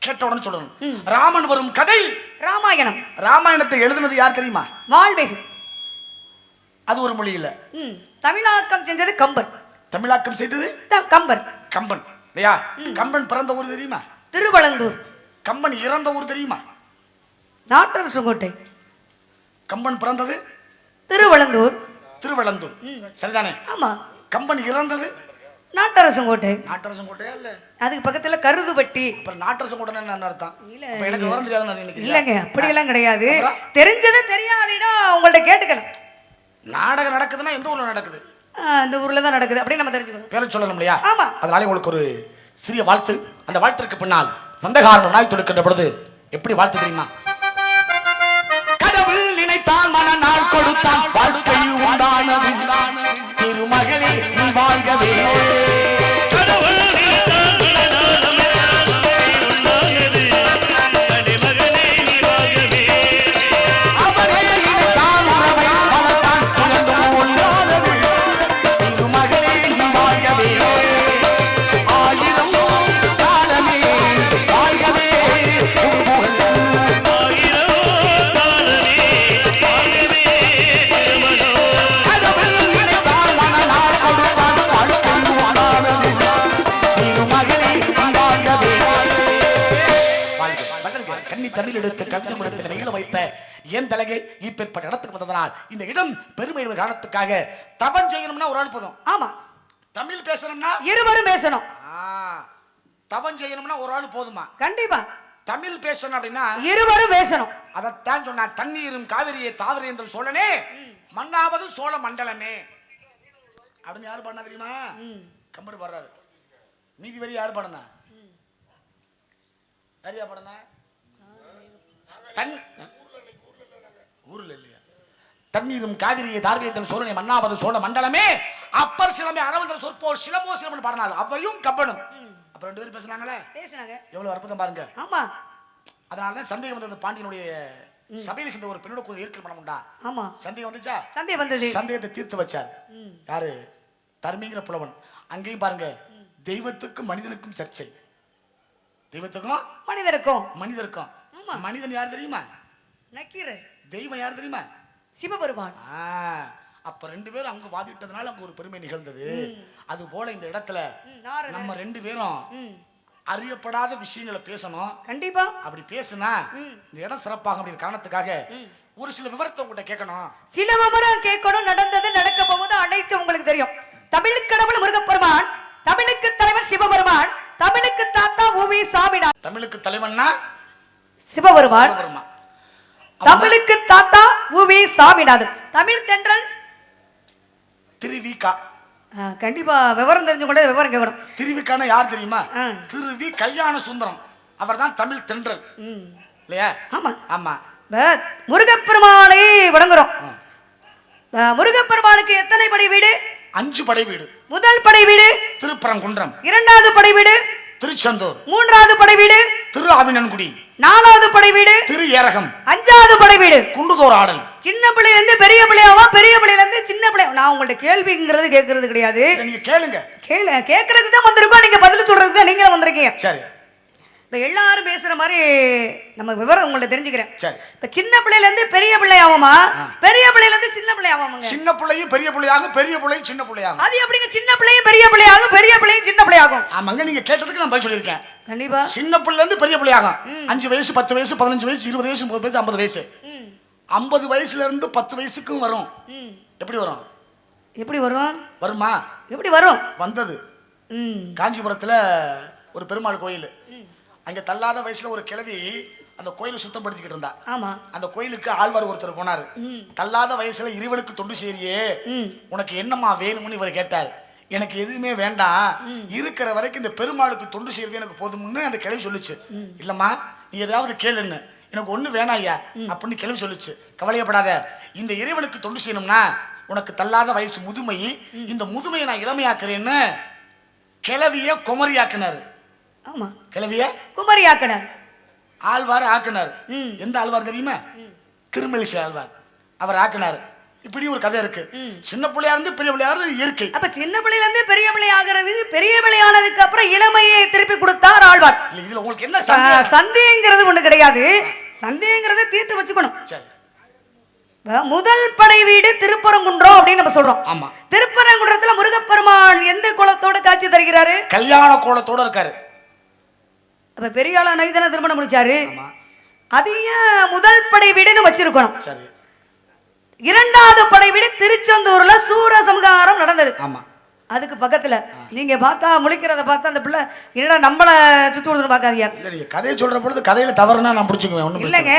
கேட்ட உடனே சொல்லணும். ராமன் வரும் கதை ராமாயணம். ராமாயணத்தை எழுதுனது யார் தெரியுமா? வாழ்வேகு. அது ஒரு மொழி இல்ல. தமிழாக்கம் செஞ்சது கம்பன். தமிழாக்கம் செய்தது கம்பன். கம்பன் இல்லையா? கம்பன் பிறந்த ஊர் தெரியுமா? திருவளந்தூர். கம்பன் இறந்த ஊர் தெரியுமா? நாட்டரசுங்கோட்டை. கம்பன் பிறந்தது திருவளந்தூர். திருவளந்தூர் சரிதானே? ஆமா. கம்பன் இறந்தது நாட்டரசுங்கோட்டை. நாட்டரசங்கோட்டையா இல்ல? அதுக்கு பக்கத்துல கருதுபட்டி. அப்புறம் நாட்டரசங்கோட்டை என்ன அர்த்தம்? எனக்கு விவரம் தெரியாது. இல்லங்க, அப்படியெல்லாம் கிடையாது. தெரிஞ்சது தெரியாதுடா உங்கள்ட்ட கேட்டுக்கலாம். நாடகம் நடக்குதுன்னா எந்த ஊர்ல நடக்குது? அந்த ஊர்ல தான் நடக்குது. அப்படி நம்ம தெரிஞ்சுக்கணும். பேரை சொல்லணும் இல்லையா? ஆமா. அதனால உங்களுக்கு ஒரு சிறிய வாழ்த்து. அந்த வாழ்த்திற்கு பின்னால் வந்த காரணம் நாய் தொடுக்கின்ற பொழுது எப்படி வாழ்த்து தெரியுமா? கடவுள் நினைத்தான் மன நாள் கொடுத்தான் வாழ்க்கை உண்டானது திருமகளே நீ வாழ்கவே. கடவுள் நினைத்தான் மனநாளம் உண்டானது மகனே நீ வாழ்கவே. அவனே நினைத்தான் உறவை வளர்த்தான் பிறந்து உண்டானது திருமகளே நீ வாழ்கவே. ஆயிரம் காலமே வாழ்கவே உன் புகழ். ஆயிரம் காலமே வாழ்கவே திருமணோ. கடவுள் நினைத்தான் மன நாள் கொடுத்தான் வாழ்க்கை உண்டானது திருமகளே நீ வாழ்கவே. கன்னி தமிழ் எடுத்து கல்ச்சம் எடுத்து நிகழ வைத்த என் தலைகை இப்பேற்பட்ட இடத்துக்கு வந்ததனால் இந்த இடம் பெருமை காரணத்துக்காக தவம் செய்யணும்னா ஒரு ஆள் போதும். ஆமா. தமிழ் பேசணும்னா இருவரும் பேசணும். தவம் செய்யணும்னா ஒரு ஆள் போதுமா? கண்டிப்பா. தமிழ் பேசணும் அப்படின்னா இருவரும் பேசணும். அதைத்தான் சொன்னா. தண்ணீரும் காவிரியை தாவரி என்று சோழனே மண்ணாவது சோழ மண்டலமே அப்படின்னு யாரு பாடினா தெரியுமா? கம்பர் பாடுறாரு. மீதி வரி யாரு பாடினா? யாரியா பாடினா? ஊர்ல இல்லையா? தண்ணீரும் காவிரியை தார்வியத்தில் சோழனை மண்ணாவது சோழ மண்டலமே அப்பர் சிலமே அரவந்தர் சொற்போல் சிலமோ சிலமன் பாடினாள். அவையும் கம்பனும். அப்ப ரெண்டு பேரும் பேசினாங்களே, எவ்வளவு அற்புதம் பாருங்க. ஆமா. அதனாலதான் சந்தேகம் வந்தது. பாண்டியனுடைய சபையில் சேர்ந்த ஒரு பெண்ணோட ஒரு ஏற்கல் மனம் உண்டா? ஆமா. சந்தேகம் வந்துச்சா? சந்தேகம் வந்தது. சந்தேகத்தை தீர்த்து வச்சார். யாரு? தர்மிங்கிற புலவன். அங்கேயும் பாருங்க, தெய்வத்துக்கும் மனிதனுக்கும் சர்ச்சை. தெய்வத்துக்கும் மனிதருக்கும். மனிதன் யார் தெரியுமா? நக்கீரர். தெய்வம் யார் தெரியுமா? சிவபெருமான். அப்ப ரெண்டு பேரும் அங்க வாதிட்டதுனால அங்க ஒரு பெருமை நிகழ்ந்தது. அது போல இந்த இடத்துல நம்ம ரெண்டு பேரும் அறியப்படாத விஷயங்களை பேசணும். கண்டிப்பா. அப்படி பேசுனா இந்த இடம் சிறப்பாக அப்படிங்கிற காரணத்துக்காக ஒரு சில விவரத்தை உங்ககிட்ட கேட்கணும். சில விவரம் கேட்கணும். நடந்தது நடக்க போகுது அனைத்து உங்களுக்கு தெரியும். தமிழ் கடவுள் முருகப்பெருமான், தமிழுக்கு தலைவர் சிவபெருமான், தமிழுக்கு தாத்தா உவி சாமிநாதன். தமிழுக்கு தலைவன்னா சிவபெருமான், தமிழுக்கு தாத்தா உவி சாமிநாதன். தமிழ் தென்றல் திருவிகா. கண்டிப்பா விவரம் தெரிஞ்சுக்கொண்டே விவரம் கேட்கணும். திருவிக்கான யார் தெரியுமா? திருவி கல்யாண சுந்தரம். அவர் தான் தமிழ் தென்றல் இல்லையா? ஆமா ஆமா. முருகப்பெருமானை வணங்குறோம். முருகப்பெருமானுக்கு எத்தனை படை வீடு? 5 படை வீடு. முதல் படை வீடு திருப்பரங்குன்றம். இரண்டாவது படை வீடு திருச்செந்தூர். மூன்றாவது படை வீடு திரு ஆவினன்குடி. நாலாவது படை வீடு திரு ஏரகம். அஞ்சாவது படை வீடு குண்டுதோர் ஆடல். சின்ன பிள்ளைல இருந்து பெரிய பிள்ளையாவா, பெரிய பிள்ளைல இருந்து சின்ன பிள்ளை. நான் உங்கள்ட்ட கேள்விங்கிறது கேட்கறது கிடையாது, நீங்க கேளுங்க. கேட்கறதுக்கு தான் வந்திருக்கோம், நீங்க பதில் சொல்றதுக்கு தான் நீங்க வந்திருக்கீங்க. சரி, இப்ப எல்லாரும் பேசுற மாதிரி நம்ம விவரம் உங்கள்ட்ட தெரிஞ்சுக்கிறேன். சரி. இப்ப சின்ன பிள்ளைல இருந்து பெரிய பிள்ளையாவாமா, பெரிய பிள்ளைல இருந்து சின்ன பிள்ளையாவாங்க? சின்ன பிள்ளையும் பெரிய பிள்ளையாகும், பெரிய பிள்ளையும் சின்ன பிள்ளையாகும். அது எப்படிங்க சின்ன பிள்ளையும் பெரிய பிள்ளையாகும், பெரிய பிள்ளையும் சின்ன பிள்ளையாகும்? ஆமாங்க, நீங்க கேட்டதுக்கு நான் பதில் சொல்லியிருக்கேன். கண்டிப்பா. சின்ன பிள்ளை இருந்து பெரிய பிள்ளையாகும். 5 வயசு 10 வயசு 15 வயசு 20 வயசு 30 வயசு 50 வயசு. 50 வயசுல இருந்து 10 வயசுக்கும் வரும். எப்படி வரும்? எப்படி வரும்? வருமா? எப்படி வரும்? வந்தது. காஞ்சிபுரத்துல ஒரு பெருமாள் கோயில். அங்க தள்ளாத வயசுல ஒரு கிழவி அந்த கோயிலை சுத்தம் படுத்திக்கிட்டு இருந்தா. ஆமா. அந்த கோயிலுக்கு ஆழ்வார் ஒருத்தர் போனாரு. தள்ளாத வயசுல இறைவனுக்கு தொண்டு செய்றியே, உனக்கு என்னம்மா வேணும்னு இவர் கேட்டார். எனக்கு எதுவுமே வேண்டாம், இருக்கிற வரைக்கும் இந்த பெருமாளுக்கு தொண்டு செய்யறது எனக்கு போதும்னு அந்த கிழவி சொல்லுச்சு. இல்லம்மா, நீ ஏதாவது கேளுன்னு. எனக்கு ஒண்ணு வேணாம் ஐயா அப்படின்னு கிழவி சொல்லுச்சு. கவலையப்படாத, இந்த இறைவனுக்கு தொண்டு செய்யணும்னா உனக்கு தள்ளாத வயசு முதுமை, இந்த முதுமையை நான் இளமையாக்குறேன்னு கிழவிய குமரியாக்குனாரு. ஆமா, கிழவிய குமரியாக்குனார். ஆழ்வார் ஆக்குனார். எந்த ஆழ்வார் தெரியுமா? திருமலிசை ஆழ்வார். அவர் ஆக்குனார். இப்படி ஒரு கதை இருக்கு. சின்ன பிள்ளையா இருந்து பெரிய பிள்ளையா இருந்து இயற்கை. அப்ப சின்ன பிள்ளைல இருந்து பெரிய பிள்ளை ஆகிறது, பெரிய பிள்ளை ஆனதுக்கு அப்புறம் இளமையை திருப்பி கொடுத்தார் ஆழ்வார். இல்ல, இதுல உங்களுக்கு என்ன சந்தேகங்கிறது ஒண்ணு கிடையாது. சந்தேகங்கிறத தீர்த்து வச்சுக்கணும். சரி. முதல் படை வீடு திருப்பரங்குன்றம் அப்படின்னு நம்ம சொல்றோம். ஆமா. திருப்பரங்குன்றத்துல முருகப்பெருமான் எந்த கோலத்தோட காட்சி தருகிறாரு? கல்யாண கோலத்தோட இருக்காரு. அப்ப பெரிய ஆளா நைதன திருமணம் முடிச்சாரு. அதையும் முதல் படை வீடுன்னு வச்சிருக்கணும். சரி. இரண்டாவது படை வீடு திருச்செந்தூர்ல சூரசம்ஹாரம் நடந்தது. ஆமா. அதுக்கு பக்கத்துல நீங்க பார்த்தா முழிக்கிறத பார்த்தா அந்த பிள்ளை என்னடா நம்மள சுத்தி விடுறது பார்க்காதீங்க. இல்ல, நீங்க கதையை சொல்ற பொழுது கதையில தவறுனா நான் புடிச்சுக்குவேன். ஒண்ணும் இல்லங்க,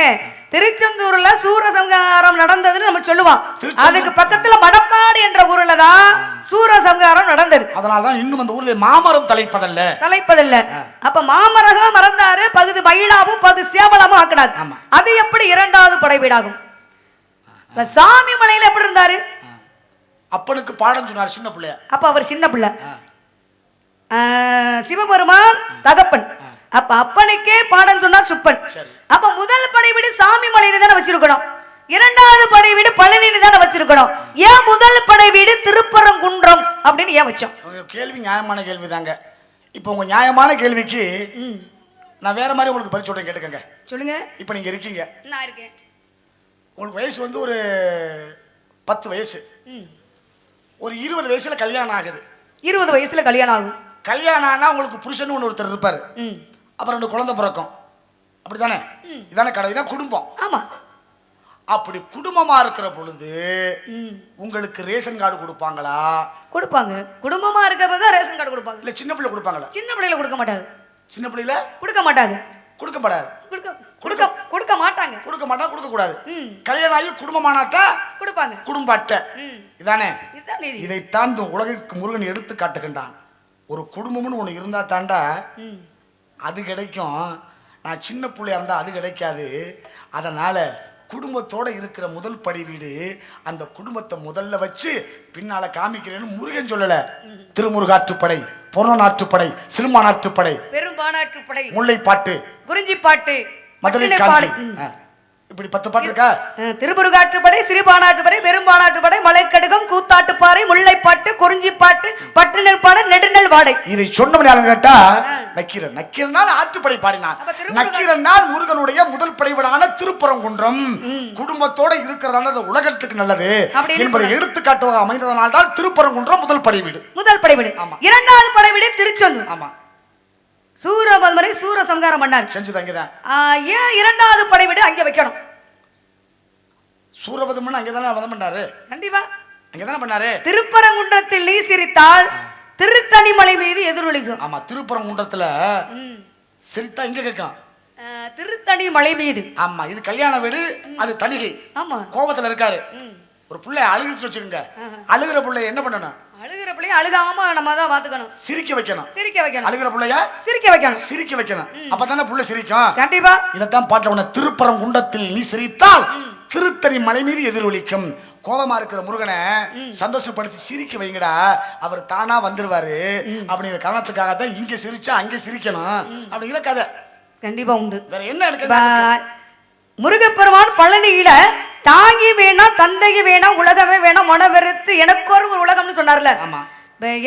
திருச்செந்தூர்ல சூரசம்ஹாரம் நடந்ததுன்னு நம்ம சொல்லுவோம். அதுக்கு பக்கத்துல மணப்பாடு என்ற ஊர்ல தான் சூரசம்ஹாரம் நடந்தது. அதனாலதான் இன்னும் அந்த ஊர்ல மாமரம் தலைப்பதில்ல. அப்ப மாமரகமா மறந்தாரு, பகுதி மயிலாவும் பகுதி சேவலாவும் ஆக்கினார். அது எப்படி இரண்டாவது படை வீடாகும்? சாமி மலையில எப்படி இருந்தாரு? அப்பனுக்கு பாடம் சொன்னார் சின்ன பிள்ளைய. அப்ப அவர் சின்ன பிள்ளை, சிவபெருமான் தகப்பன். அப்ப அப்பனுக்கே பாடம் சொன்னார் சுப்பன். அப்ப முதல் படை வீடு சாமி மலையில தானே வச்சிருக்கணும், இரண்டாவது படை வீடு பழனின்னு தானே வச்சிருக்கணும். ஏன் முதல் படை வீடு திருப்பரங்குன்றம் அப்படின்னு ஏன் வச்சோம்? கேள்வி நியாயமான கேள்வி தாங்க. இப்போ உங்க நியாயமான கேள்விக்கு நான் வேற மாதிரி உங்களுக்கு பதில் சொல்றேன், கேட்டுக்கங்க. சொல்லுங்க. இப்போ நீங்க இருக்கீங்க, நான் இருக்கேன். உங்களுக்கு வயசு வந்து ஒரு 10 வயசு. ஒரு 20 வயசுல கல்யாணம் ஆகுது. 20 வயசுல கல்யாணம் ஆகும். கல்யாணம் ஆனா உங்களுக்கு புருஷன் ஒருத்தர் இருப்பாரு. அப்புறம் 2 குழந்தை பிறக்கும். அப்படித்தானே? இதானே கடவுள், இதான் குடும்பம். ஆமா. அப்படி குடும்பமா இருக்கிற பொழுது உங்களுக்கு ரேஷன் கார்டு கொடுப்பாங்களா? கொடுப்பாங்க. குடும்பமா இருக்கிறப்பதான் ரேஷன் கார்டு கொடுப்பாங்க. இல்ல சின்ன பிள்ளை கொடுப்பாங்களா? சின்ன பிள்ளைல கொடுக்க மாட்டாங்க. சின்ன பிள்ளைல கொடுக்க மாட்டாங்க. கொடுக்க மாட்டாங்க. கொடுக்க மாட்டாங்க, கொடுக்க கூடாது. கல்யாணம் ஆகி குடும்பமானாத்தா கொடுப்பாங்க. குடும்ப அட்டை. இதானே? இதுதான். இதைத்தான் உலகிற்கு முருகன் எடுத்து காட்டுகின்றான். ஒரு குடும்பம்னு ஒண்ணு இருந்தா தாண்டா அது கிடைக்கும். நான் சின்ன பிள்ளையா இருந்தா அது கிடைக்காது. அதனால குடும்பத்தோட இருக்கிற முதல் படை வீடு, அந்த குடும்பத்தை முதல்ல வச்சு பின்னால காமிக்கிறேன்னு முருகன் சொல்லல. திருமுருகாற்றுப்படை, பொன்னநாற்றுப்படை, சிறுமானாற்றுப்படை, பெரும்பானாற்றுப்படை, முல்லைப்பாட்டு, குறிஞ்சிப்பாட்டு, மதுரை காஞ்சி, இப்படி 10 பாட்டு இருக்கா? திருமுருகாற்றுப்படை, சிறுபானாற்றுப்படை, பெரும்பானாற்றுப்படை, மலைக்கடுகம், கூத்தாட்டுப்பாறை, முல்லைப்பாட்டு, குறிஞ்சிப்பாட்டு, பட்டுநெற்பாடு, நெடுநெல் வாடை. இதை சொன்னவன் யாரும் கேட்டா நக்கீரன். நக்கீரனால் ஆற்றுப்படை பாடினான். நக்கீரனால் முருகனுடைய முதல் படைவீடான திருப்பரங்குன்றம் குடும்பத்தோட இருக்கிறதான உலகத்துக்கு நல்லது என்பதை எடுத்துக்காட்டுவாக அமைந்ததனால் தான் திருப்பரங்குன்றம் முதல் படை வீடு. முதல் படை வீடு. இரண்டாவது படை வீடு திருச்செந்தூர். ஆமா. சூரபத்மனை சூரசம்ஹாரம் பண்ணார். செஞ்சது அங்கதான். ஏன் இரண்டாவது படை வீடு அங்க வைக்கணும்? சூரபத்மன் அங்கதானே வதம் பண்ணாரு. கண்டிப்பா அங்கதானே பண்ணாரு. திருப்பரங்குன்றத்தில் நீ சிரித்தால் திருத்தணிமலை மீது எதிரொலிக்கும். ஆமா, திருப்பரங்குன்றத்துல சிரித்தா இங்க கேட்கும், திருத்தணிமலை மீது. ஆமா, இது கல்யாண வீடு, அது தணிகை. ஆமா, கோபத்துல இருக்காரு. ஒரு பிள்ளை அழுகுச்சு வச்சுக்கோங்க. அழுகிற பிள்ளை என்ன பண்ணணும்? அழுகிற பிள்ளைய அழுகாம நம்ம தான் பாத்துக்கணும். சிரிக்க வைக்கணும். அழுகிற பிள்ளைய சிரிக்க வைக்கணும். அப்பதானே புள்ள சிரிக்கும். கண்டிப்பா. இதத்தான் பாட்டுல திருப்பரங்குன்றத்தில் நீ சிரித்தால் திருத்தணி மலை மீது எதிரொலிக்கும். கோபமா இருக்கிற முருகனை சந்தோஷப்படுத்தி சிரிக்க வைங்கடா, அவர் தானா வந்துருவாரு அப்படிங்கிற காரணத்துக்காக தான் இங்க சிரிச்சா அங்க சிரிக்கணும் அப்படிங்கிற கதை. கண்டிப்பா உண்டு. வேற என்ன இருக்கு? முருகப்பெருமான் பழனியில தாங்கி வேணாம் தந்தைக்கு வேணாம் உலகமே வேணாம் மனவெறுத்து எனக்கு ஒரு உலகம்னு சொன்னார்ல. ஆமா.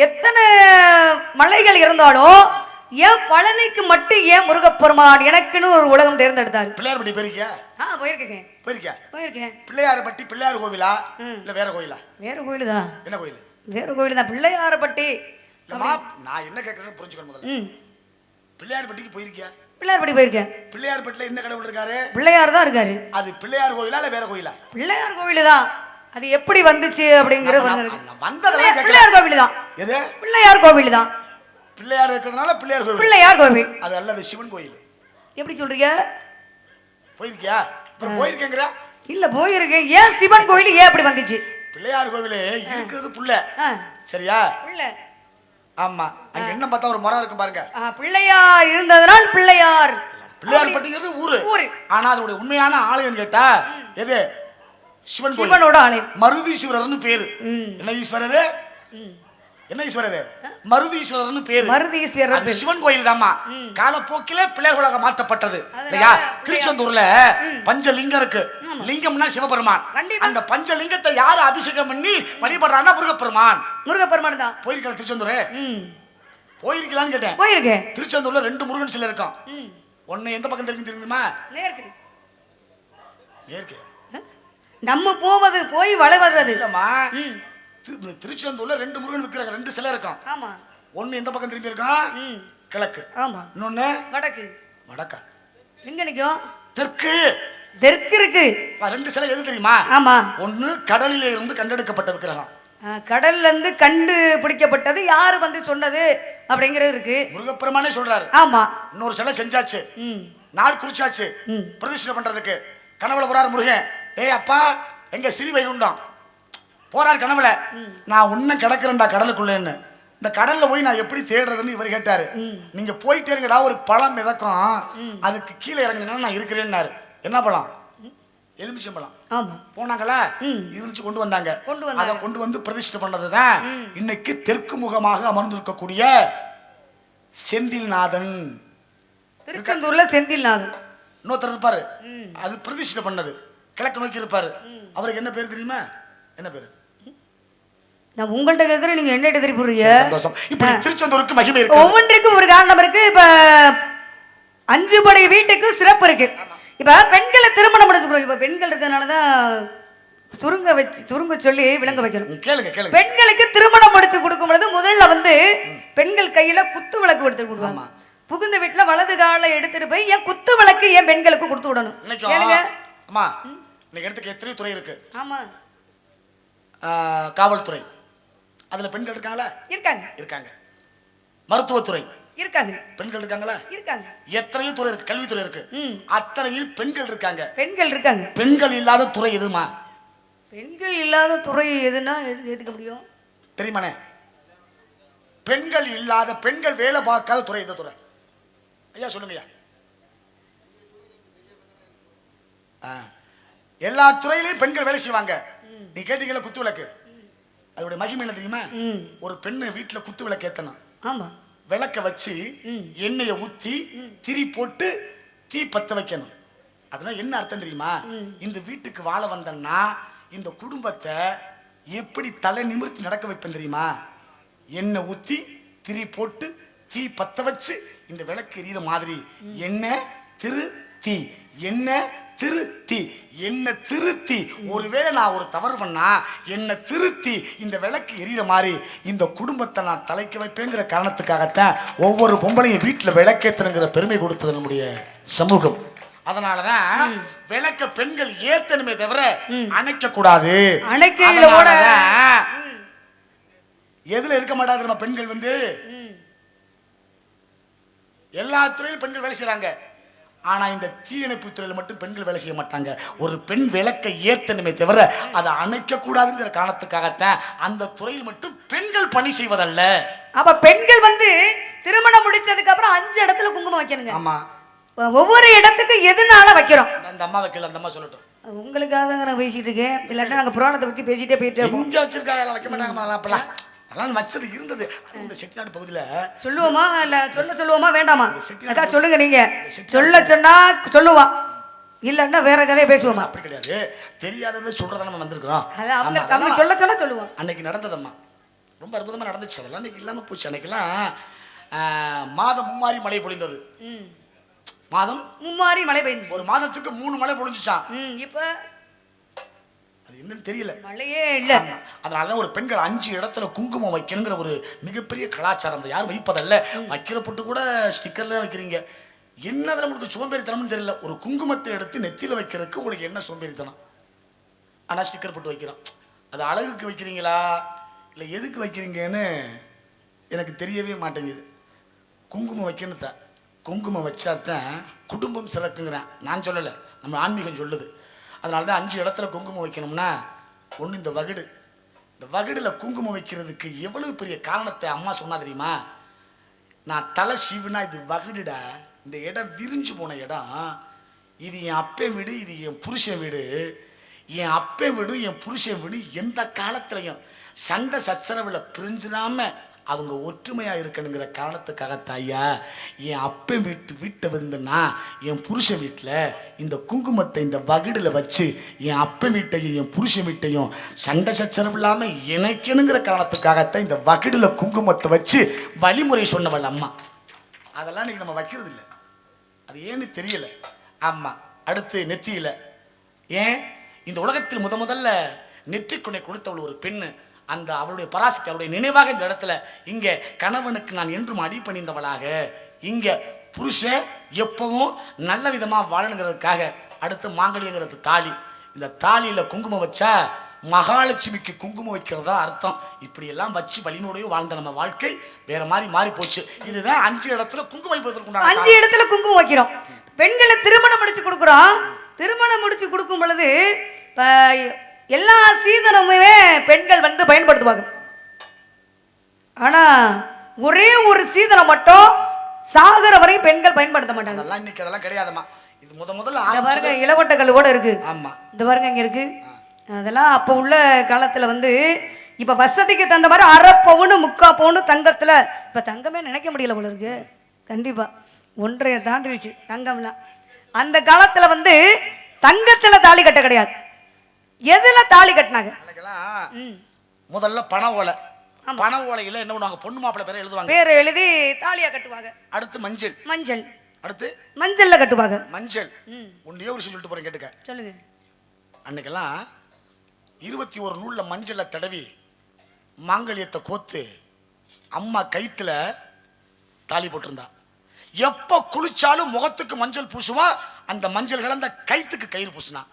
எத்தனை மலைகள் இருந்தாலும் ஏன் பழனிக்கு மட்டும் ஏன் முருகப்பெருமான் எனக்குன்னு ஒரு உலகம் தேர்ந்தெடுத்தாரு? பிள்ளையார்பட்டி போயிருக்கியா? போயிருக்கேன். போயிருக்கியா? போயிருக்கேன். பிள்ளையார்பட்டி பிள்ளையார் கோவிலா இல்ல வேற கோயிலா? வேற கோயில் தான். என்ன கோயில்? வேற கோயில் தான், பிள்ளையார்பட்டி. நான் என்ன கேட்கறேன்னு புரிஞ்சுக்கணும் முதல்ல. பிள்ளையார்பட்டிக்கு போயிருக்கியா? பிள்ளையார்பட்டி போயிருக்கேன். பிள்ளையார்பட்டில என்ன கடவுள் இருக்காரு? பிள்ளையார் தான் இருக்காரு. அது பிள்ளையார் கோயிலா இல்ல வேற கோயிலா? பிள்ளையார் கோயில் தான். அது எப்படி வந்துச்சு அப்படிங்கிற வந்ததெல்லாம் பிள்ளையார் கோவில் தான். எது? பிள்ளையார் கோவில் தான். பிள்ளையார் இருக்கிறதுனால பிள்ளையார் கோவில். பிள்ளையார் கோவில் அது அல்லது சிவன் கோயில். எப்படி சொல்றீங்க? போயிருக்கியா? இப்ப போயிருக்கேங்கற? இல்ல போயிருக்கேன். ஏன் சிவன் கோயில் ஏன் அப்படி வந்துச்சு? பிள்ளையார் கோவிலே இருக்கிறது புள்ள. சரியா? புள்ள. ஆமா. அங்க என்ன பார்த்தா ஒரு மரம் இருக்கும் பாருங்க. பிள்ளையார் இருந்ததனால் பிள்ளையார். பிள்ளையார் பட்டிங்கிறது ஊரு. ஆனா அதோட உண்மையான ஆலயம் கேட்டா எது? சிவன் கோயில். சிவனோட ஆலயம். மருதீஸ்வரர்னு பேரு. என்ன ஈஸ்வரரு? என்ன ஈஸ்வரரு? மருதீஸ்வரர்னு பேரு. மருதீஸ்வரர் அது சிவன் கோயில் தாமா. காலப்போக்கிலே பிள்ளையார் கோயிலாக மாற்றப்பட்டது. இல்லையா? திருச்செந்தூர்ல பஞ்சலிங்கம் இருக்கு. லிங்கம்னா சிவபெருமான். அந்த பஞ்சலிங்கத்தை யாரு அபிஷேகம் பண்ணி வழிபடுறான்னா முருகப்பெருமான். முருகப்பெருமான் தான். போயிருக்கல திருச்செந்தூர்? போயிருக்கலான்னு கேட்டேன். போயிருக்கேன். திருச்செந்தூர்ல 2 முருகன் சிலை இருக்கும். ஒன்னு எந்த பக்கம் தெரியுமா? நேருக்கு. நேருக்கு. நம்ம போய் வளர்றது இல்லம்மா. திருச்செந்தூர்ல 2 முருகன் விக்கிரகம் 2 சிலை இருக்கும். ஆமா. ஒன்னு எந்த பக்கம் திரும்பி இருக்கும்? கிழக்கு. ஆமா. இன்னொன்னு வடக்கு. வடக்கா? எங்க நிக்கும்? தெற்கு. தெற்கு இருக்கு. 2 சிலை எது தெரியுமா? ஆமா. ஒன்னு கடலிலே இருந்து கண்டெடுக்கப்பட்ட விக்கிரகம். கடல்ல இருந்து கண்டு பிடிக்கப்பட்டது. யாரு வந்து சொன்னது அப்படிங்கிறது இருக்கு. முருகப்பெருமானே சொல்றாரு. ஆமா. இன்னொரு சிலை செஞ்சாச்சு. நாள் குறிச்சாச்சு பிரதிஷ்டை பண்றதுக்கு. கனவுல போறாரு முருகன். டேய் அப்பா, எங்க ஸ்ரீ வைகுண்டம் போறாரு கனவுல. நான் உன்னும் கிடக்குறேன்டா கடலுக்குள்ளேன்னு. இந்த கடல்ல போய் நான் எப்படி தேடுறதுன்னு இவர் கேட்டாரு. நீங்க போயிட்டே இருங்கடா, ஒரு பழம் மிதக்கும், அதுக்கு கீழே இறங்குனா நான் இருக்கிறேன்னாரு. என்ன பழம்? எலுமிச்சம் பழம். ஆமா. போனாங்களா? இருந்துச்சு கொண்டு வந்தாங்க. அதை கொண்டு வந்து பிரதிஷ்டை பண்ணதுதான் இன்னைக்கு தெற்கு முகமாக அமர்ந்திருக்கக்கூடிய செந்தில்நாதன். திருச்செந்தூர்ல செந்தில்நாதன் இன்னொருத்தர் இருப்பாரு. அது பிரதிஷ்டை பண்ணது கிழக்கு நோக்கி இருப்பாரு. அவருக்கு என்ன பேர் தெரியுமா? என்ன பேரு? நான் உங்கள்கிட்ட கேட்கறேன், நீங்க என்ன திருப்பிடுறீங்க? சந்தோஷம். இப்படி திருச்செந்தூருக்கு மகிமை இருக்கு. ஒவ்வொன்றுக்கும் ஒரு காரணம் இருக்கு. இப்ப 5 படை வீட்டுக்கு சிறப்பு இருக்கு. இப்ப பெண்களை திருமணம் முடிச்சு, இப்ப பெண்கள் இருக்கிறதுனாலதான் சுருங்க சொல்லி விளங்க வைக்கணும். கேளுங்க. பெண்களுக்கு திருமணம் முடிச்சு கொடுக்கும் பொழுது முதல்ல வந்து பெண்கள் கையில குத்து விளக்கு எடுத்து கொடுப்பாங்க. புகுந்த வீட்டுல வலது கால எடுத்துட்டு போய் ஏன் குத்து விளக்கு ஏன் பெண்களுக்கு கொடுத்து விடணும்? கேளுங்க. ஆமா. இன்னைக்கு எடுத்துக்க எத்தனை துறை இருக்கு? ஆமா. காவல்துறை, அதுல பெண்கள் இருக்காங்களா? இருக்காங்க. மருத்துவத்துறை இருக்காங்க. பெண்கள் இருக்காங்களா? இருக்காங்க. எத்தனையோ துறை இருக்கு. கல்வித்துறை இருக்கு. அத்தனையில் பெண்கள் இருக்காங்க. பெண்கள் இல்லாத துறை எதுமா? பெண்கள் இல்லாத துறை எதுனா எதுக்க முடியும் தெரியுமானே? பெண்கள் இல்லாத, பெண்கள் வேலை பார்க்காத துறை எந்த துறை? ஐயா சொல்லுங்கய்யா. எல்லா துறையிலையும் பெண்கள் வேலை செய்வாங்க. நீ கேட்டீங்களா குத்து விளக்கு, அதோட மகிமை என்ன தெரியுமா? ஒரு பெண்ணு வீட்டுல குத்து விளக்கு ஏத்தணும். ஆமா. விளக்க வச்சு எண்ணெயை ஊத்தி திரி போட்டு தீ பத்த வைக்கணும். அதெல்லாம் என்ன அர்த்தம் தெரியுமா? இந்த வீட்டுக்கு வாழ வந்தன்னா இந்த குடும்பத்தை எப்படி தலை நிமிர்த்தி நடக்க வைப்பேன் தெரியுமா? எண்ணெய் ஊத்தி திரி போட்டு தீ பத்த வச்சு இந்த விளக்கு எரியிற மாதிரி எண்ணெய் திருத்தி, எண்ணெய் திருத்தி, என்ன திருத்தி, ஒருவேளை நான் ஒரு தவறு பண்ணா என்ன திருத்தி இந்த விளக்கு எரியிற மாதிரி இந்த குடும்பத்தை நான் தலைக்க வைப்பேங்கிற காரணத்துக்காகத்தான் ஒவ்வொரு பொம்பளையும் வீட்டுல விளக்கேத்தனுங்கிற பெருமை கொடுத்தது நம்முடைய சமூகம். அதனாலதான் விளக்க பெண்கள் ஏத்தனுமே தவிர அணைக்க கூடாது. எதுல இருக்க மாட்டாது நம்ம பெண்கள் வந்து எல்லா துறையிலும் பெண்கள் வேலை செய்யறாங்க. ஆனா இந்த தீயணைப்பு துறையில மட்டும் பெண்கள் வேலை செய்ய மாட்டாங்க. ஒரு பெண் விளக்கை ஏத்தனுமே தவிர அதை அணைக்க கூடாதுங்கிற காரணத்துக்காகத்தான் அந்த துறையில் மட்டும் பெண்கள் பணி செய்வதல்ல. அப்ப பெண்கள் வந்து திருமணம் முடிச்சதுக்கு அப்புறம் 5 இடத்துல குங்குமம் வைக்கணுங்க. ஆமா. ஒவ்வொரு இடத்துக்கு எதுனால வைக்கிறோம்? அந்த அம்மாவை கேளு, அந்த அம்மா சொல்லட்டும். உங்களுக்காக தாங்க நான் பேசிட்டு இருக்கேன். இல்லாட்டா நாங்க புராணத்தை பற்றி பேசிட்டே போயிட்டே இருப்போம். இங்க வச்சிருக்காங்க, அதெல்லாம் வைக்க மாட்டாங்க அதெல்லாம். அப்பெல்லாம் அதெல்லாம் வச்சது இருந்தது. இந்த செட்டிநாடு பகுதியில சொல்லுவோமா இல்ல சொல்லுவோமா வேண்டாமா? அக்கா சொல்லுங்க, நீங்க சொன்னா சொல்லுவான், இல்லன்னா வேற கதையை பேசுவோமா? அப்படி கிடையாது, தெரியாததை சொல்றத நம்ம வந்திருக்கிறோம். அது அவங்க சொல்ல சொன்னா சொல்லுவோம். அன்னைக்கு நடந்ததம்மா ரொம்ப அற்புதமா நடந்துச்சு. அதெல்லாம் அன்னைக்கு இல்லாம போச்சு. அன்னைக்கெல்லாம் மாதம் மும்மாரி மழை பொழிந்தது. மாதம் மும்மாரி மழை பெய்ஞ்சிச்சு. ஒரு மாதத்துக்கு 3 மழை பொழிஞ்சுச்சான். இப்ப அது என்னன்னு தெரியல, மழையே இல்ல. அதனாலதான் ஒரு பெண்கள் 5 இடத்துல குங்குமம் வைக்கணுங்கிற ஒரு மிகப்பெரிய கலாச்சாரம். யாரும் வைப்பதல்ல, வைக்கிற போட்டு கூட ஸ்டிக்கர்ல தான் வைக்கிறீங்க. என்னதுல உங்களுக்கு சோம்பேறித்தனம்னு தெரியல. ஒரு குங்குமத்தை எடுத்து நெத்தியில வைக்கிறதுக்கு உங்களுக்கு என்ன சோம்பேறித்தனம்? ஆனா ஸ்டிக்கர் போட்டு வைக்கிறோம். அது அழகுக்கு வைக்கிறீங்களா இல்லை எதுக்கு வைக்கிறீங்கன்னு எனக்கு தெரியவே மாட்டேங்குது. குங்குமம் வைக்கணும் தான், குங்குமம் வச்சாதான் குடும்பம் சிறக்குங்கிறேன். நான் சொல்லலை, நம்ம ஆன்மீகம் சொல்லுது. அதனால தான் 5 இடத்துல குங்குமம் வைக்கணும்னா, ஒன்று இந்த வகுடு. இந்த வகுடில் குங்குமம் வைக்கிறதுக்கு எவ்வளவு பெரிய காரணத்தை அம்மா சொன்னா தெரியுமா? நான் தலை சீவுனா இது வகுடுடா, இந்த இடம் விரிஞ்சு போன இடம், இது என் அப்பன் வீடு, இது என் புருஷன் வீடு. என் அப்பன் வீடு என் புருஷன் வீடு எந்த காலத்திலையும் சண்டை சச்சரவில் பிரிஞ்சிடாம அவங்க ஒற்றுமையா இருக்கணுங்கிற காரணத்துக்காக தாயா என் அப்பன் வீட்டை வந்துன்னா என் புருஷன் வீட்டில் இந்த குங்குமத்தை இந்த வகுடில் வச்சு என் அப்பன் வீட்டையும் என் புருஷன் வீட்டையும் சண்டை சச்சரவு இல்லாமல் இணைக்கணுங்கிற காரணத்துக்காகத்தான் இந்த வகுடில் குங்குமத்தை வச்சு வழிமுறை சொன்னவள் அம்மா. அதெல்லாம் இன்னைக்கு நம்ம வைக்கிறது இல்லை. அது ஏன்னு தெரியல. ஆமா, அடுத்து நெத்தியில. ஏன் இந்த உலகத்தில் முதல்ல நெற்றிக்குனை கொடுத்தவள் ஒரு பெண்ணு. அந்த அவளுடைய பராசக்தி, அவருடைய நினைவாக இந்த இடத்துல இங்கே கணவனுக்கு நான் என்றும் அடிபணிந்தவளாக, இங்கே புருஷன் எப்பவும் நல்ல விதமாக வாழணுங்கிறதுக்காக. அடுத்து மாங்கல்யங்கிறது தாலி. இந்த தாலியில் குங்குமம் வச்சா மகாலட்சுமிக்கு குங்குமம் வைக்கிறதா அர்த்தம். இப்படியெல்லாம் வச்சு வழிமுறையோ வாழ்ந்த நம்ம வாழ்க்கை வேற மாதிரி மாறி போச்சு. இதுதான் 5 இடத்துல குங்குமம் வைப்பதற்கு 5 இடத்துல குங்குமம் வைக்கிறோம். பெண்களை திருமணம் முடிச்சு கொடுக்குறோம். திருமணம் முடிச்சு கொடுக்கும் பொழுது எல்லா சீதனமுமே பெண்கள் வந்து பயன்படுத்துவாங்க. ஆனா ஒரே ஒரு சீதனம் மட்டும் சாகர வரை பெண்கள் பயன்படுத்த மாட்டாங்க. அதெல்லாம் இன்னைக்கு அதெல்லாம் கிடையாதுமா. இது முதல்ல பாருங்க, இளவட்ட கல் கூட இருக்கு. ஆமா, இந்த பாருங்க இங்க இருக்கு. அதெல்லாம் அப்ப உள்ள காலத்துல வந்து இப்ப வசதிக்கு தகுந்த மாதிரி 1/2 பவுன் 3/4 பவுன் தங்கத்துல, இப்ப தங்கமே நினைக்க முடியல போல இருக்கு. கண்டிப்பா 1.5 தாண்டிடுச்சு தங்கம்லாம். அந்த காலத்துல வந்து தங்கத்துல தாலி கட்ட கிடையாது. எதுல தாலி கட்டினாங்க? முதல்ல பண ஓலை. பண ஓலையில என்ன பண்ணுவாங்க? பொண்ணு மாப்பிள்ளை பேரை எழுதுவாங்க, பேரை எழுதி தாலியா கட்டுவாங்க. அடுத்து மஞ்சள். மஞ்சள் அடுத்து மஞ்சள்ல கட்டுவாங்க. மஞ்சள். ஒன்னே ஒரு விஷயம் சொல்லிட்டு போறேன் கேட்டுக்க. சொல்லுங்க. அன்னைக்கெல்லாம் 21 நூல்ல மஞ்சளை தடவி மாங்கல்யத்தை கோத்து அம்மா கைத்துல தாலி போட்டிருந்தா. எப்ப குளிச்சாலும் முகத்துக்கு மஞ்சள் பூசுவா. அந்த மஞ்சள் கலந்த கைத்துக்கு கயிறு பூசினா.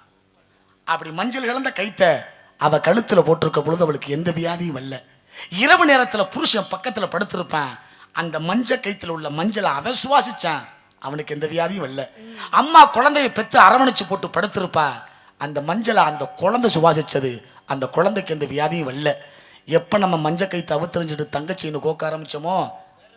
அப்படி மஞ்சள் கலந்த கைத்தை அவ கழுத்துல போட்டிருக்க பொழுது அவளுக்கு எந்த வியாதியும் இல்லை. இரவு நேரத்துல புருஷன் பக்கத்துல படுத்திருப்பான். அந்த மஞ்சள் கைத்துல உள்ள மஞ்சளை அவன் சுவாசிச்சான், அவனுக்கு எந்த வியாதியும் இல்லை. அம்மா குழந்தையை பெற்று அரவணைச்சு போட்டு படுத்திருப்பா. அந்த மஞ்சளை அந்த குழந்தை சுவாசிச்சது, அந்த குழந்தைக்கு எந்த வியாதியும் இல்லை. எப்போ நம்ம மஞ்சள் கைத்தை அவத்தறிஞ்சிட்டு தங்கச்சின்னு கோக்க ஆரம்பிச்சோமோ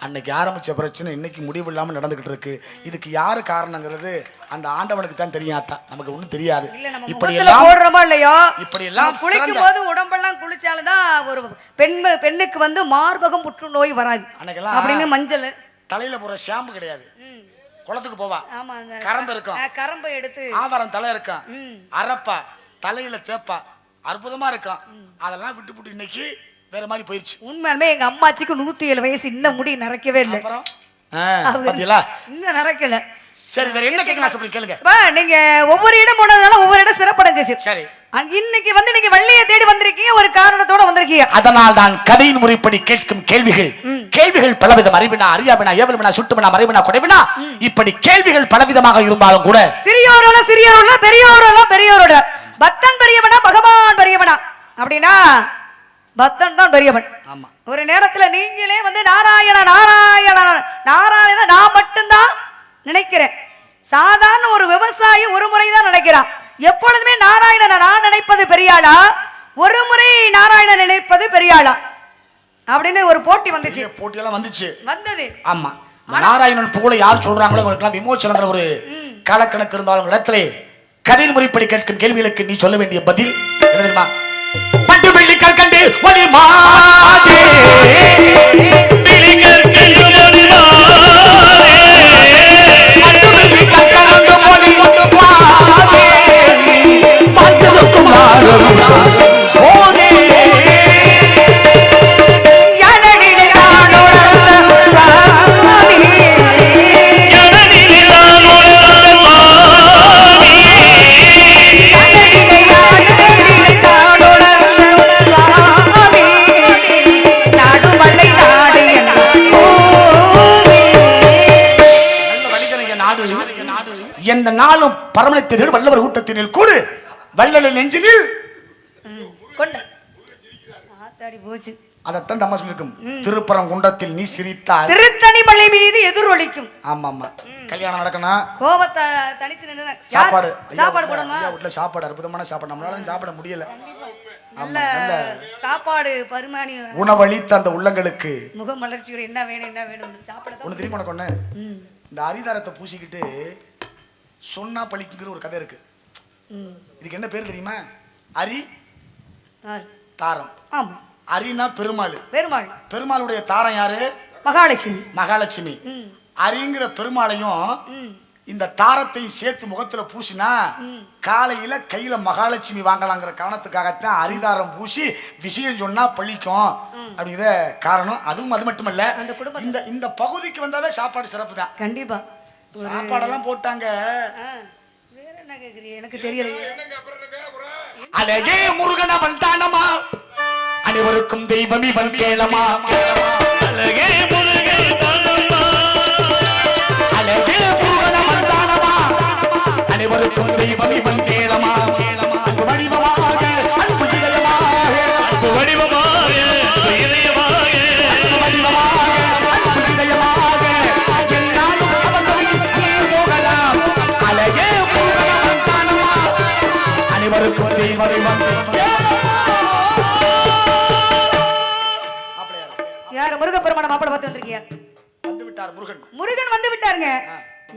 அன்னைக்கு ஆரம்பிச்ச பிரச்சனை இன்னைக்கு முடிவு இல்லாமல் நடந்துகிட்டு இருக்கு. இதுக்கு யாரு காரணங்கிறது அந்த ஆண்டவனுக்கு தான் தெரியும். ஆத்தா நமக்கு ஒன்றும் தெரியாது. இப்படி எல்லாம் போடுறோமா இல்லையோ, இப்படி எல்லாம் குளிக்கும் போது உடம்பெல்லாம் குளிச்சாலும் தான் ஒரு பெண்ணுக்கு வந்து மார்பகம் புற்றுநோய் வராது அப்படின்னு மஞ்சள். தலையில போற ஷாம்பு கிடையாது. குளத்துக்கு போவா, கரம்பு இருக்கும், கரம்பை எடுத்து ஆவாரம் தலை இருக்கும், அரப்பா தலையில தேப்பா, அற்புதமா இருக்கும். அதெல்லாம் விட்டு இன்னைக்கு வேற மாதிரி போயிடுச்சு. உண்மையாலுமே எங்க அம்மாச்சிக்கு 107 வயசு, இன்னும் முடி நரைக்கவே இல்லை. இன்னும் நரைக்கல. சரி, வேற என்ன கேட்கலாம் சொல்லி கேளுங்க. நீங்க ஒவ்வொரு இடம் போனதுனால ஒவ்வொரு இடம் சிறப்படைஞ்சிச்சு. சரி, இன்னைக்கு வந்து நீங்க வள்ளியை தேடி வந்திருக்கீங்க, ஒரு காரணத்தோட வந்திருக்கீங்க. அதனால் தான் கதையின் முறைப்படி கேட்கும் கேள்விகள் பலவிதம். அறிவினா, அறியாவினா, ஏவல்வினா, சுட்டுவினா, மறைவினா, குறைவினா, இப்படி கேள்விகள் பலவிதமாக இருந்தாலும் கூட சிறியோரோட பெரியோரோட பக்தன் பெரியவனா பகவான் பெரியவனா அப்படின்னா பக்தன் தான் பெரியவன். ஆமா. ஒரு நேரத்துல நீங்களே வந்து நாராயண நாராயண நாராயண நான் மட்டும்தான் நினைக்கிறேன். சாதாரண ஒரு விவசாயி ஒரு முறைதான் நினைக்கிறான். எப்பொழுதுமே நாராயணனை நான் நினைப்பது பெரியாளா, ஒரு முறை நாராயணன் நினைப்பது பெரியாளா அப்படின்னு ஒரு போட்டி வந்துச்சு. போட்டியெல்லாம் வந்தது. ஆமா, ஆனா நாராயணன் புகழை யார் சொல்றாங்களோ அவங்களுக்கெல்லாம் விமோச்சனங்கிற ஒரு காலக்கணக்கு இருந்தாலும் இடத்துல கதையின் முறைப்படி கேட்கும் கேள்விகளுக்கு நீ சொல்ல வேண்டிய பதில் என்ன தெரியுமா? பட்டு வெள்ளி கற்கண்டு ஒளி மாதே பட்டு வெள்ளி கற்கண்டு ஒளி மாதே மஞ்சளுக்கும் நாடும் போதே எந்த நாளும் பரமணித்தீர்கள் வல்லவர் கூட்டத்தினில் கூடு வல்லலின் நெஞ்சினில் கொண்ட ஆத்தாடி போச்சு. அதைத்தான் தம்மா சொல்லிருக்கும். திருப்பரங்குன்றத்தில் நீ சிரித்தால் திருத்தணி மலை மீது எதிரொலிக்கும். ஆமா ஆமா. கல்யாணம் நடக்கணும், கோபத்தை தனிச்சு நின்னு சாப்பாடு சாப்பாடு போடுமா? வீட்டுல சாப்பாடு அற்புதமான சாப்பாடு, நம்மளால சாப்பிட முடியல. நல்ல சாப்பாடு பரிமாணி உணவளித்த அந்த உள்ளங்களுக்கு முகமலர்ச்சியோட என்ன வேணும் சாப்பிட ஒண்ணு தெரியுமா உனக்கு ஒண்ணு? இந்த அரிதாரத்தை பூசிக்கிட்டு சொன்னா பழிக்குங்கிற ஒரு கதை இருக்கு. இதுக்கு என்ன பேர் தெரியுமா? அரி தாரம். ஆமா. அரினா பெருமாள். பெருமாள். பெருமாளுடைய தாரம் யாரு? மகாலட்சுமி. மகாலட்சுமி. அரிங்கிற பெருமாளையும் இந்த தாரத்தை சேர்த்து முகத்துல பூசினா காலையில கையில மகாலட்சுமி வாங்கலாங்கிற காரணத்துக்காகத்தான் அரிதாரம் பூசி விஷயம் சொன்னா பழிக்கும் அப்படிங்கிற காரணம். அதுவும் அது மட்டுமல்ல, இந்த இந்த பகுதிக்கு வந்தாவே சாப்பாடு சிறப்பு தான். கண்டிப்பா சாப்பாடெல்லாம் போட்டாங்க. வேற என்ன கேக்குறீங்க? எனக்கு தெரியல. அழகே முருகன் அவன் தானமா, அனைவருக்கும் தெய்வம் இவன் கேளமா. அழகே முருகன் தானமா, அழகே முருகன் அவன் தானமா, அனைவருக்கும் தெய்வம் இவன் கேளமா. அன்பு வடிவமாக அன்பு இதயமாக, அன்பு வடிவமாக இதயமாக, அன்பு வடிவமாக அன்பு இதயமாக, என்னாலும் அவன் வழியிலே போகலாம். அழகே முருகன் அவன் தானமா, அனைவருக்கும் தெய்வம் இவன் கேளமா. யார்? முருகப்பெருமான மாப்பிளை பார்த்து வந்திருக்கீங்க? வந்து விட்டார் முருகன். முருகன் வந்து விட்டாருங்க.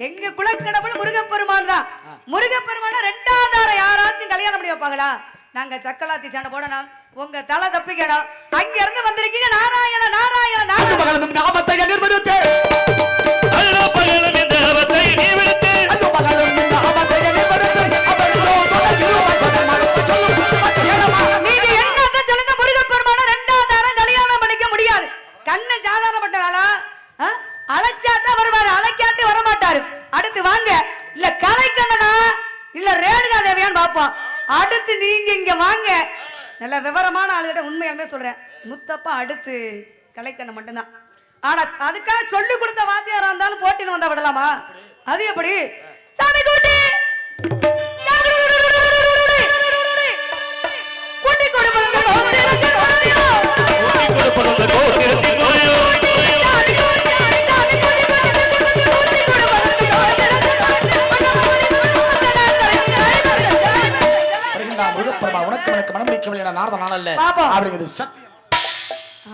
எங்க குலக்கடவுள் முருகப்பெருமான் தான். முருகப்பெருமான ரெண்டாவது ஆற யாராச்சும் கல்யாணம் பண்ணி வைப்பாங்களா? நாங்க சக்கலாத்தி சண்டை போடணும், உங்க தலை தப்பிக்கணும். அங்க இருந்து வந்திருக்கீங்க. நாராயண நாராயண நாராயண ஆபத்தை நிர்வகித்து, அல்லோ பகலும் இந்த அவத்தை நீ விடுத்து, அல்லோ பகலும் இந்த ஆபத்தை நிர்வகித்து, நீங்க என்னத்த சொல்லுங்க? முருகப்பெருமான ரெண்டாவது ஆற கல்யாணம் பண்ணிக்க முடியாது. கண்ணு சாதாரணப்பட்டாளா? அழைச்சாட்டா வருவாரு, அழைக்காட்டி வரமாட்டாரு. அடுத்து வாங்க, இல்ல கலைக்கண்ணனா இல்ல ரேணுகா தேவையான்னு பாப்போம். அடுத்து நீங்க இங்க வாங்க. நல்ல விவரமான ஆளுகிட்ட உண்மையாலுமே சொல்றேன், முத்தப்பா அடுத்து கலைக்கண்ணன் மட்டும்தான். ஆனா அதுக்காக சொல்லி கொடுத்த வாத்தியாரா இருந்தாலும் போட்டின்னு வந்தா விடலாமா? அது எப்படி? சாமி கூட்டி கூட்டி கொடுப்பது உனக்கு எனக்கு மனமளிக்கவில்லை நாரத நானல்ல அப்படிங்கிறது சத்தியம்.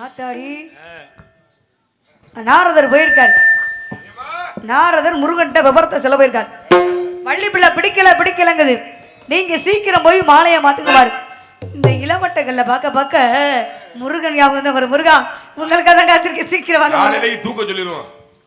ஆத்தாடி நாரதர் போயிருக்கார். நாரதர் முருகன்ட்ட விபரத்தை செல்ல போயிருக்கார். வள்ளி பிள்ளை பிடிக்கலங்குது. நீங்க சீக்கிரம் போய் மாலையை மாத்துக்குவாரு. இந்த இளவட்டங்கள்ல பார்க்க முருகன் ஞாபகம் தான் வரும். முருகா உங்களுக்கு தான் காத்திருக்க, சீக்கிரம் வாங்க. தூக்க சொல்லிடுவோம்.